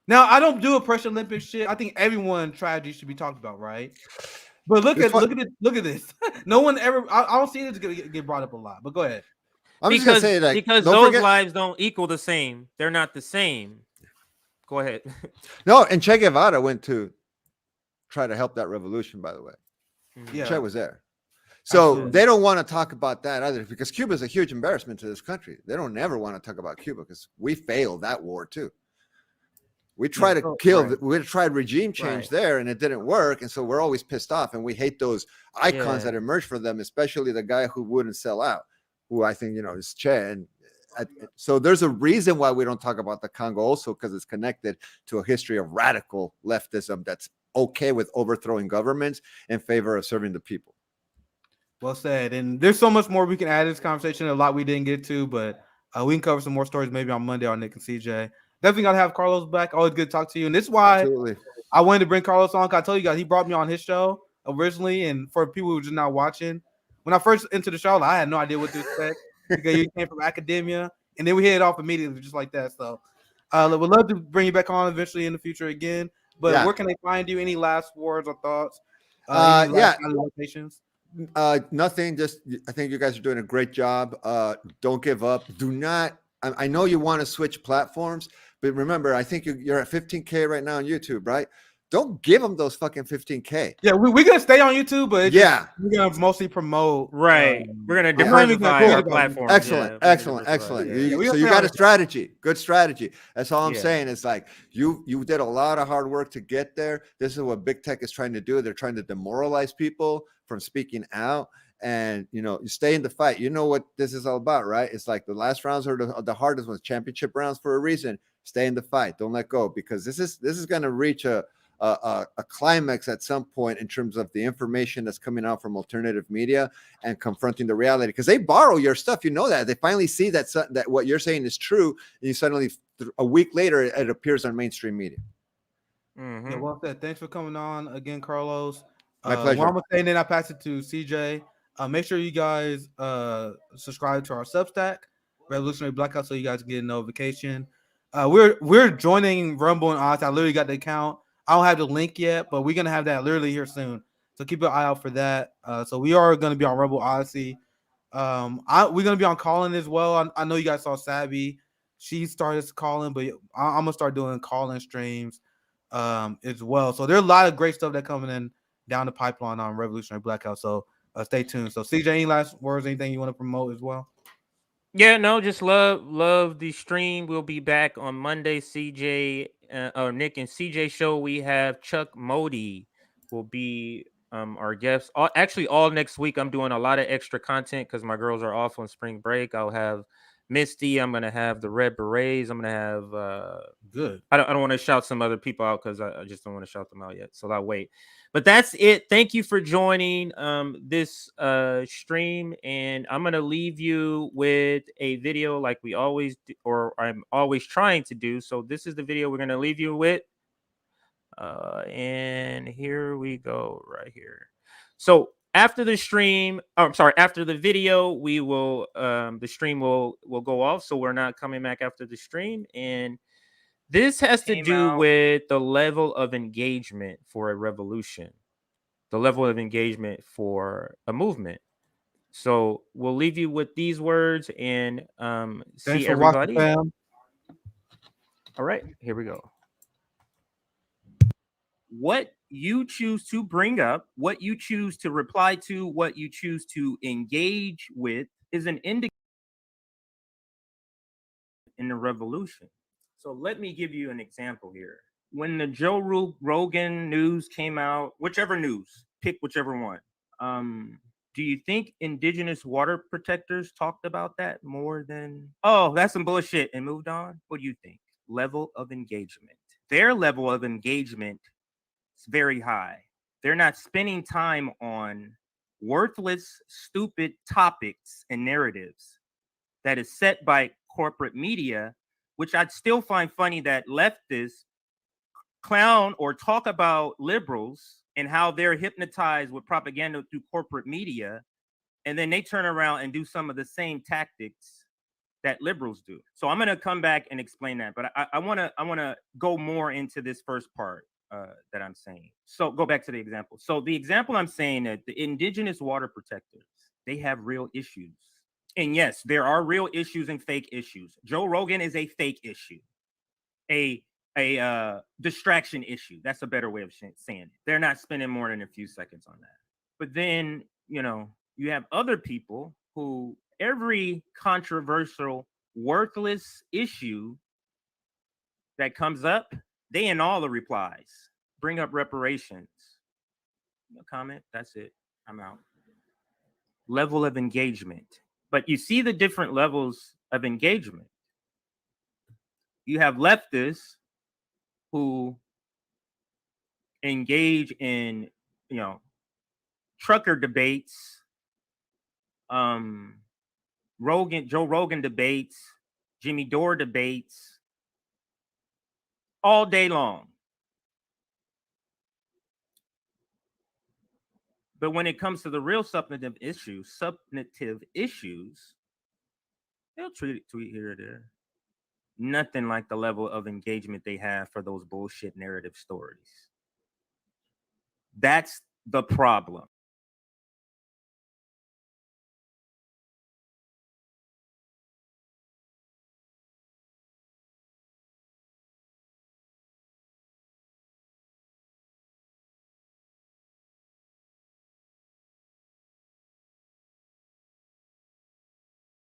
Now, I don't do a pressure Olympic shit. I think everyone tragedy should be talked about, right? But look at this. No one ever. I don't see this get brought up a lot. But go ahead. I'm just gonna say that because those lives don't equal the same. They're not the same. Go ahead. No, and Che Guevara went to try to help that revolution. By the way, yeah, Che was there. So they don't want to talk about that either, because Cuba is a huge embarrassment to this country. They don't ever want to talk about Cuba because we failed that war too. We tried to we tried regime change there, and it didn't work. And so we're always pissed off, and we hate those icons that emerge for them, especially the guy who wouldn't sell out, who I think, is Che. And so there's a reason why we don't talk about the Congo also, because it's connected to a history of radical leftism that's okay with overthrowing governments in favor of serving the people. Well said. And there's so much more we can add to this conversation. A lot we didn't get to, but we can cover some more stories maybe on Monday on Nick and CJ. Definitely got to have Carlos back. Always good to talk to you. And this is why I wanted to bring Carlos on. I told you guys, he brought me on his show originally. And for people who are just not watching, when I first entered the show, I had no idea what to expect because you came from academia. And then we hit it off immediately just like that. So we'd love to bring you back on eventually in the future again. But where can they find you? Any last words or thoughts? Nothing. Just I think you guys are doing a great job. Don't give up. Do not. I know you want to switch platforms, but remember, I think you're at 15K right now on YouTube, right? Don't give them those fucking 15K. Yeah, we're gonna stay on YouTube, but we're gonna mostly promote. Right, we're gonna diversify our platform. Excellent. So you got a strategy, good strategy. That's all I'm saying. It's like you did a lot of hard work to get there. This is what big tech is trying to do. They're trying to demoralize people from speaking out. And you stay in the fight. You know what this is all about, right? It's like the last rounds are the hardest ones, championship rounds for a reason. Stay in the fight. Don't let go, because this is going to reach a climax at some point in terms of the information that's coming out from alternative media and confronting the reality. Because they borrow your stuff, that they finally see that what you're saying is true, and you suddenly a week later it appears on mainstream media. Yeah, well said. Thanks for coming on again, Carlos. My pleasure. One more thing, then I pass it to CJ. Make sure you guys subscribe to our Substack, Revolutionary Blackout, so you guys can get a notification. We're joining Rumble and Odyssey. I literally got the account. I don't have the link yet, but we're gonna have that literally here soon. So keep an eye out for that. So we are gonna be on Rumble Odyssey. We're gonna be on Callin as well. I know you guys saw Sabby. She started calling, but I'm gonna start doing call-in streams as well. So there's a lot of great stuff that coming in down the pipeline on Revolutionary Blackout. So stay tuned. So CJ, any last words, anything you want to promote as well? Yeah, no, just love the stream. We'll be back on Monday. CJ or Nick and CJ show. We have Chuck Modi will be our guests. All next week. I'm doing a lot of extra content because my girls are off on spring break. I'll have Misty. I'm gonna have the Red Berets. I'm gonna have good. I don't want to shout some other people out because I just don't want to shout them out yet. So I'll wait. But that's it. Thank you for joining this stream, and I'm gonna leave you with a video like we always do, or I'm always trying to do. So this is the video we're gonna leave you with, and here we go right here. So after the stream, after the video, we will the stream will go off. So we're not coming back after the stream, and This has to do with the level of engagement for a revolution, the level of engagement for a movement. So we'll leave you with these words and see for watching, everybody. fam. All right, here we go. What you choose to bring up, what you choose to reply to, what you choose to engage with is an indicator in the revolution. So let me give you an example here. When the Joe Rogan news came out, whichever news, pick whichever one. Do you think indigenous water protectors talked about that more than, oh, that's some bullshit, and moved on? What do you think? Level of engagement. Their level of engagement is very high. They're not spending time on worthless, stupid topics and narratives that is set by corporate media, which I'd still find funny that leftists clown or talk about liberals and how they're hypnotized with propaganda through corporate media, and then they turn around and do some of the same tactics that liberals do. So I'm going to come back and explain that, but I want to go more into this first part that I'm saying. So go back to the example. So the example I'm saying that the indigenous water protectors, they have real issues. And yes, there are real issues and fake issues. Joe Rogan is a fake issue, a distraction issue. That's a better way of saying it. They're not spending more than a few seconds on that. But then, you know, you have other people who every controversial, worthless issue that comes up, they in all the replies bring up reparations. No comment. That's it. I'm out. Level of engagement. But you see the different levels of engagement. You have leftists who engage in, you know, trucker debates, Joe Rogan debates, Jimmy Dore debates all day long. But when it comes to the real substantive issues, they'll tweet here or there. Nothing like the level of engagement they have for those bullshit narrative stories. That's the problem.